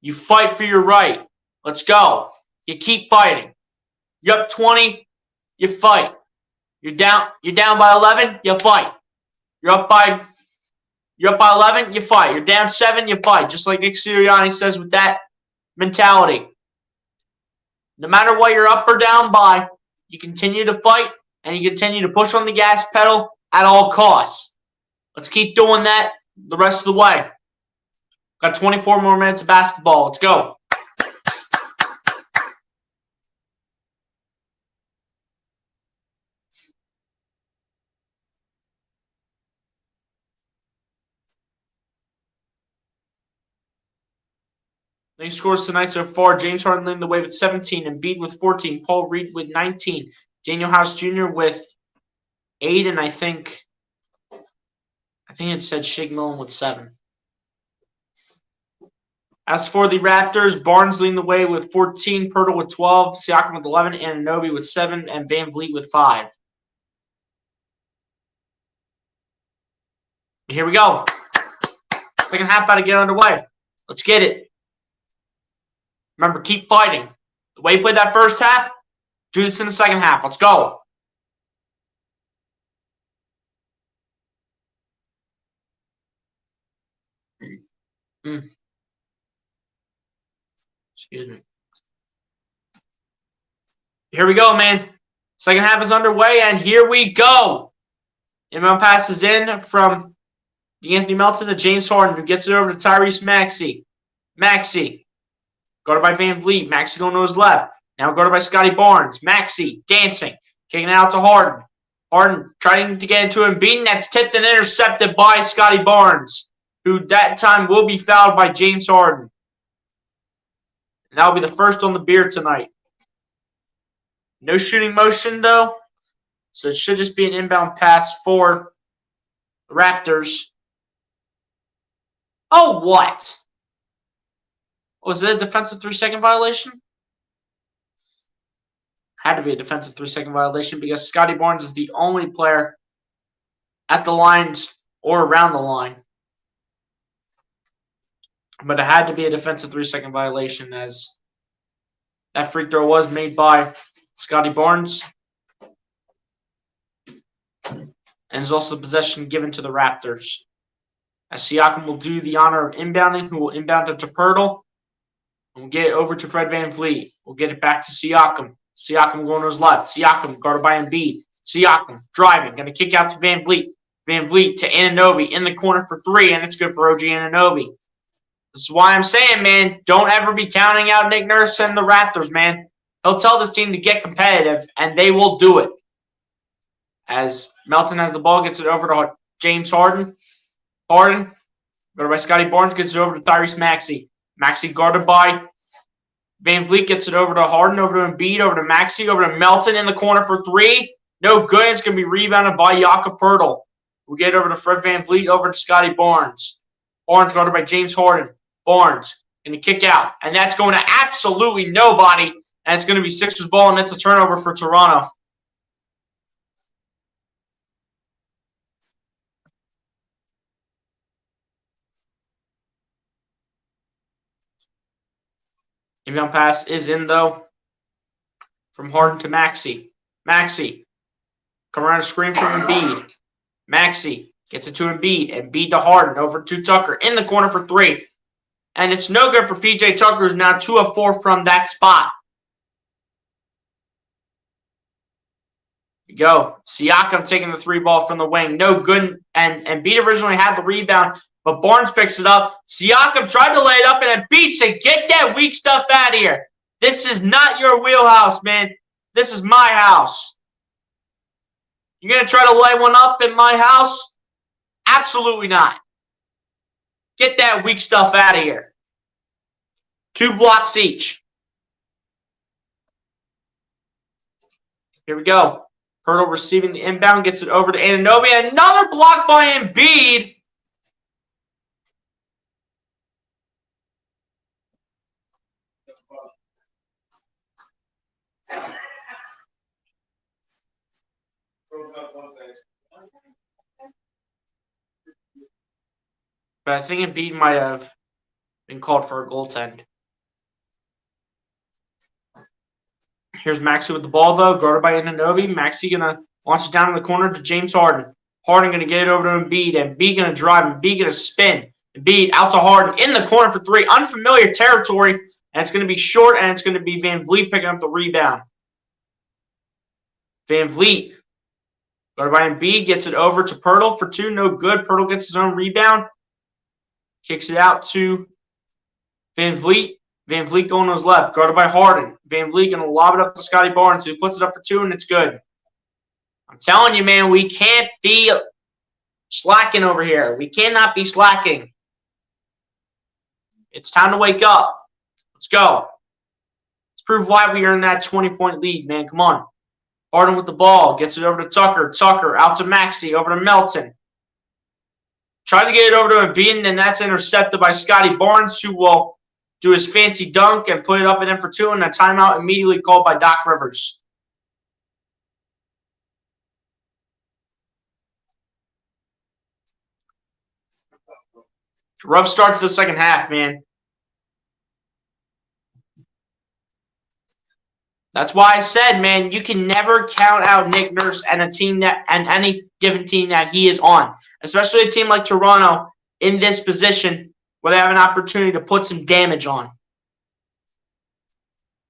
You fight for your right. Let's go. You keep fighting. You're up 20, you fight. You're down by 11, you fight. You're up by 11, you fight. You're down 7, you fight. Just like Nick Sirianni says with that mentality. No matter what you're up or down by, you continue to fight and you continue to push on the gas pedal at all costs. Let's keep doing that the rest of the way. Got 24 more minutes of basketball. Let's go. Leading scores tonight so far: James Harden leading the way with 17, Embiid with 14, Paul Reed with 19, Daniel House Jr. with 8, and I think it said Shig Millen with 7. As for the Raptors, Barnes leading the way with 14, Pirtle with 12, Siakam with 11, Anunoby with 7, and Van Vliet with 5. Here we go. Second half about to get underway. Let's get it. Remember, keep fighting. The way you played that first half, do this in the second half. Let's go. Excuse me. Here we go, man. Second half is underway, and here we go. Inbound passes in from Anthony Melton to James Harden, who gets it over to Tyrese Maxey. Maxey. Guarded by Van Vliet. Maxey going to his left. Now guarded by Scotty Barnes. Maxey dancing. Kicking it out to Harden. Harden trying to get into Embiid. That's tipped and intercepted by Scotty Barnes, who that time will be fouled by James Harden. And that will be the first on the beer tonight. No shooting motion, though. So it should just be an inbound pass for the Raptors. Oh, what? Was it a defensive 3-second violation? Had to be a defensive 3-second violation because Scotty Barnes is the only player at the line or around the line. But it had to be a defensive 3-second violation as that free throw was made by Scotty Barnes. And is also the possession given to the Raptors. As Siakam will do the honor of inbounding, who will inbound it to Pirtle. And we'll get it over to Fred VanVleet. We'll get it back to Siakam. Siakam going to his left. Siakam guarded by Embiid. Siakam driving, going to kick out to VanVleet. VanVleet to Anunoby in the corner for 3, and it's good for OG Anunoby. This is why I'm saying, man, don't ever be counting out Nick Nurse and the Raptors, man. He'll tell this team to get competitive, and they will do it. As Melton has the ball, gets it over to James Harden. Harden, guarded by Scotty Barnes, gets it over to Tyrese Maxey. Maxey guarded by VanVleet, gets it over to Harden, over to Embiid, over to Maxey, over to Melton in the corner for 3. No good. It's going to be rebounded by Jakob Poeltl. We'll get it over to Fred VanVleet, over to Scotty Barnes. Barnes guarded by James Harden. Barnes going to kick out. And that's going to absolutely nobody. And it's going to be Sixers ball, and it's a turnover for Toronto. Inbound pass is in, though, from Harden to Maxey. Maxey. Come around a screen from Embiid. Maxey gets it to Embiid. Embiid to Harden. Over to Tucker. In the corner for 3. And it's no good for P.J. Tucker, who's now 2 of 4 from that spot. Here we go. Siakam taking the 3 ball from the wing. No good. And Embiid originally had the rebound, but Barnes picks it up. Siakam tried to lay it up, and Embiid said, get that weak stuff out of here. This is not your wheelhouse, man. This is my house. You're going to try to lay one up in my house? Absolutely not. Get that weak stuff out of here. 2 blocks each. Here we go. Poeltl receiving the inbound, gets it over to Anunoby. Another block by Embiid. But I think Embiid might have been called for a goaltend. Here's Maxey with the ball, though, guarded by Anunoby. Maxey going to launch it down in the corner to James Harden. Harden going to get it over to Embiid. Embiid going to drive. Embiid going to spin. Embiid out to Harden in the corner for 3. Unfamiliar territory, and it's going to be short, and it's going to be VanVleet picking up the rebound. VanVleet, guarded by Embiid, gets it over to Poeltl for 2. No good. Poeltl gets his own rebound. Kicks it out to VanVleet. VanVleet going to his left, guarded by Harden. VanVleet going to lob it up to Scotty Barnes, who puts it up for 2, and it's good. I'm telling you, man, we can't be slacking over here. We cannot be slacking. It's time to wake up. Let's go. Let's prove why we are in that 20-point lead, man. Come on. Harden with the ball. Gets it over to Tucker. Tucker out to Maxey. Over to Melton. Tries to get it over to Embiid, and that's intercepted by Scotty Barnes, who will do his fancy dunk and put it up and in for 2, and a timeout immediately called by Doc Rivers. Rough start to the second half, man. That's why I said, man, you can never count out Nick Nurse and a team that and any given team that he is on, especially a team like Toronto in this position where they have an opportunity to put some damage on.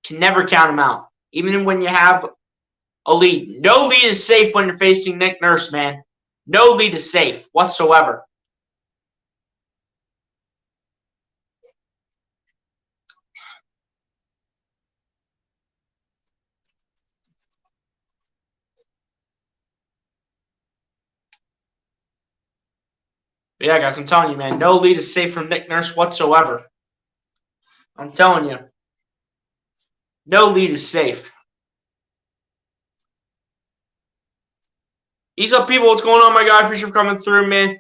Can never count him out, even when you have a lead. No lead is safe when you're facing Nick Nurse, man. No lead is safe whatsoever. But yeah, guys, I'm telling you, man, no lead is safe from Nick Nurse whatsoever. I'm telling you. No lead is safe. Ease up, people. What's going on, my guy? Appreciate you for coming through, man.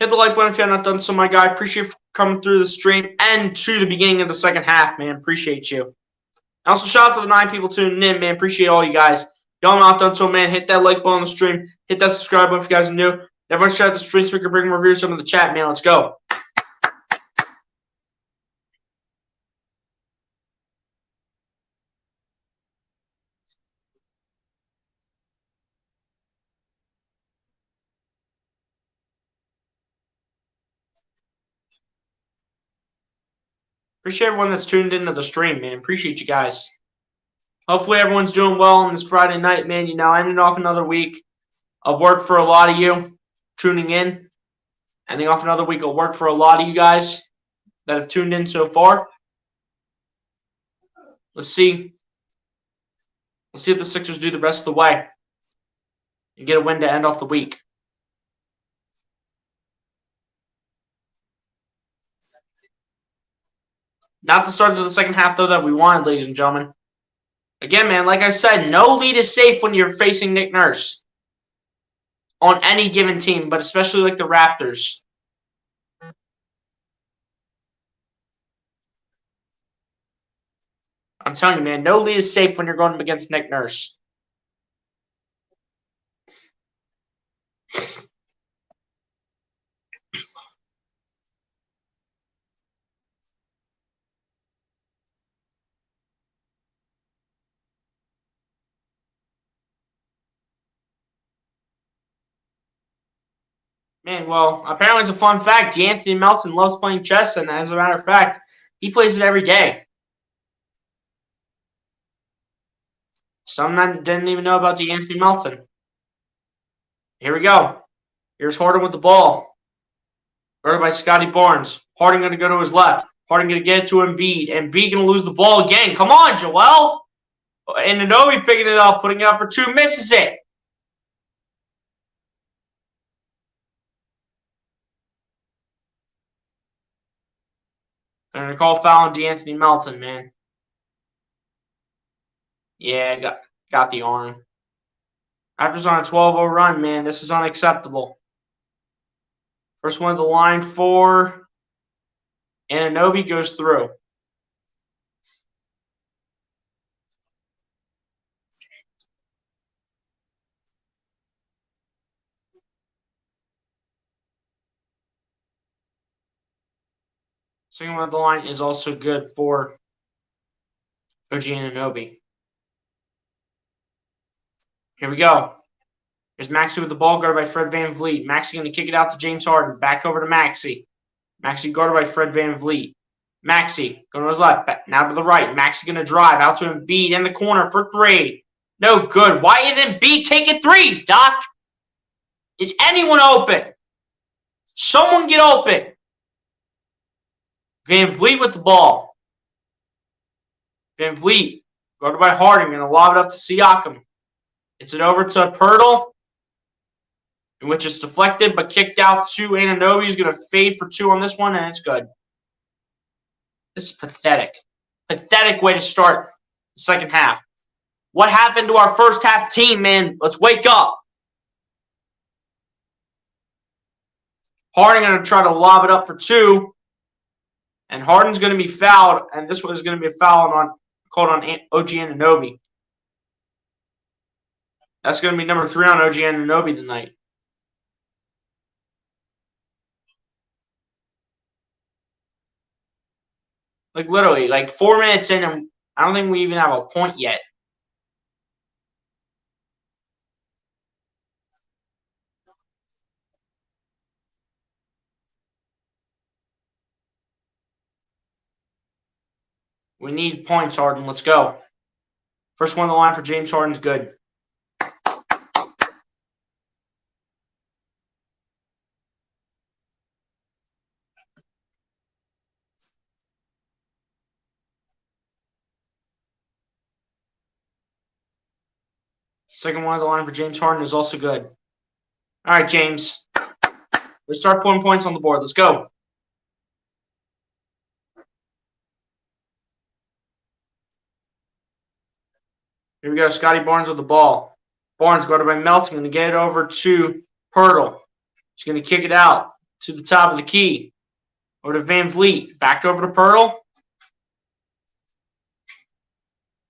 Hit the like button if you have not done so, my guy. Appreciate you for coming through the stream and to the beginning of the second half, man. Appreciate you. And also, shout out to the 9 people tuning in, man. Appreciate all you guys. Y'all not done so, man. Hit that like button on the stream. Hit that subscribe button if you guys are new. Everyone share the stream so we can bring reviews some of the chat, man. Let's go. Appreciate everyone that's tuned into the stream, man. Appreciate you guys. Hopefully everyone's doing well on this Friday night, man. You know, ending off another week of work for a lot of you tuning in. Ending off another week of work for a lot of you guys that have tuned in so far. Let's see. Let's see if the Sixers do the rest of the way and get a win to end off the week. Not the start of the second half, though, that we wanted, ladies and gentlemen. Again, man, like I said, no lead is safe when you're facing Nick Nurse on any given team, but especially like the Raptors. I'm telling you, man, no lead is safe when you're going up against Nick Nurse. Man, well, apparently it's a fun fact. D'Anthony Melton loves playing chess, and as a matter of fact, he plays it every day. Some didn't even know about D'Anthony Melton. Here we go. Here's Harden with the ball. Guarded by Scotty Barnes. Harden going to go to his left. Harden going to get it to Embiid. Embiid going to lose the ball again. Come on, Joel. And Anunoby picking it up, putting it up for two, misses it. They're going to call foul on D'Anthony Melton, man. Yeah, got the arm. Raptors on a 12-0 run, man. This is unacceptable. First one of the line for Anunoby goes through. Second one of the line is also good for OG Anunoby. Here we go. Here's Maxey with the ball, guarded by Fred VanVleet. Maxey going to kick it out to James Harden. Back over to Maxey. Maxey guarded by Fred VanVleet. Maxey going to his left. Now to the right. Maxey going to drive out to Embiid in the corner for three. No good. Why isn't Embiid taking threes, Doc? Is anyone open? Someone get open. VanVleet with the ball. VanVleet guarded by Harden. Going to lob it up to Siakam. It's it over to Pirtle, in which it's deflected but kicked out to Anunoby. He's going to fade for two on this one, and it's good. This is pathetic. Pathetic way to start the second half. What happened to our first half team, man? Let's wake up. Harden going to try to lob it up for two, and Harden's going to be fouled, and this one is going to be a foul called on OG Anunoby. That's going to be number 3 on OG Anunoby tonight. Like, literally, like 4 minutes in, and I don't think we even have a point yet. We need points, Harden. Let's go. First one on the line for James Harden's good. Second one on the line for James Harden is also good. All right, James. Let's start putting points on the board. Let's go. Here we go. Scotty Barnes with the ball. Barnes guarded by Melton. Going to get it over to Pirtle. He's going to kick it out to the top of the key. Over to VanVleet. Back over to Pirtle.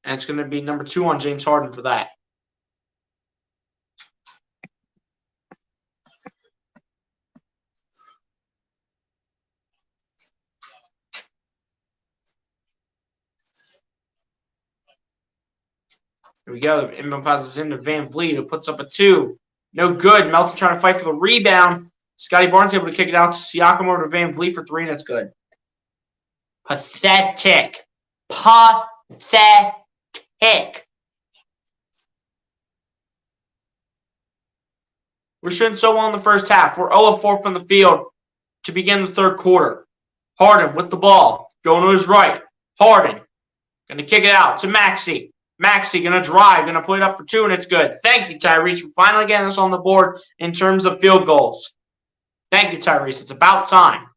And it's going to be number 2 on James Harden for that. we go. Inbound passes into Van Vliet, who puts up a 2. No good. Melton trying to fight for the rebound. Scotty Barnes able to kick it out to Siakam over to Van Vliet for 3, and that's good. Pathetic. Pathetic. We're shooting so well in the first half. We're 0 of 4 from the field to begin the third quarter. Harden with the ball. Going to his right. Harden. Going to kick it out to Maxey. Maxey going to drive. Going to put it up for 2, and it's good. Thank you, Tyrese, for finally getting us on the board in terms of field goals. Thank you, Tyrese. It's about time.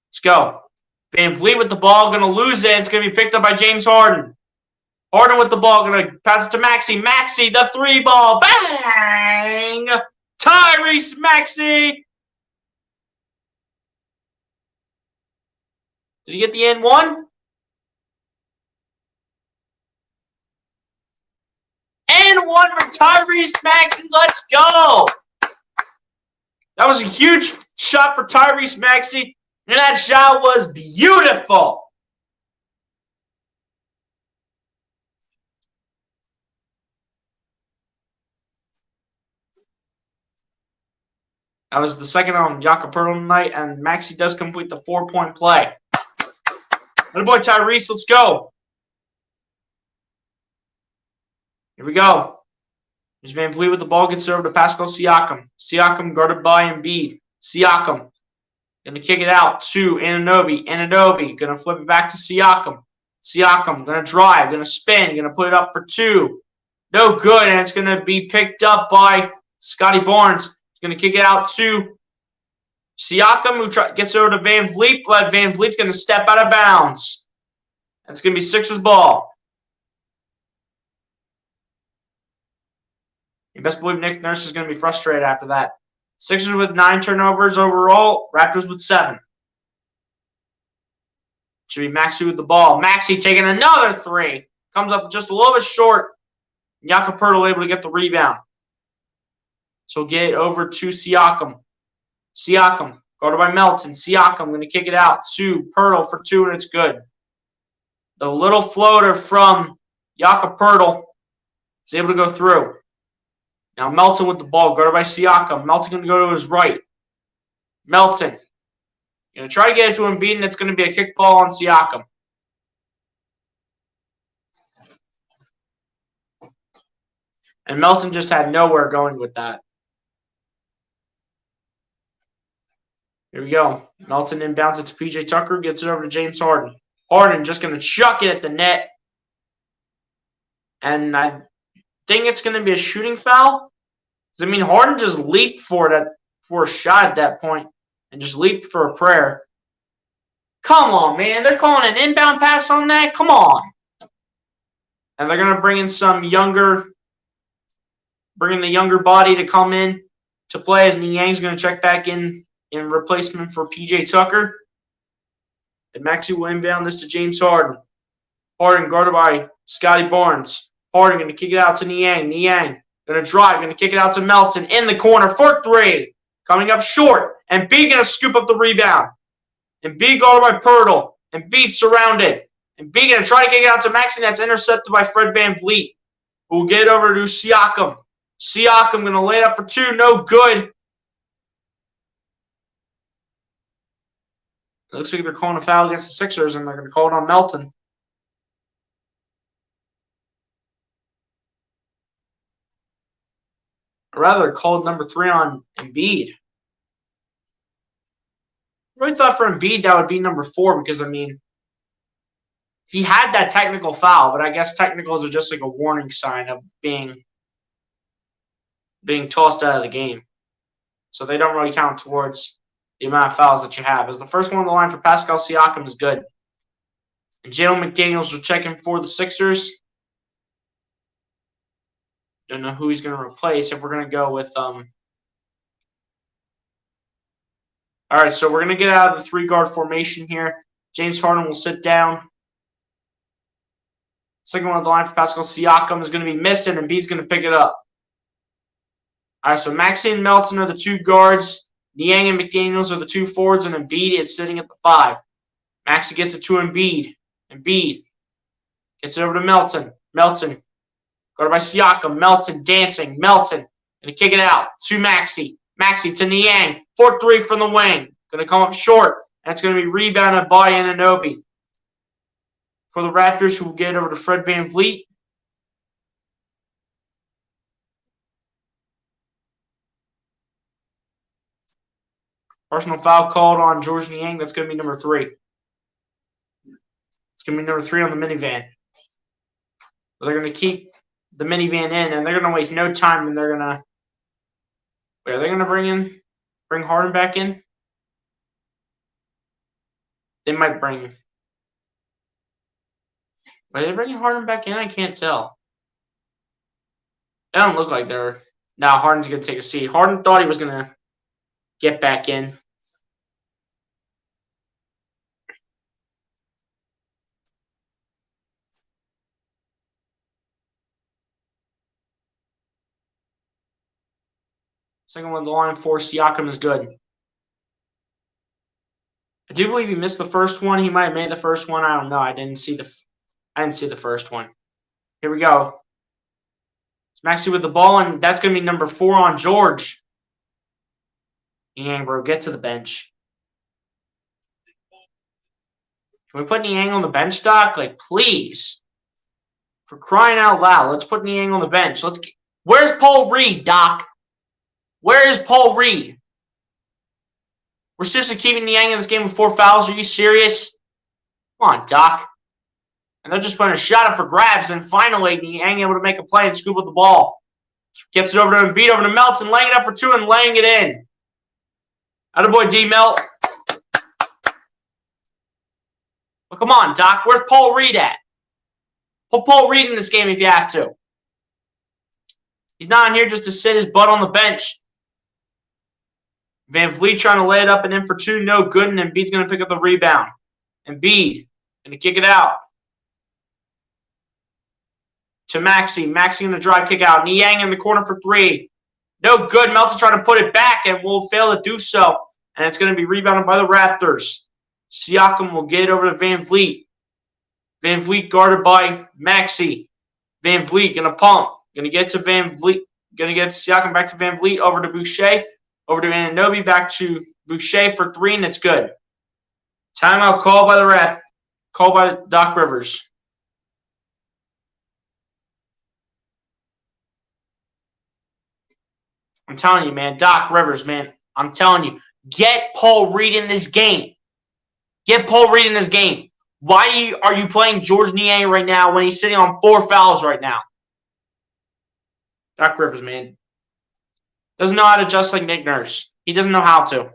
Let's go. Van Vliet with the ball. Going to lose it. It's going to be picked up by James Harden. Harden with the ball. Going to pass it to Maxey. Maxey, the 3 ball. Bang! Tyrese Maxey. Did he get the N one? And 1 for Tyrese Maxey. Let's go. That was a huge shot for Tyrese Maxey, and that shot was beautiful. That was the second on Jakob Poeltl tonight, and Maxey does complete the 4-point play. Little boy Tyrese, let's go. Here we go. There's Van Vliet with the ball, gets over to Pascal Siakam. Siakam guarded by Embiid. Siakam going to kick it out to Anunoby. Anunoby going to flip it back to Siakam. Siakam going to drive, going to spin, going to put it up for 2. No good, and it's going to be picked up by Scotty Barnes. He's going to kick it out to Siakam, who gets over to Van Vliet, but Van Vliet's going to step out of bounds. It's going to be Sixers ball. You best believe Nick Nurse is going to be frustrated after that. Sixers with 9 turnovers overall. Raptors with 7. Should be Maxey with the ball. Maxey taking another 3. Comes up just a little bit short. Jakob Poeltl able to get the rebound. So get it over to Siakam. Siakam, guarded by Melton. Siakam going to kick it out to Poeltl for 2, and it's good. The little floater from Jakob Poeltl is able to go through. Now Melton with the ball, guarded by Siakam. Melton going to go to his right. Melton going to try to get it to Embiid, and it's going to be a kick ball on Siakam. And Melton just had nowhere going with that. Here we go. Melton inbounds it to PJ Tucker, gets it over to James Harden. Harden just going to chuck it at the net. And I think it's going to be a shooting foul. I mean, Harden just leaped for a shot at that point and just leaped for a prayer. Come on, man. They're calling an inbound pass on that? Come on. And they're going to bring in the younger body to come in to play as Niang's going to check back in replacement for PJ Tucker. And Maxey will inbound this to James Harden. Harden guarded by Scotty Barnes. Harden going to kick it out to Niang. Niang going to drive, going to kick it out to Melton in the corner for 3. Coming up short. And B going to scoop up the rebound. And B guarded by Poeltl. And B surrounded. And B going to try to kick it out to Maxey. That's intercepted by Fred Van Vliet, who will get over to Siakam. Siakam going to lay it up for 2. No good. It looks like they're calling a foul against the Sixers, and they're going to call it on Melton. Or rather, called number 3 on Embiid. I really thought for Embiid that would be number 4 because, I mean, he had that technical foul, but I guess technicals are just like a warning sign of being tossed out of the game. So they don't really count towards the amount of fouls that you have. As the first one on the line for Pascal Siakam is good. And Jalen McDaniels will check in for the Sixers. Don't know who he's going to replace. If we're going to go with all right, so we're going to get out of the 3-guard formation here. James Harden will sit down. Second one on the line for Pascal Siakam is going to be missed, and Embiid's going to pick it up. All right, so Maxey and Melton are the 2 guards. Niang and McDaniels are the 2 forwards, and Embiid is sitting at the 5. Maxey gets it to Embiid. Embiid gets it over to Melton. Melton Guarded by Siakam. Melton dancing. Melton going to kick it out to Maxey. Maxey to Niang. 4-3 from the wing. Going to come up short. That's going to be rebounded by Anunoby. For the Raptors, who will get over to Fred VanVleet. Personal foul called on George Niang. That's going to be number 3. It's going to be number 3 on the minivan. But they're going to keep the minivan in, and they're going to waste no time, and they're going to... Wait, are they going to bring Harden back in? They might bring... Are they bringing Harden back in? I can't tell. It don't look like they're... Now Harden's going to take a seat. Harden thought he was going to get back in. Second one, the line for Siakam is good. I do believe he missed the first one. He might have made the first one. I don't know. I didn't see the first one. Here we go. It's Maxey with the ball, and that's going to be number 4 on George. Niang, bro, get to the bench. Can we put Niang on the bench, Doc? Like, please. For crying out loud, let's put Niang on the bench. Where's Paul Reed, Doc? Where is Paul Reed? We're seriously keeping Niang in this game with 4 fouls. Are you serious? Come on, Doc. And they're just putting a shot up for grabs, and finally, Niang able to make a play and scoop with the ball. Gets it over to Embiid, over to Melton, laying it up for 2 and laying it in. Attaboy, D-Melt. Well, come on, Doc. Where's Paul Reed at? Put Paul Reed in this game if you have to. He's not in here just to sit his butt on the bench. VanVleet trying to lay it up and in for 2. No good, and Embiid's going to pick up the rebound. Embiid going to kick it out to Maxey. Maxey going to drive, kick out. Niang in the corner for 3. No good. Melton trying to put it back and will fail to do so. And it's going to be rebounded by the Raptors. Siakam will get it over to VanVleet. VanVleet guarded by Maxey. VanVleet going to pump. Going to get to VanVleet. Going to get Siakam back to VanVleet. Over to Boucher. Over to Anunoby. Back to Boucher for 3, and it's good. Timeout called by Doc Rivers. I'm telling you, man. Doc Rivers, man. I'm telling you. Get Paul Reed in this game. Get Paul Reed in this game. Why are you playing George Niang right now when he's sitting on 4 fouls right now? Doc Rivers, man. Doesn't know how to adjust like Nick Nurse. He doesn't know how to.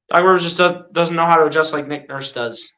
Doc Rivers just doesn't know how to adjust like Nick Nurse does.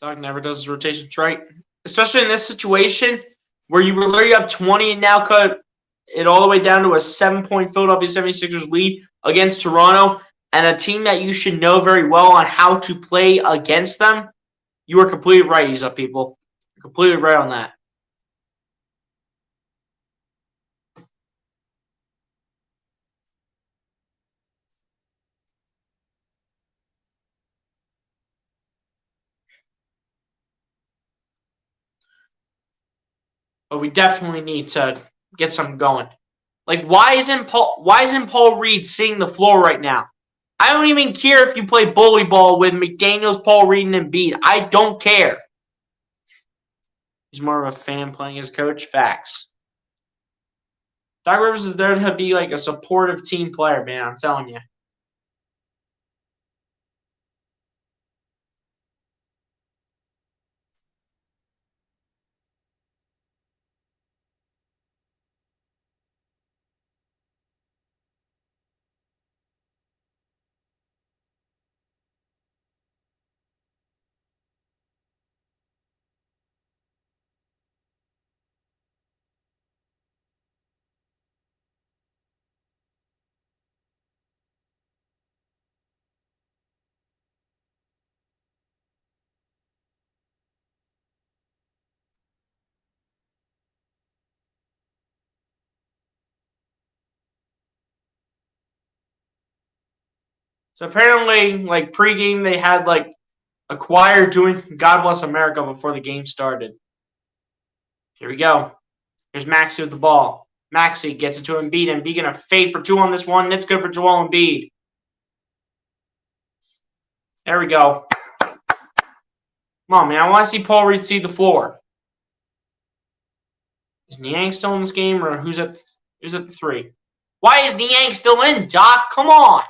Doc never does his rotations right. Especially in this situation where you were literally up 20 and now cut it all the way down to a 7-point Philadelphia 76ers lead against Toronto, and a team that you should know very well on how to play against them. You are completely right, Ease Up, people. You're completely right on that. But we definitely need to get something going. Like, why isn't Paul Reed seeing the floor right now? I don't even care if you play bully ball with McDaniels, Paul Reed, and Embiid. I don't care. He's more of a fan playing his coach. Facts. Doc Rivers is there to be like a supportive team player, man. I'm telling you. So apparently, like pregame, they had like a choir doing "God Bless America" before the game started. Here we go. Here's Maxey with the ball. Maxey gets it to Embiid. Embiid gonna fade for two on this one. It's good for Joel Embiid. There we go. Come on, man. I want to see Paul Reed see the floor. Is Niang still in this game, or who's at the three? Why is Niang still in, Doc? Come on.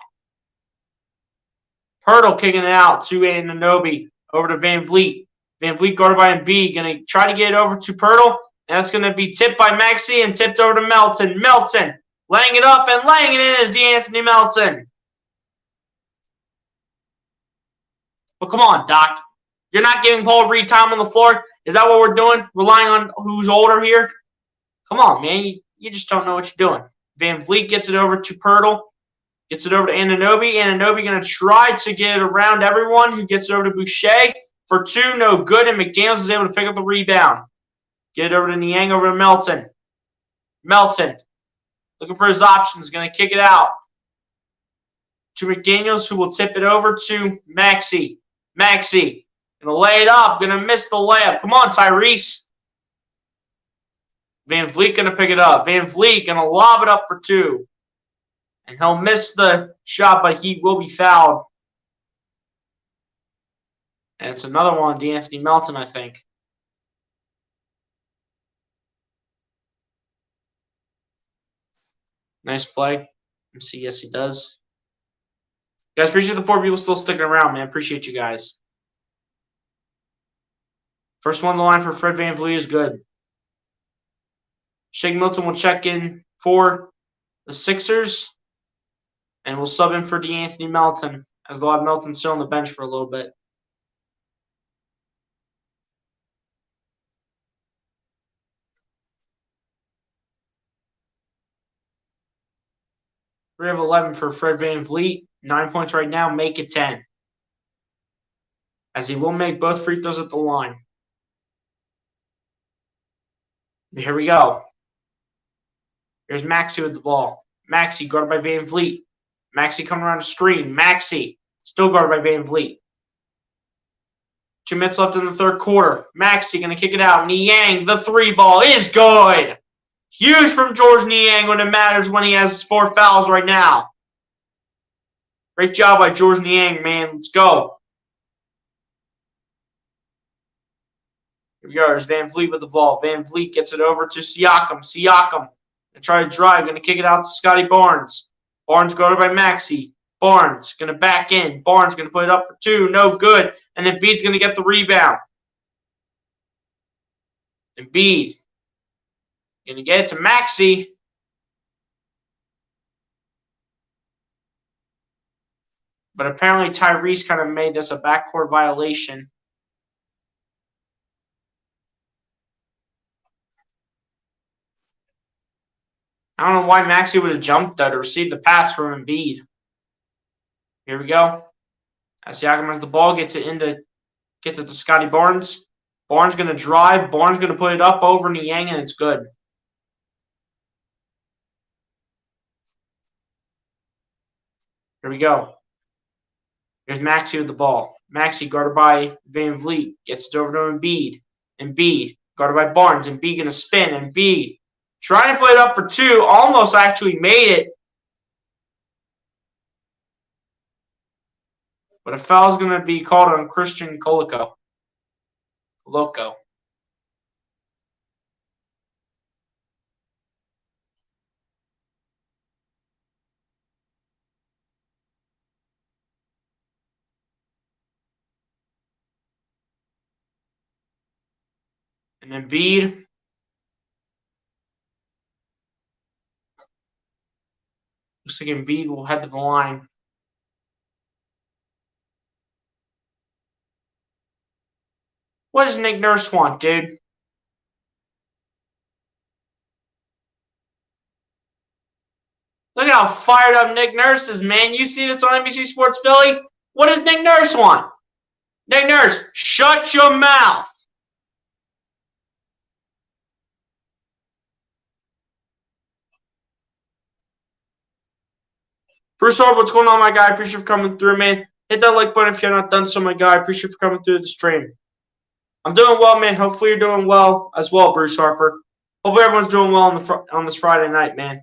Hurdle kicking it out to Anunoby. Over to Van Vliet. Van Vliet guarded by Embiid. Going to try to get it over to Pirtle. And that's going to be tipped by Maxey and tipped over to Melton. Melton laying it up and laying it in is DeAnthony Melton. But come on, Doc. You're not giving Paul Reed time on the floor? Is that what we're doing? Relying on who's older here? Come on, man. You just don't know what you're doing. Van Vliet gets it over to Pirtle. Gets it over to Anunoby. Anunoby going to try to get it around everyone. Who gets it over to Boucher for two. No good. And McDaniels is able to pick up the rebound. Get it over to Niang, over to Melton. Melton looking for his options. Going to kick it out to McDaniels, who will tip it over to Maxey. Maxey going to lay it up. Going to miss the layup. Come on, Tyrese. Van Vliet going to pick it up. Van Vliet going to lob it up for two. And he'll miss the shot, but he will be fouled. And it's another one, DeAnthony Melton, I think. Nice play. Let's see. Yes, he does. Guys, appreciate the 4 people still sticking around, man. Appreciate you guys. First one on the line for Fred VanVleet is good. Shake Milton will check in for the Sixers. And we'll sub in for DeAnthony Melton, as they'll have Melton still on the bench for a little bit. We have 11 for Fred VanVleet. 9 points right now. Make it 10. As he will make both free throws at the line. Here we go. Here's Maxey with the ball. Maxey guarded by VanVleet. Maxey coming around the screen. Maxey still guarded by VanVleet. 2 minutes left in the third quarter. Maxey going to kick it out. Niang, the 3 ball is good. Huge from George Niang when it matters, when he has 4 fouls right now. Great job by George Niang, man. Let's go. Here we go. There's VanVleet with the ball. VanVleet gets it over to Siakam. Siakam and try to drive. Going to kick it out to Scotty Barnes. Barnes guarded by Maxey. Barnes going to back in. Barnes going to put it up for 2. No good. And Embiid's going to get the rebound. Embiid going to get it to Maxey. But apparently Tyrese kind of made this a backcourt violation. I don't know why Maxey would have jumped, though, to receive the pass from Embiid. Here we go. As Siakam has the ball, gets it to Scotty Barnes. Barnes going to drive. Barnes going to put it up over Niang, and it's good. Here we go. Here's Maxey with the ball. Maxey guarded by VanVleet. Gets it over to Embiid. Embiid guarded by Barnes. Embiid going to spin. Embiid trying to put it up for 2. Almost actually made it. But a foul is going to be called on Christian Koloko. Loco. And Embiid. Looks like Embiid will head to the line. What does Nick Nurse want, dude? Look how fired up Nick Nurse is, man. You see this on NBC Sports Philly? What does Nick Nurse want? Nick Nurse, shut your mouth. Bruce Hard, what's going on, my guy? Appreciate you for coming through, man. Hit that like button if you're not done so, my guy. Appreciate you for coming through the stream. I'm doing well, man. Hopefully you're doing well as well, Bruce Harper. Hopefully everyone's doing well on this Friday night, man.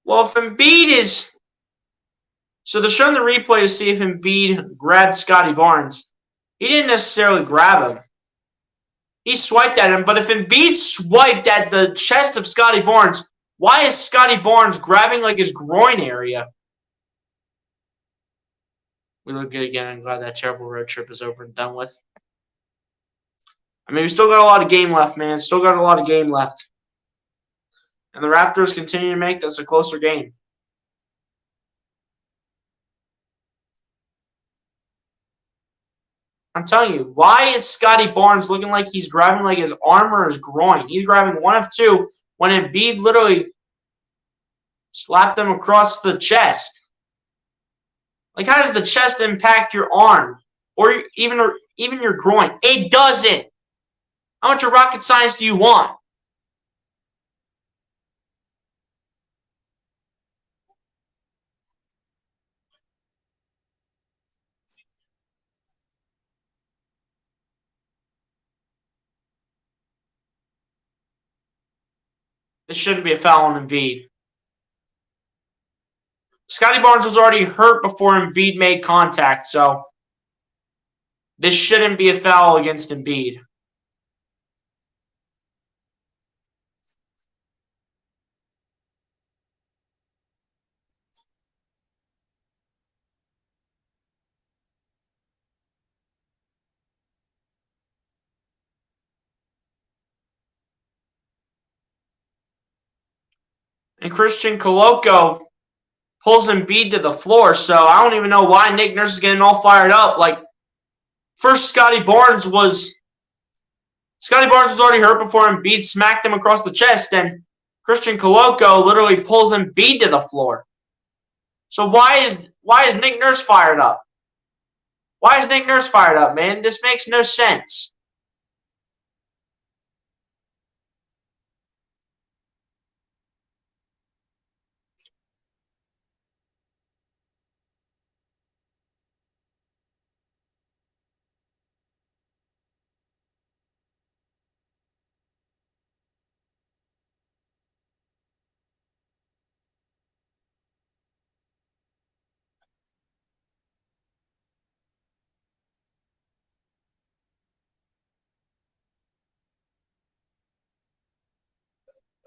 Well, if Embiid is... So they're showing the replay to see if Embiid grabbed Scotty Barnes. He didn't necessarily grab him. He swiped at him, but if Embiid swiped at the chest of Scotty Barnes, why is Scotty Barnes grabbing like his groin area? We look good again. I'm glad that terrible road trip is over and done with. I mean, we still got a lot of game left, man. Still got a lot of game left. And the Raptors continue to make this a closer game. I'm telling you, why is Scotty Barnes looking like he's grabbing like his arm or his groin? He's grabbing one of two when Embiid literally slapped him across the chest. Like, how does the chest impact your arm or even your groin? It doesn't. How much of rocket science do you want? This shouldn't be a foul on Embiid. Scotty Barnes was already hurt before Embiid made contact, so this shouldn't be a foul against Embiid. And Christian Coloco pulls Embiid to the floor, so I don't even know why Nick Nurse is getting all fired up. Like, first Scotty Barnes was already hurt before Embiid smacked him across the chest, and Christian Coloco literally pulls Embiid to the floor. So why is Nick Nurse fired up? Why is Nick Nurse fired up, man? This makes no sense.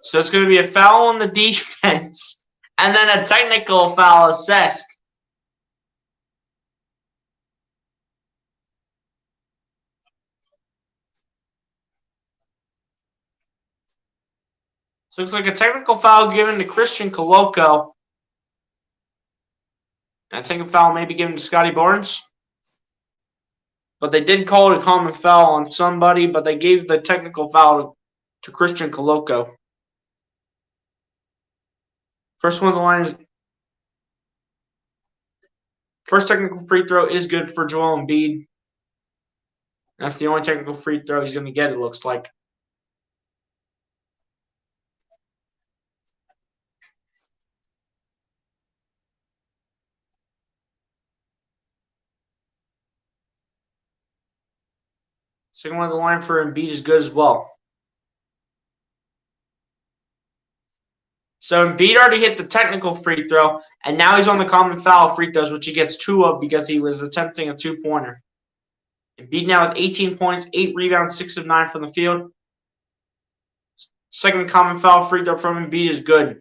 So it's going to be a foul on the defense and then a technical foul assessed. So it looks like a technical foul given to Christian Coloco. I think a foul may be given to Scotty Barnes. But they did call it a common foul on somebody, but they gave the technical foul to Christian Coloco. First one of the line is... First technical free throw is good for Joel Embiid. That's the only technical free throw he's going to get, it looks like. Second one of the line for Embiid is good as well. So Embiid already hit the technical free throw, and now he's on the common foul free throws, which he gets 2 of because he was attempting a two-pointer. Embiid now with 18 points, 8 rebounds, 6 of 9 from the field. Second common foul free throw from Embiid is good.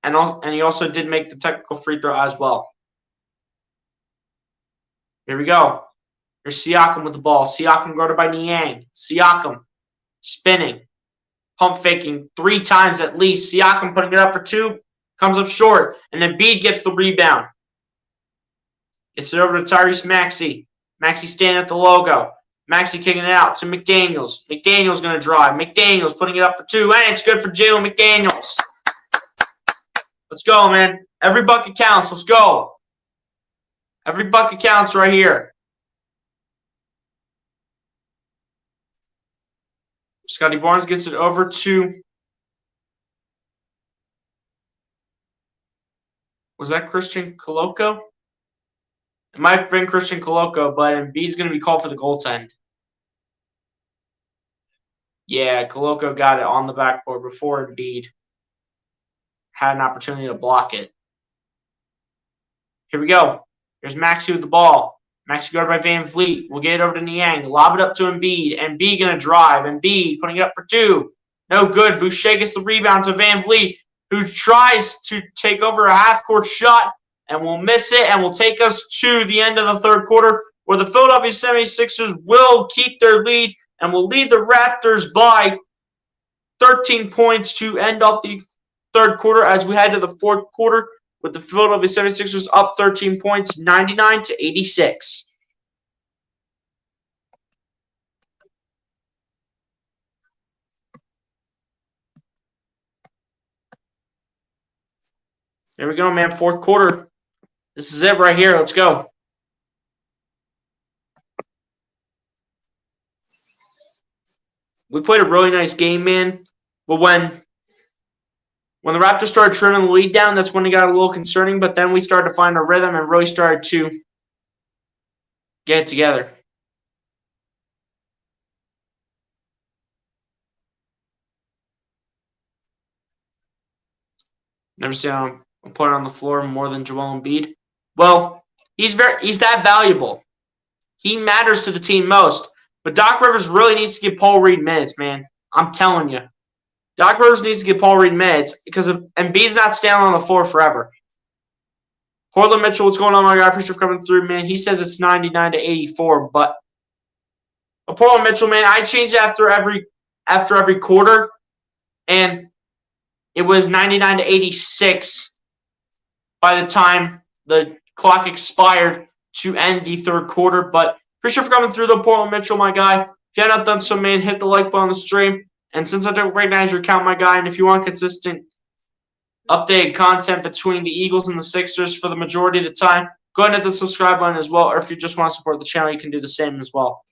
And he also did make the technical free throw as well. Here we go. Here's Siakam with the ball. Siakam guarded by Niang. Siakam spinning. Pump faking 3 times at least. Siakam putting it up for 2. Comes up short. And then Embiid gets the rebound. Gets it over to Tyrese Maxey. Maxey standing at the logo. Maxey kicking it out to McDaniels. McDaniels going to drive. McDaniels putting it up for 2. And it's good for Jalen McDaniels. Let's go, man. Every bucket counts. Let's go. Every bucket counts right here. Scotty Barnes gets it over to. Was that Christian Coloco? It might have been Christian Coloco, but Embiid's going to be called for the goaltend. Yeah, Coloco got it on the backboard before Embiid had an opportunity to block it. Here we go. Here's Maxey with the ball. Maxey guarded by Van Vliet. We'll get it over to Niang. Lob it up to Embiid. Embiid going to drive. Embiid putting it up for two. No good. Boucher gets the rebound to Van Vliet, who tries to take over a half-court shot and will miss it and will take us to the end of the third quarter, where the Philadelphia 76ers will keep their lead and will lead the Raptors by 13 points to end off the third quarter as we head to the fourth quarter, with the Philadelphia 76ers up 13 points, 99-86. There we go, man. Fourth quarter. This is it right here. Let's go. We played a really nice game, man. But when the Raptors started trimming the lead down, that's when it got a little concerning. But then we started to find a rhythm and really started to get it together. Never seen him put it on the floor more than Joel Embiid. Well, he's that valuable. He matters to the team most. But Doc Rivers really needs to give Paul Reed minutes, man. I'm telling you. Doc Rivers needs to give Paul Reed minutes because Embiid's not staying on the floor forever. Portland Mitchell, what's going on, my guy? Appreciate for coming through, man. He says it's 99-84, but Portland Mitchell, man, I changed it after every quarter, and it was 99-86 by the time the clock expired to end the third quarter. But appreciate for coming through, though, Portland Mitchell, my guy. If you have not done so, man, hit the like button on the stream. And since I don't recognize your account, my guy, and if you want consistent updated content between the Eagles and the Sixers for the majority of the time, go ahead and hit the subscribe button as well. Or if you just want to support the channel, you can do the same as well.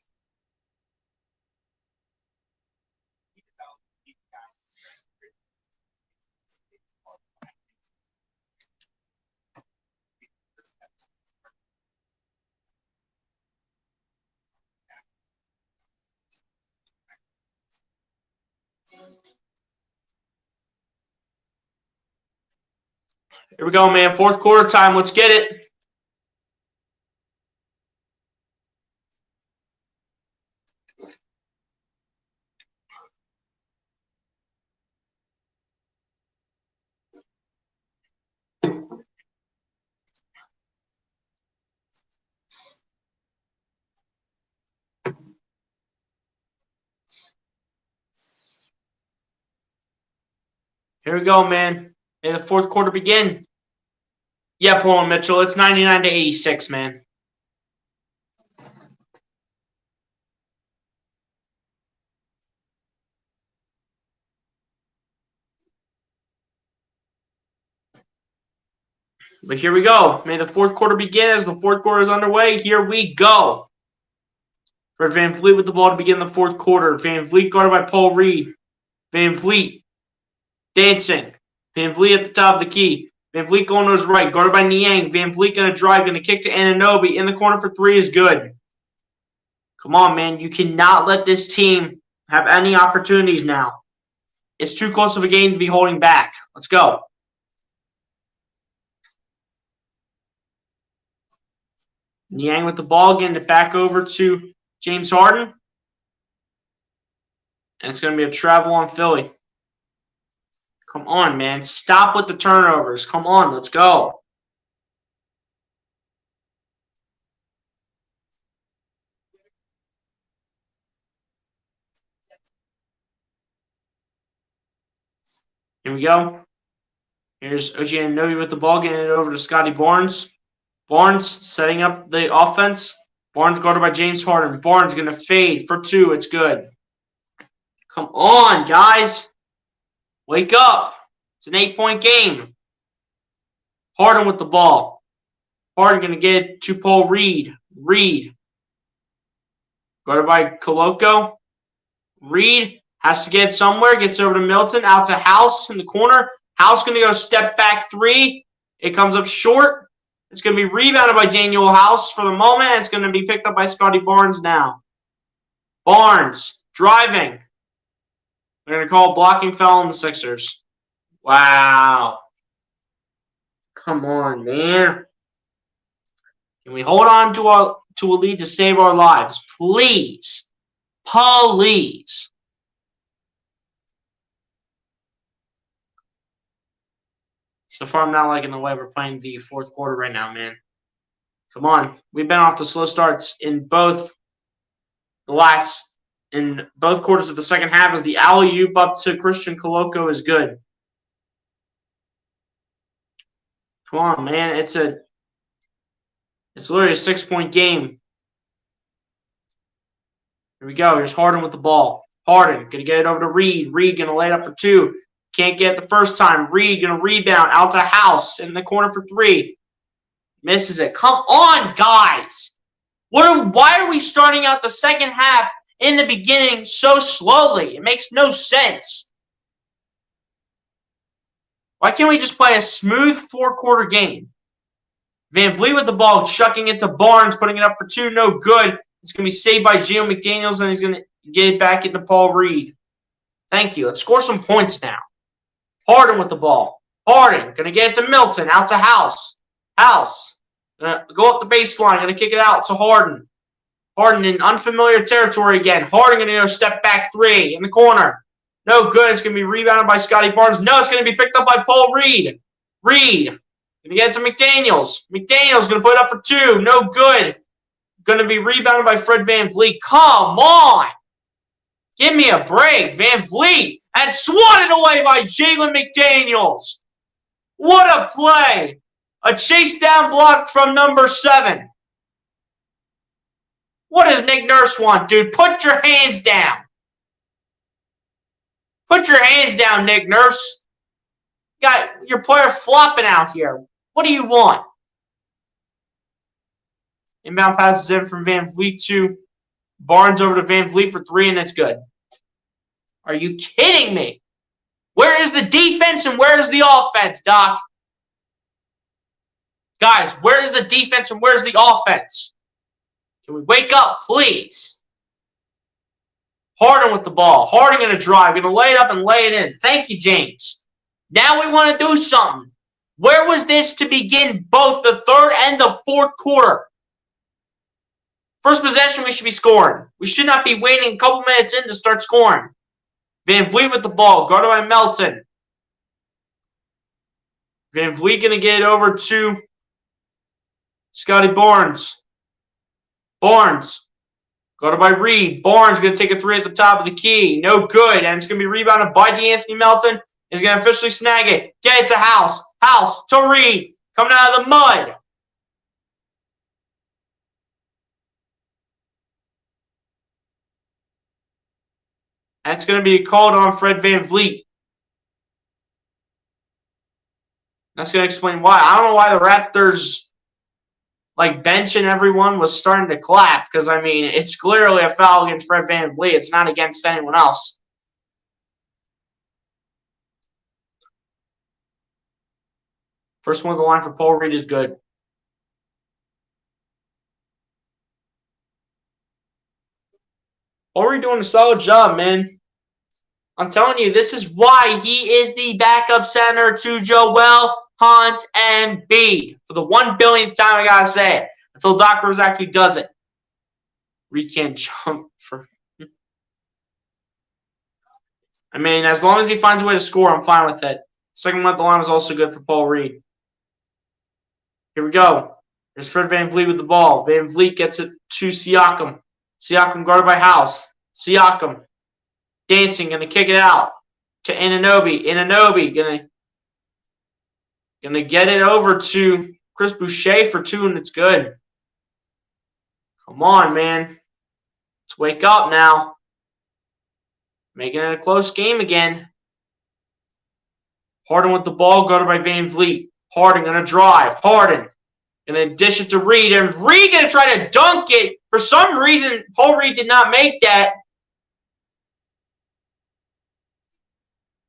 Here we go, man. Fourth quarter time. Let's get it. Here we go, man. May the fourth quarter begin. Yeah, Portland Mitchell. It's 99-86, man. But here we go. May the fourth quarter begin. As the fourth quarter is underway, here we go. For Van Vliet with the ball to begin the fourth quarter. Van Vliet guarded by Paul Reed. Van Vliet dancing. Van Vliet at the top of the key. Van Vliet going to his right, guarded by Niang. Van Vliet going to drive, going to kick to Anunoby. In the corner for three is good. Come on, man. You cannot let this team have any opportunities now. It's too close of a game to be holding back. Let's go. Niang with the ball, getting it back over to James Harden. And it's going to be a travel on Philly. Come on, man. Stop with the turnovers. Come on, let's go. Here we go. Here's OG Anunoby with the ball, getting it over to Scotty Barnes. Barnes setting up the offense. Barnes guarded by James Harden. Barnes going to fade for two. It's good. Come on, guys. Wake up. It's an 8-point game. Harden with the ball. Harden going to get it to Paul Reed. Reed. Guarded by Coloco. Reed Has to get somewhere. Gets over to Milton. Out to House in the corner. House going to go step back three. It comes up short. It's going to be rebounded by Daniel House for the moment. It's going to be picked up by Scotty Barnes now. Barnes driving. They're going to call blocking foul on the Sixers. Wow. Come on, man. Can we hold on to a lead to save our lives? Please. Please. So far, I'm not liking the way we're playing the fourth quarter right now, man. Come on. We've been off the slow starts in both quarters of the second half as the alley-oop up to Christian Koloko is good. Come on, man. It's literally a 6-point game. Here we go. Here's Harden with the ball. Harden going to get it over to Reed. Reed going to lay it up for two. Can't get it the first time. Reed going to rebound out to House in the corner for three. Misses it. Come on, guys. Why are we starting out the second half in the beginning so slowly? It makes no sense. Why can't we just play a smooth four-quarter game? Van Vliet with the ball, chucking it to Barnes, putting it up for two. No good. It's going to be saved by Gio McDaniels, and he's going to get it back into Paul Reed. Thank you. Let's score some points now. Harden with the ball. Harden going to get it to Milton, out to House. House going to go up the baseline, going to kick it out to Harden. Harden in unfamiliar territory again. Harden going to go step back three in the corner. No good. It's going to be rebounded by Scotty Barnes. No, it's going to be picked up by Paul Reed. Reed going to get it to McDaniels. McDaniels going to put it up for two. No good. Going to be rebounded by Fred Van Vliet. Come on. Give me a break. Van Vliet and swatted away by Jalen McDaniels. What a play. A chase down block from number 7. What does Nick Nurse want, dude? Put your hands down. Put your hands down, Nick Nurse. You got your player flopping out here. What do you want? Inbound passes in from Van Vliet to Barnes over to Van Vliet for three, and it's good. Are you kidding me? Where is the defense and where is the offense, Doc? Guys, where is the defense and where's the offense? Can we wake up, please? Harden with the ball. Harden going to drive. Going to lay it up and lay it in. Thank you, James. Now we want to do something. Where was this to begin both the third and the fourth quarter? First possession, we should be scoring. We should not be waiting a couple minutes in to start scoring. Van Vliet with the ball. Guarded by Melton. Van Vliet going to get it over to Scotty Barnes. Barnes. Guarded by Reed. Barnes going to take a three at the top of the key. No good. And it's going to be rebounded by DeAnthony Melton. He's going to officially snag it. Get it to House. House to Reed. Coming out of the mud. That's going to be called on Fred Van Vliet. That's going to explain why. I don't know why the Raptors, benching everyone was starting to clap. Because, it's clearly a foul against Fred Van Vliet. It's not against anyone else. First one of the line for Paul Reed is good. Paul Reed doing a solid job, man. I'm telling you, this is why he is the backup center to Joel Hunt Embiid. For the 1 billionth time, I gotta say it. Until Doc Rivers actually does it. Reed can't jump for... as long as he finds a way to score, I'm fine with it. Second one at the line was also good for Paul Reed. Here we go. There's Fred Van Vliet with the ball. Van Vliet gets it to Siakam. Siakam guarded by House. Siakam dancing, going to kick it out to Anunoby. Anunoby gonna get it over to Chris Boucher for two, and it's good. Come on, man. Let's wake up now. Making it a close game again. Harden with the ball, guarded by Van Vliet. Harden going to drive. Harden going to dish it to Reed, and Reed going to try to dunk it. For some reason, Paul Reed did not make that.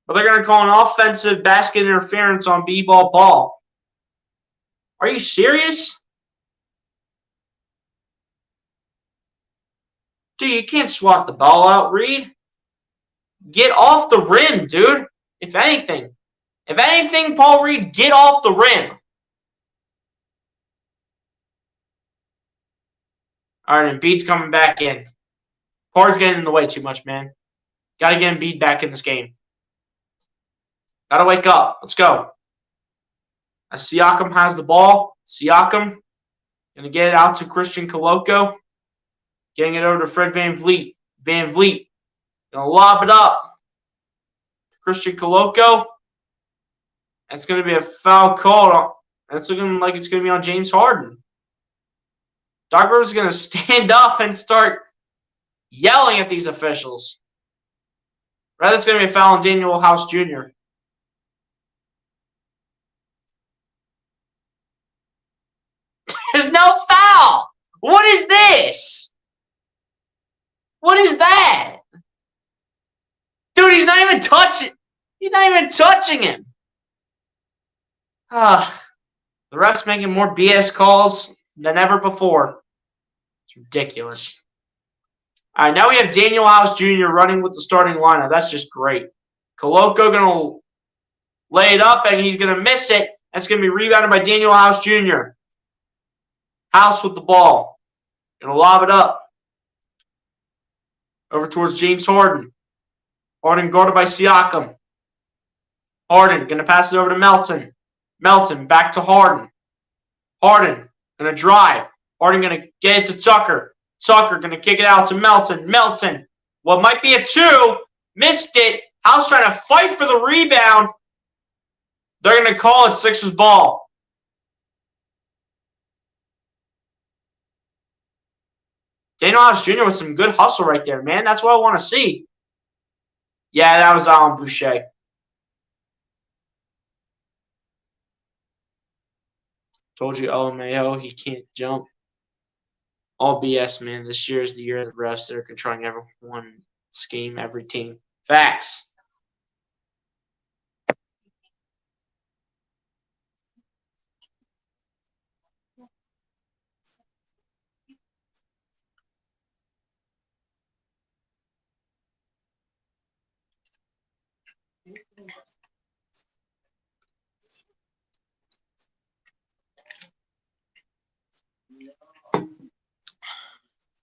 Or they're going to call an offensive basket interference on B-ball ball. Are you serious? Dude, you can't swat the ball out, Reed. Get off the rim, dude. If anything, Paul Reed, get off the rim. All right, Embiid's coming back in. Parr's getting in the way too much, man. Got to get Embiid back in this game. Got to wake up. Let's go. As Siakam has the ball. Siakam going to get it out to Christian Coloco. Getting it over to Fred VanVleet. VanVleet going to lob it up. Christian Coloco. That's going to be a foul call. That's looking like it's going to be on James Harden. Doc Rivers is going to stand up and start yelling at these officials. Rather, it's going to be a foul on Daniel House Jr. There's no foul. What is this? What is that? Dude, he's not even touching. He's not even touching him. The ref's making more BS calls than ever before. It's ridiculous. All right, now we have Daniel House Jr. running with the starting lineup. That's just great. Coloco going to lay it up, and he's going to miss it. That's going to be rebounded by Daniel House Jr. House with the ball. Going to lob it up. Over towards James Harden. Harden guarded by Siakam. Harden going to pass it over to Melton. Melton back to Harden. Harden going to drive. Harden going to get it to Tucker. Tucker going to kick it out to Melton. Melton, what might be a two, missed it. House trying to fight for the rebound. They're going to call it Sixers ball. Daniel House Jr. with some good hustle right there, man. That's what I want to see. Yeah, that was Alan Boucher. Told you LMAO, he can't jump. All BS, man. This year is the year of the refs. They're controlling everyone, scheme, every team. Facts.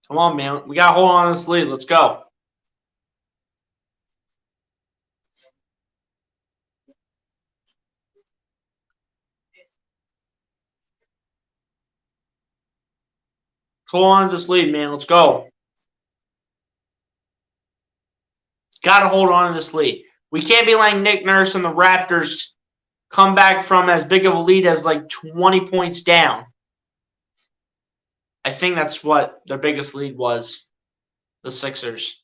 Come on, man. We got to hold on to this lead. Let's go. Hold on to this lead, man. Let's go. Got to hold on to this lead. We can't be letting Nick Nurse and the Raptors come back from as big of a lead as like 20 points down. I think that's what their biggest lead was, the Sixers.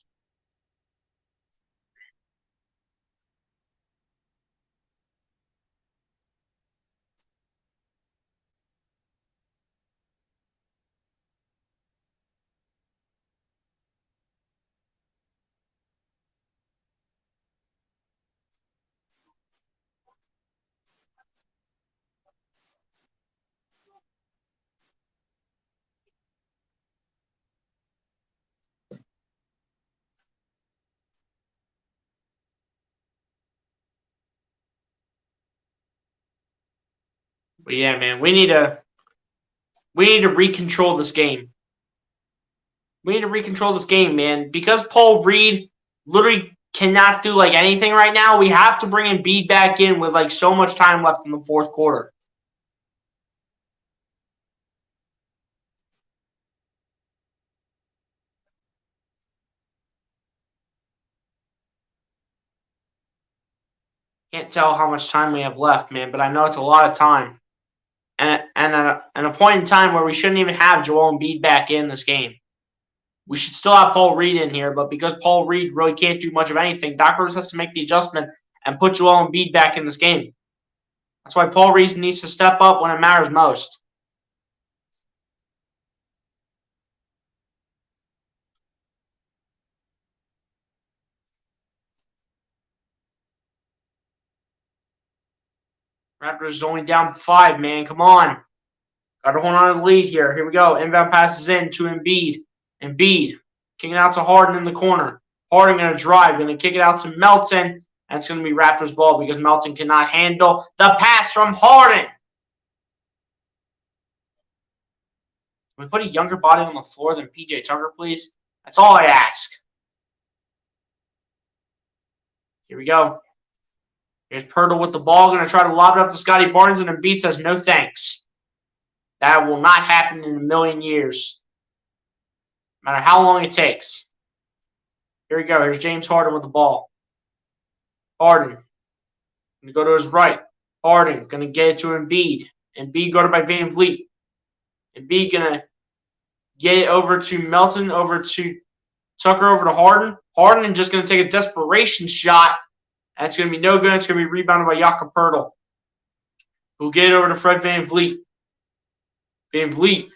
But yeah, man, we need to recontrol this game. We need to recontrol this game, man. Because Paul Reed literally cannot do like anything right now, we have to bring Embiid back in with like so much time left in the fourth quarter. Can't tell how much time we have left, man, but I know it's a lot of time. And a point in time where we shouldn't even have Joel Embiid back in this game. We should still have Paul Reed in here, but because Paul Reed really can't do much of anything, Doc Rivers has to make the adjustment and put Joel Embiid back in this game. That's why Paul Reed needs to step up when it matters most. Raptors only down 5, man. Come on. Got to hold on to the lead here. Here we go. Inbound passes in to Embiid. Embiid kicking out to Harden in the corner. Harden going to drive. Going to kick it out to Melton. And it's going to be Raptors ball because Melton cannot handle the pass from Harden. Can we put a younger body on the floor than PJ Tucker, please? That's all I ask. Here we go. Here's Pirtle with the ball. Going to try to lob it up to Scotty Barnes, and Embiid says no thanks. That will not happen in a million years. No matter how long it takes. Here we go. Here's James Harden with the ball. Harden. Going to go to his right. Harden. Going to get it to Embiid. Embiid guarded by Van Vliet. Embiid going to get it over to Melton, over to Tucker, over to Harden. Harden just going to take a desperation shot. That's going to be no good. It's going to be rebounded by Jakob Poeltl, who'll get it over to Fred Van Vliet. Van Vliet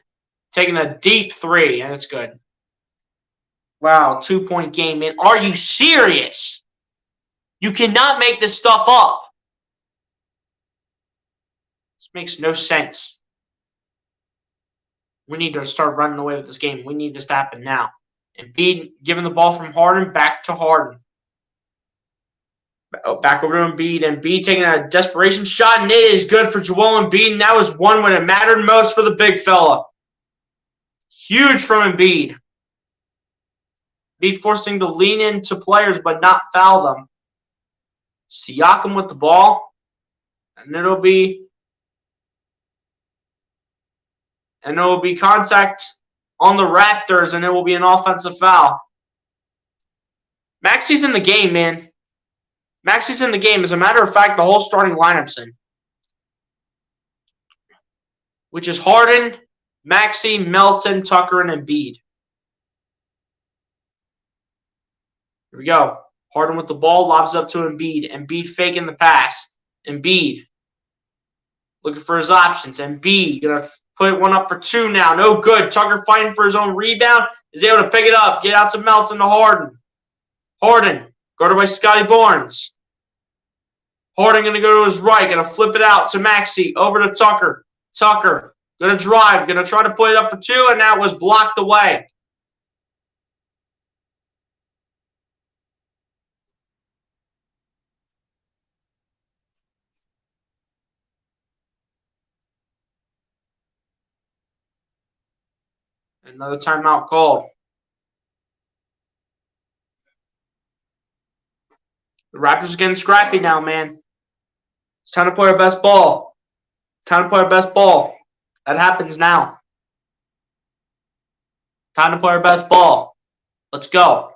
taking a deep three, and it's good. Wow, 2-point game, man. Are you serious? You cannot make this stuff up. This makes no sense. We need to start running away with this game. We need this to happen now. Embiid giving the ball from Harden back to Harden. Back over to Embiid. Embiid taking a desperation shot, and it is good for Joel Embiid. And that was one when it mattered most for the big fella. Huge from Embiid. Embiid forcing to lean into players but not foul them. Siakam with the ball. And it'll be contact on the Raptors, and it will be an offensive foul. Maxi's in the game, man. Maxi's in the game. As a matter of fact, the whole starting lineup's in. Which is Harden, Maxey, Melton, Tucker, and Embiid. Here we go. Harden with the ball, lobs up to Embiid. Embiid faking the pass. Embiid looking for his options. Embiid going to put one up for 2 now. No good. Tucker fighting for his own rebound. Is able to pick it up. Get out to Melton to Harden. Harden guarded by Scotty Barnes. Harden going to go to his right. Going to flip it out to Maxey. Over to Tucker. Tucker going to drive. Going to try to put it up for 2, and that was blocked away. Another timeout called. The Raptors are getting scrappy now, man. It's time to play our best ball. Time to play our best ball. That happens now. Time to play our best ball. Let's go.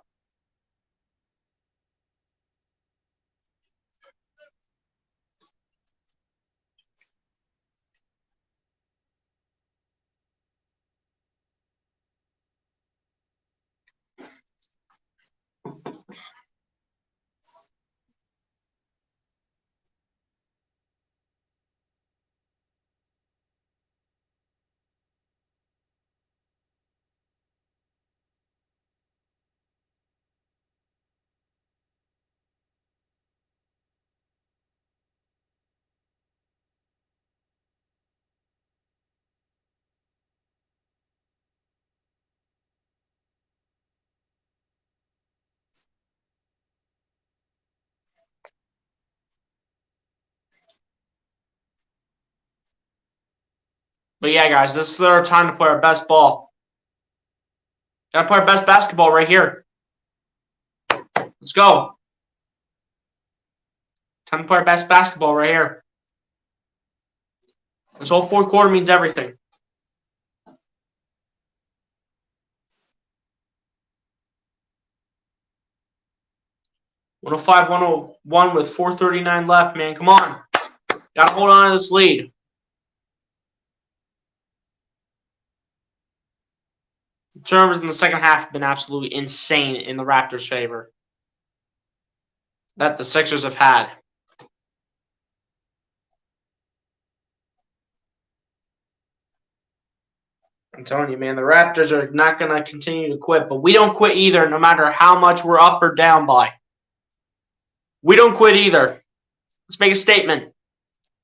But yeah, guys, this is our time to play our best ball. Gotta play our best basketball right here. Let's go. Time to play our best basketball right here. This whole fourth quarter means everything. "105, 101 with 4:39 left, man. Come on. Gotta hold on to this lead. The turnovers in the second half have been absolutely insane in the Raptors' favor that the Sixers have had. I'm telling you, man, the Raptors are not going to continue to quit, but we don't quit either, no matter how much we're up or down by. We don't quit either. Let's make a statement.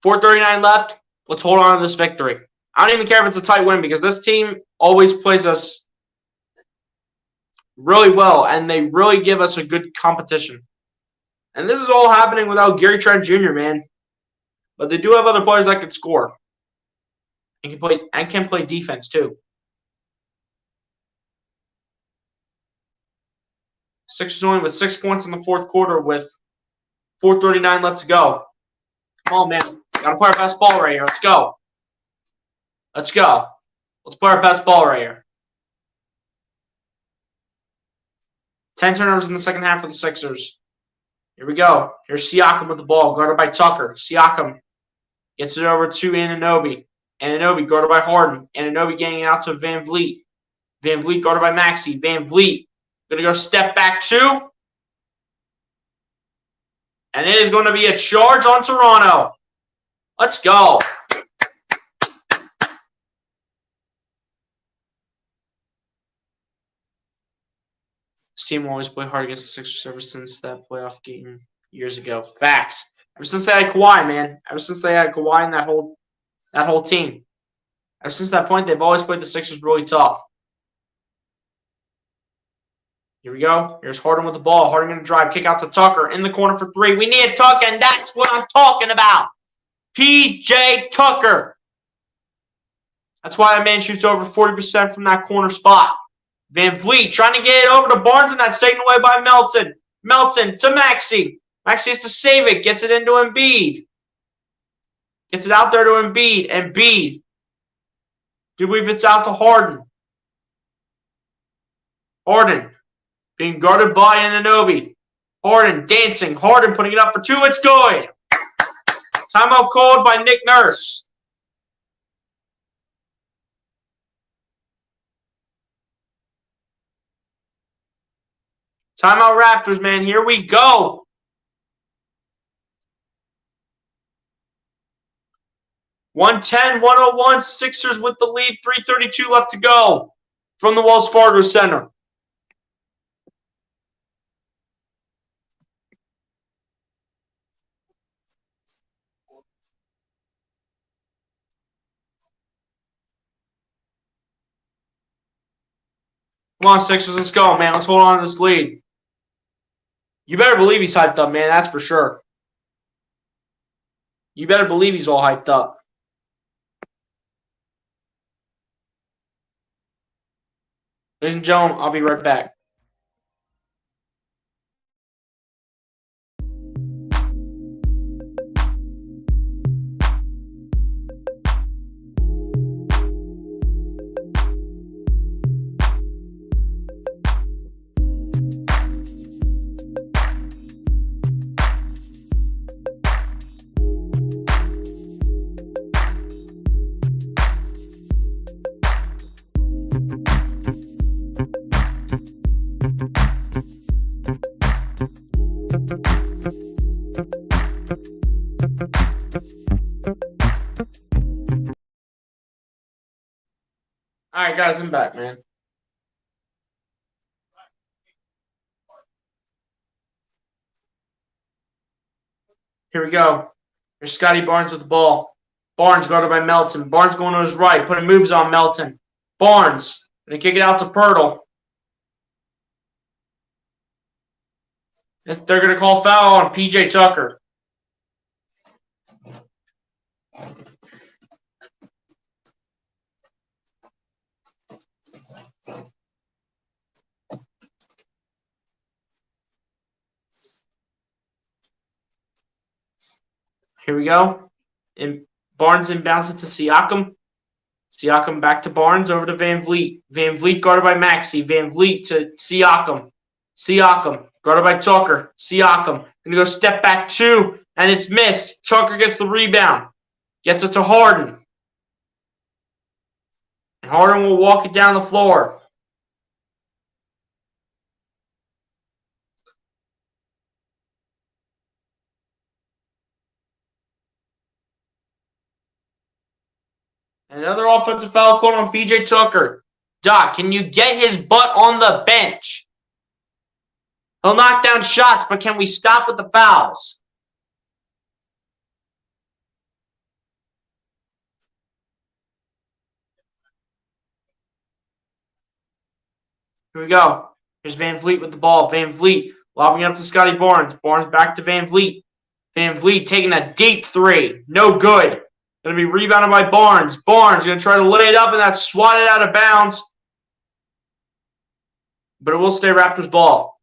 4:39 left. Let's hold on to this victory. I don't even care if it's a tight win because this team always plays us really well, and they really give us a good competition. And this is all happening without Gary Trent Jr., man. But they do have other players that can score and can play defense too. Sixers only with 6 points in the fourth quarter with 4:39 left to go. Come on, man. Gotta play our best ball right here. Let's go. Let's go. Let's play our best ball right here. 10 turnovers in the second half for the Sixers. Here we go. Here's Siakam with the ball, guarded by Tucker. Siakam gets it over to Anunoby. Anunoby guarded by Harden. Anunoby getting it out to Van Vliet. Van Vliet guarded by Maxey. Van Vliet going to go step back 2. And it is going to be a charge on Toronto. Let's go. This team will always play hard against the Sixers ever since that playoff game years ago. Facts. Ever since they had Kawhi, man. Ever since they had Kawhi and that whole team. Ever since that point, they've always played the Sixers really tough. Here we go. Here's Harden with the ball. Harden going to drive. Kick out to Tucker. In the corner for 3. We need Tucker, and that's what I'm talking about. P.J. Tucker. That's why that man shoots over 40% from that corner spot. Van Vliet trying to get it over to Barnes, and that's taken away by Melton. Melton to Maxey. Maxey has to save it. Gets it into Embiid. Gets it out there to Embiid. Embiid. Do believe it's out to Harden. Harden being guarded by Anunoby. Harden dancing. Harden putting it up for 2. It's good. Timeout called by Nick Nurse. Timeout Raptors, man. Here we go. (110-101) Sixers with the lead. 3:32 left to go from the Wells Fargo Center. Come on, Sixers. Let's go, man. Let's hold on to this lead. You better believe he's hyped up, man. That's for sure. You better believe he's all hyped up. Ladies and gentlemen, I'll be right back. All right, guys, I'm back, man. Here we go. Here's Scotty Barnes with the ball. Barnes guarded by Melton. Barnes going to his right, putting moves on Melton. Barnes going to kick it out to Pirtle. They're going to call foul on P.J. Tucker. Here we go. And Barnes inbounds it to Siakam. Siakam back to Barnes, over to Van Vliet. Van Vliet guarded by Maxey. Van Vliet to Siakam. Siakam guarded by Tucker. Siakam going to go step back 2, and it's missed. Tucker gets the rebound. Gets it to Harden. And Harden will walk it down the floor. Another offensive foul called on P.J. Tucker. Doc, can you get his butt on the bench? He'll knock down shots, but can we stop with the fouls? Here we go. Here's Van Vliet with the ball. Van Vliet lobbing it up to Scotty Barnes. Barnes back to Van Vliet. Van Vliet taking a deep three. No good. Going to be rebounded by Barnes. Barnes going to try to lay it up, and that's swatted out of bounds. But it will stay Raptors ball.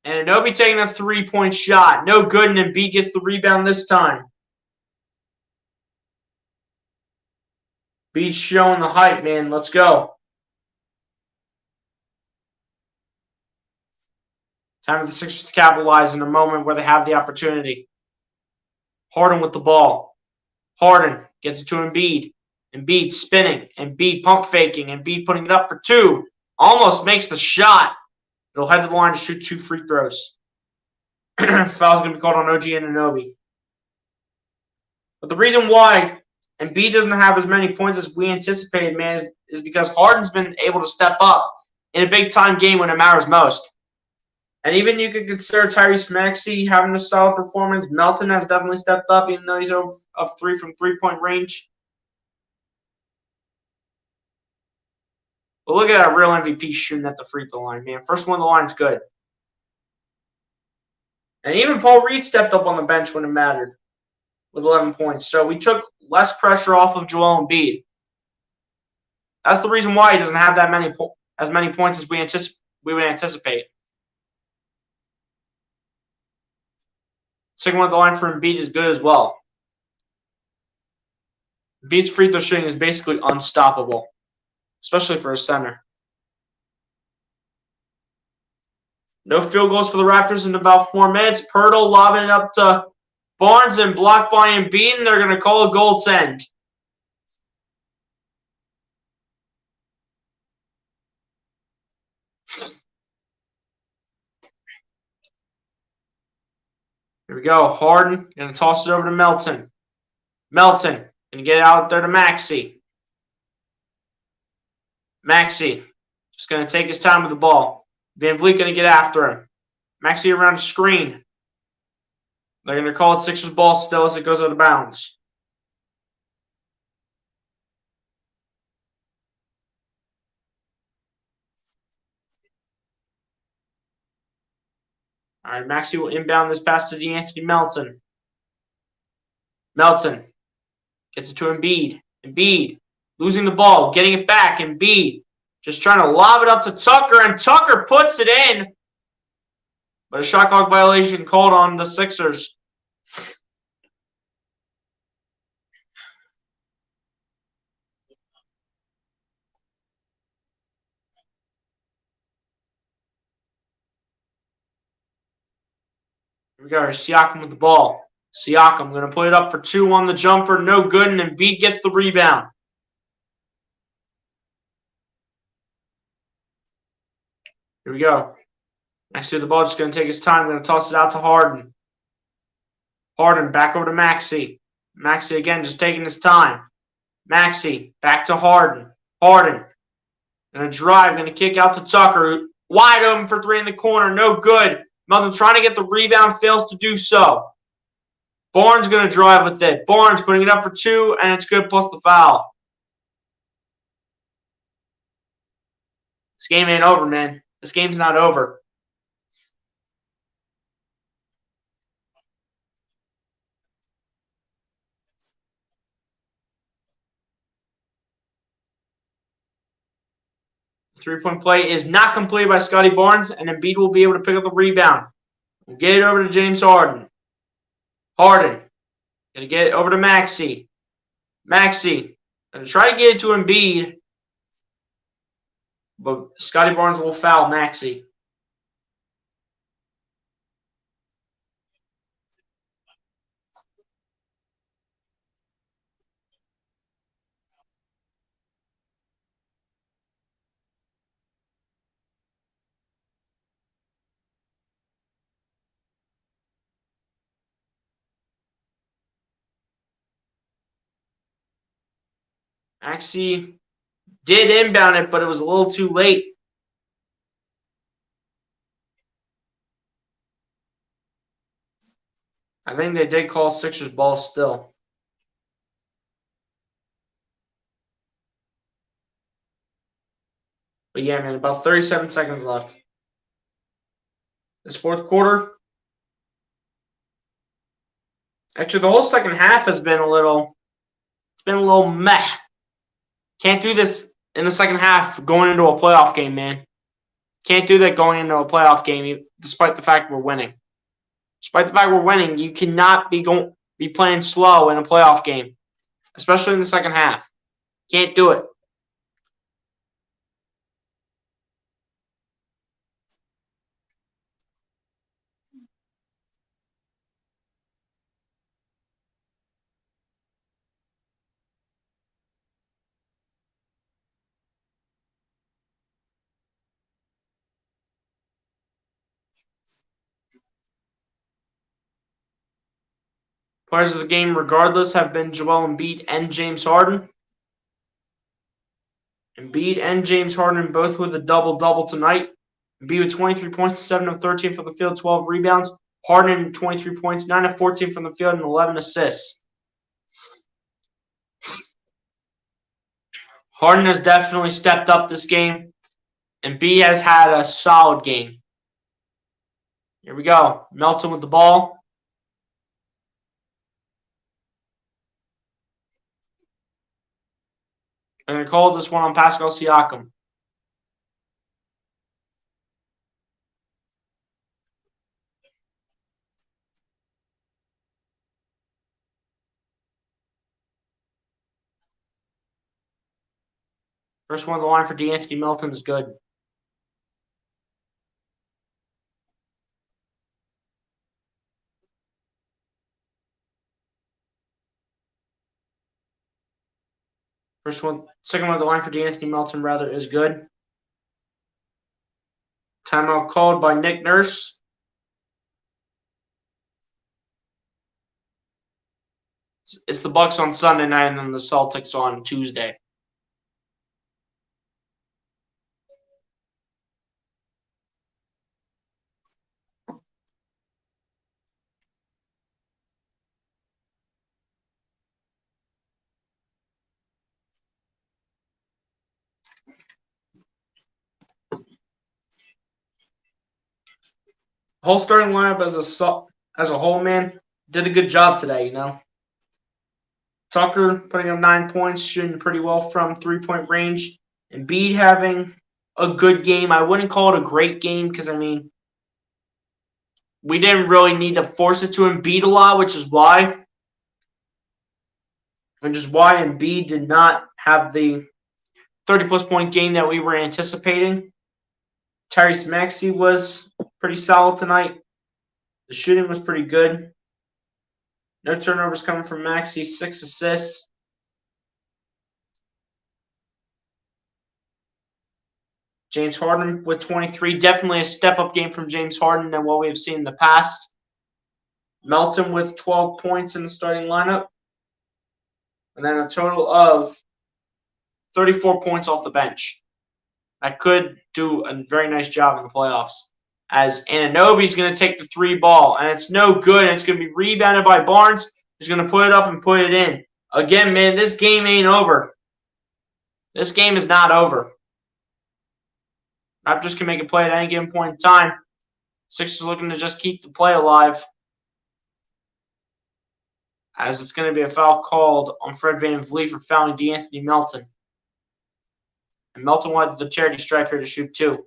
And Anunoby taking a three-point shot. No good, and Embiid gets the rebound this time. Embiid's showing the hype, man. Let's go. Time for the Sixers to capitalize in a moment where they have the opportunity. Harden with the ball. Harden gets it to Embiid. Embiid spinning. Embiid pump faking. Embiid putting it up for two. Almost makes the shot. It'll head to the line to shoot 2 free throws. Foul's going to be called on OG Anunoby. But the reason why Embiid doesn't have as many points as we anticipated, man, is because Harden's been able to step up in a big-time game when it matters most. And even you could consider Tyrese Maxey having a solid performance. Melton has definitely stepped up, even though he's up 3 from three-point range. But look at that real MVP shooting at the free throw line, man. First one on the line's good. And even Paul Reed stepped up on the bench when it mattered with 11 points. So we took less pressure off of Joel Embiid. That's the reason why he doesn't have as many points as we would anticipate. Second one at the line for Embiid is good as well. Embiid's free throw shooting is basically unstoppable, especially for a center. No field goals for the Raptors in about 4 minutes. Pirtle lobbing it up to Barnes and blocked by Embiid, and they're going to call a goaltend. Here we go. Harden going to toss it over to Melton. Melton going to get it out there to Maxey. Maxey just going to take his time with the ball. Van Vliet going to get after him. Maxey around the screen. They're going to call it Sixers ball still as it goes out of bounds. All right, Maxey will inbound this pass to DeAnthony Melton. Melton gets it to Embiid. Embiid losing the ball, getting it back. Embiid just trying to lob it up to Tucker, and Tucker puts it in. But a shot clock violation called on the Sixers. Here we go. Siakam with the ball. Siakam going to put it up for 2 on the jumper. No good, and Embiid gets the rebound. Here we go. Next to the ball, just going to take his time. Going to toss it out to Harden. Harden back over to Maxey. Maxey again just taking his time. Maxey back to Harden. Harden going to drive. Going to kick out to Tucker. Wide open for 3 in the corner. No good. Melton trying to get the rebound. Fails to do so. Barnes going to drive with it. Barnes putting it up for 2, and it's good plus the foul. This game ain't over, man. This game's not over. The three-point play is not completed by Scotty Barnes, and Embiid will be able to pick up the rebound. We'll get it over to James Harden. Harden going to get it over to Maxey. Maxey going to try to get it to Embiid, but Scotty Barnes will foul Maxey. Maxey did inbound it, but it was a little too late. I think they did call Sixers ball still. But yeah, man, about 37 seconds left. This fourth quarter. Actually, the whole second half has been a little meh. Can't do this in the second half going into a playoff game, man. Can't do that going into a playoff game, despite the fact we're winning. Despite the fact we're winning, you cannot be playing slow in a playoff game, especially in the second half. Can't do it. Players of the game, regardless, have been Joel Embiid and James Harden. Embiid and James Harden both with a double-double tonight. Embiid with 23 points, 7 of 13 from the field, 12 rebounds. Harden 23 points, 9 of 14 from the field, and 11 assists. Harden has definitely stepped up this game. Embiid has had a solid game. Here we go. Melton with the ball. I'm going to call this one on Pascal Siakam. First one on the line for D'Anthony Melton is good. Second one on the line for D'Anthony Melton, rather, is good. Timeout called by Nick Nurse. It's the Bucks on Sunday night and then the Celtics on Tuesday. Whole starting lineup as a whole, man, did a good job today, you know. Tucker putting up 9 points, shooting pretty well from three-point range. Embiid having a good game. I wouldn't call it a great game because, I mean, we didn't really need to force it to Embiid a lot, which is why Embiid did not have the 30-plus point game that we were anticipating. Tyrese Maxey was pretty solid tonight. The shooting was pretty good. No turnovers coming from Maxey, 6 assists. James Harden with 23. Definitely a step-up game from James Harden than what we have seen in the past. Melton with 12 points in the starting lineup. And then a total of 34 points off the bench. That could do a very nice job in the playoffs. As Anunoby's going to take the 3 ball, and it's no good. And it's going to be rebounded by Barnes, who's going to put it up and put it in. Again, man, this game ain't over. This game is not over. Raptors can make a play at any given point in time. Sixers looking to just keep the play alive. As it's going to be a foul called on Fred VanVleet for fouling D'Anthony Melton. And Melton wanted the charity stripe here to shoot 2.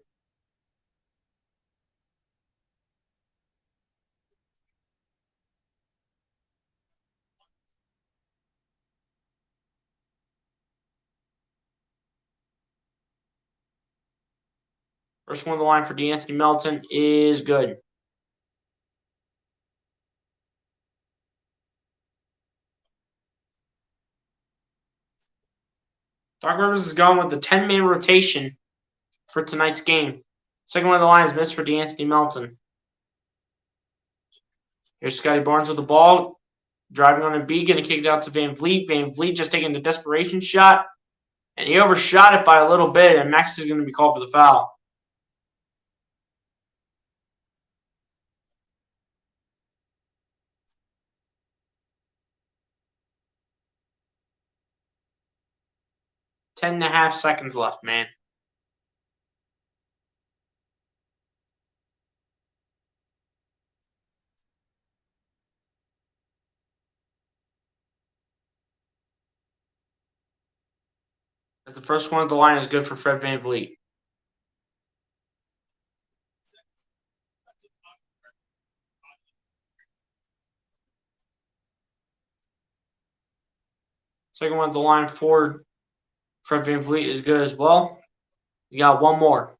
First one on the line for D'Anthony Melton is good. Doc Rivers is going with the 10-man rotation for tonight's game. Second one on the line is missed for D'Anthony Melton. Here's Scotty Barnes with the ball. Driving on Embiid, going to kick it out to VanVleet. VanVleet just taking the desperation shot. And he overshot it by a little bit, and Max is going to be called for the foul. 10.5 seconds left, man. As the first one at the line is good for Fred VanVleet. Second one at the line for Fred VanVleet is good as well. You got one more.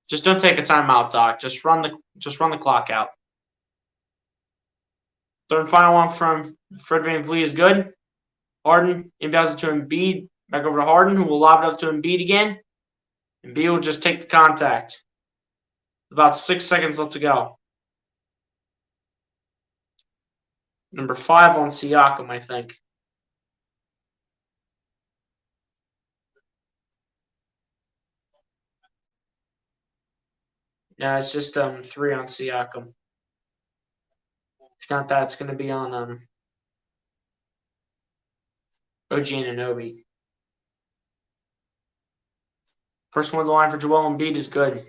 Just don't take a timeout, Doc. Just run the clock out. Third and final one from Fred VanVleet is good. Harden inbounds it to Embiid. Back over to Harden, who will lob it up to Embiid again. Embiid will just take the contact. About 6 seconds left to go. Number 5 on Siakam, I think. Yeah, it's just 3 on Siakam. If not that, it's going to be on OG Anunoby. First one on the line for Joel Embiid is good.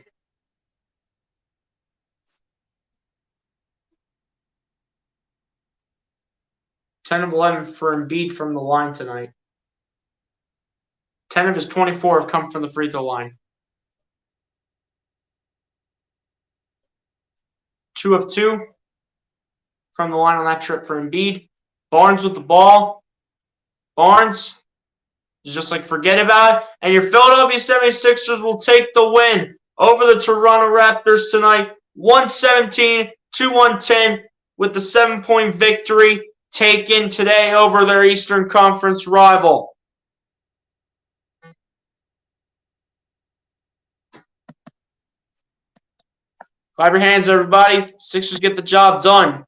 Ten of 11 for Embiid from the line tonight. 10 of his 24 have come from the free throw line. 2 of 2 from the line on that trip for Embiid. Barnes with the ball. Barnes just forget about it. And your Philadelphia 76ers will take the win over the Toronto Raptors tonight. 117-110 with the 7-point victory taken today over their Eastern Conference rival. Clap your hands, everybody. Sixers get the job done.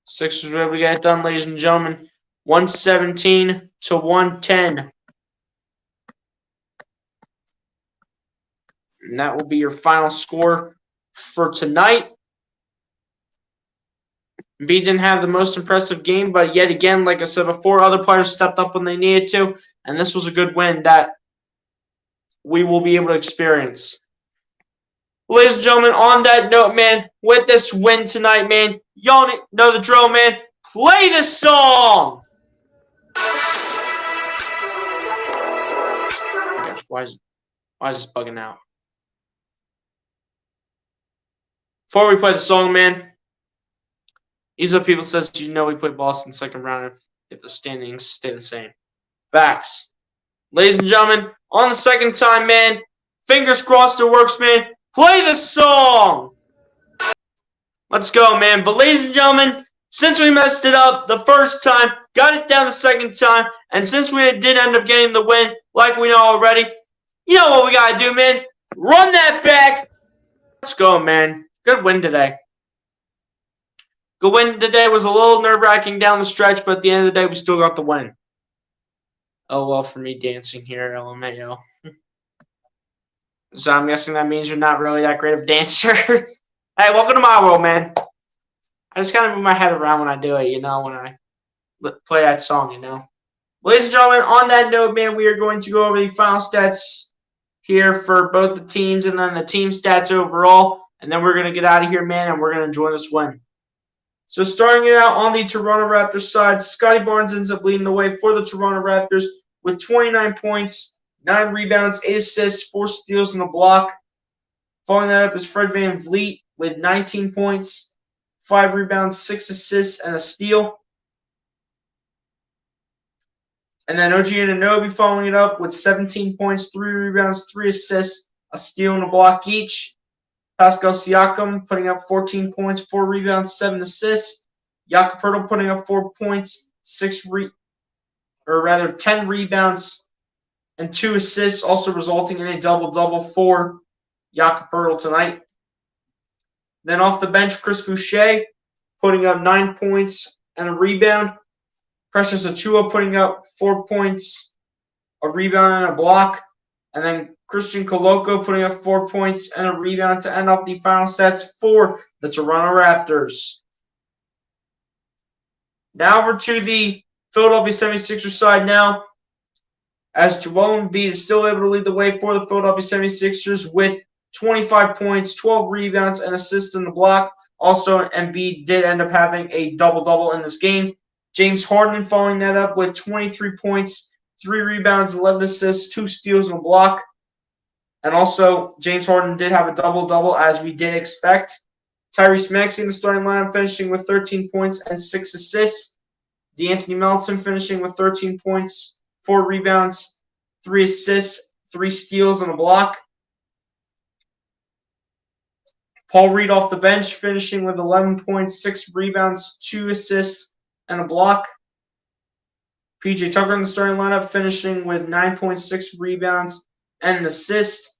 Sixers were able to get it done, ladies and gentlemen. 117-110. And that will be your final score for tonight. Embiid didn't have the most impressive game, but yet again, like I said before, other players stepped up when they needed to, and this was a good win that we will be able to experience. Ladies and gentlemen, on that note, man, with this win tonight, man, y'all know the drill, man. Play this song! Gosh, why is this bugging out? Before we play the song, man, Easy People says, we play Boston second round if the standings stay the same. Facts. Ladies and gentlemen, on the second time, man, fingers crossed it works, man. Play the song! Let's go, man. But ladies and gentlemen, since we messed it up the first time, got it down the second time, and since we did end up getting the win, like we know already, you know what we gotta do, man. Run that back. Let's go, man. Good win today. Good win today. Was a little nerve-wracking down the stretch, but at the end of the day, we still got the win. Oh, well, for me dancing here, LMAO. So I'm guessing that means you're not really that great of a dancer. Hey, welcome to my world, man. I just kind of move my head around when I do it, when I play that song, Ladies and gentlemen, on that note, man, we are going to go over the final stats here for both the teams and then the team stats overall. And then we're going to get out of here, man, and we're going to enjoy this win. So starting it out on the Toronto Raptors side, Scotty Barnes ends up leading the way for the Toronto Raptors with 29 points, 9 rebounds, 8 assists, 4 steals, and a block. Following that up is Fred VanVleet with 19 points, 5 rebounds, 6 assists, and a steal. And then OG Anunoby following it up with 17 points, 3 rebounds, 3 assists, a steal, and a block each. Pascal Siakam putting up 14 points, 4 rebounds, 7 assists. Jakob Poeltl putting up 4 points, 10 rebounds, and 2 assists, also resulting in a double-double for Jakob Poeltl tonight. Then off the bench, Chris Boucher putting up 9 points and a rebound. Precious Achiuwa putting up 4 points, a rebound, and a block. And then Christian Coloco putting up 4 points and a rebound to end off the final stats for the Toronto Raptors. Now over to the Philadelphia 76ers side now, as Joel Embiid is still able to lead the way for the Philadelphia 76ers with 25 points, 12 rebounds, and assists in the block. Also, Embiid did end up having a double-double in this game. James Harden following that up with 23 points, 3 rebounds, 11 assists, 2 steals, and a block. And also, James Harden did have a double-double, as we did expect. Tyrese Maxey in the starting lineup finishing with 13 points and 6 assists. DeAnthony Melton finishing with 13 points, 4 rebounds, 3 assists, 3 steals, and a block. Paul Reed off the bench finishing with 11 points, 6 rebounds, 2 assists, and a block. PJ Tucker in the starting lineup finishing with 9.6 rebounds and an assist,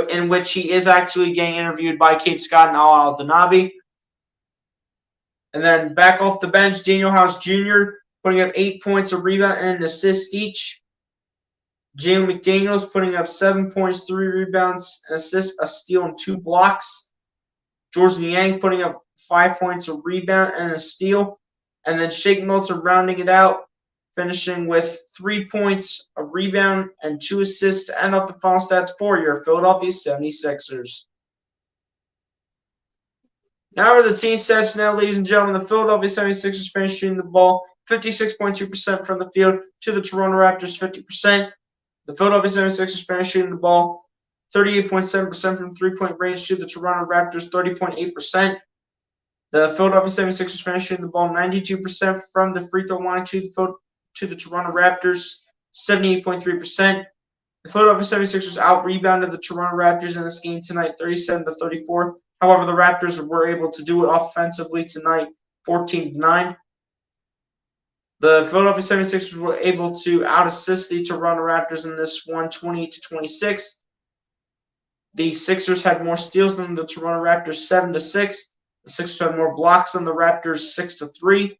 in which he is actually getting interviewed by Kate Scott and Al Aldanabi. And then back off the bench, Daniel House Jr. putting up 8 points, a rebound, and an assist each. Jalen McDaniels putting up 7 points, 3 rebounds, an assist, a steal, and 2 blocks. Georges Niang putting up 5 points, a rebound, and a steal. And then Shake Milton rounding it out, finishing with 3 points, a rebound, and 2 assists to end off the final stats for your Philadelphia 76ers. Now for the team stats now, ladies and gentlemen. The Philadelphia 76ers finished shooting the ball 56.2% from the field to the Toronto Raptors 50%. The Philadelphia 76ers finished shooting the ball 38.7% from three-point range to the Toronto Raptors 30.8%. The Philadelphia 76ers finished shooting the ball 92% from the free throw line to the Toronto Raptors 78.3%. The Philadelphia 76ers out-rebounded the Toronto Raptors in this game tonight 37-34. However, the Raptors were able to do it offensively tonight 14-9. The Philadelphia 76ers were able to out-assist the Toronto Raptors in this one 28-26. The Sixers had more steals than the Toronto Raptors 7-6. The Sixers had more blocks than the Raptors 6-3.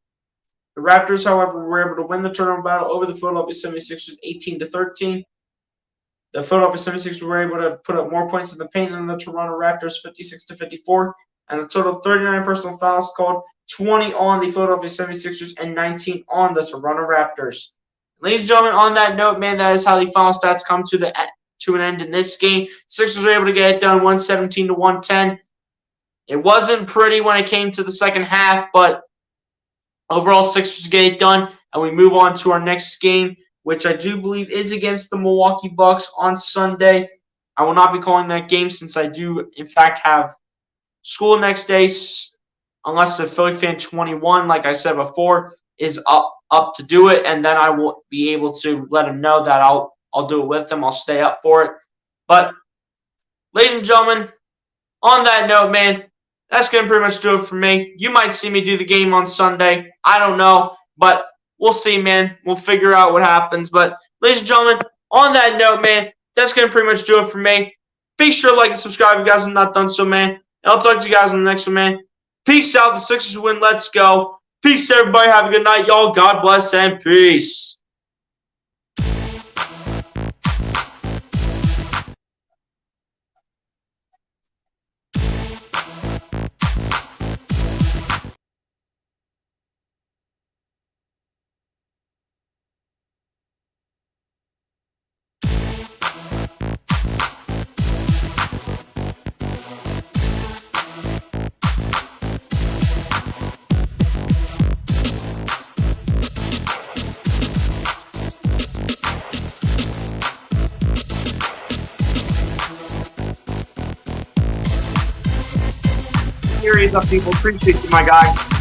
The Raptors, however, were able to win the turnover battle over the Philadelphia 76ers 18-13. The Philadelphia 76ers were able to put up more points in the paint than the Toronto Raptors 56-54, and a total of 39 personal fouls called, 20 on the Philadelphia 76ers and 19 on the Toronto Raptors. Ladies and gentlemen, on that note, man, that is how the final stats come to an end in this game. Sixers were able to get it done 117-110. It wasn't pretty when it came to the second half, but overall, Sixers get it done, and we move on to our next game, which I do believe is against the Milwaukee Bucks on Sunday. I will not be calling that game since I do, in fact, have school next day, unless the Philly Fan 21, like I said before, is up to do it, and then I will be able to let them know that I'll do it with them. I'll stay up for it. But, ladies and gentlemen, on that note, man, that's going to pretty much do it for me. You might see me do the game on Sunday. I don't know, but we'll see, man. We'll figure out what happens. But, ladies and gentlemen, on that note, man, that's going to pretty much do it for me. Be sure to like and subscribe if you guys have not done so, man. And I'll talk to you guys in the next one, man. Peace out. The Sixers win. Let's go. Peace, everybody. Have a good night, y'all. God bless and peace. Series of people appreciate you, my guy.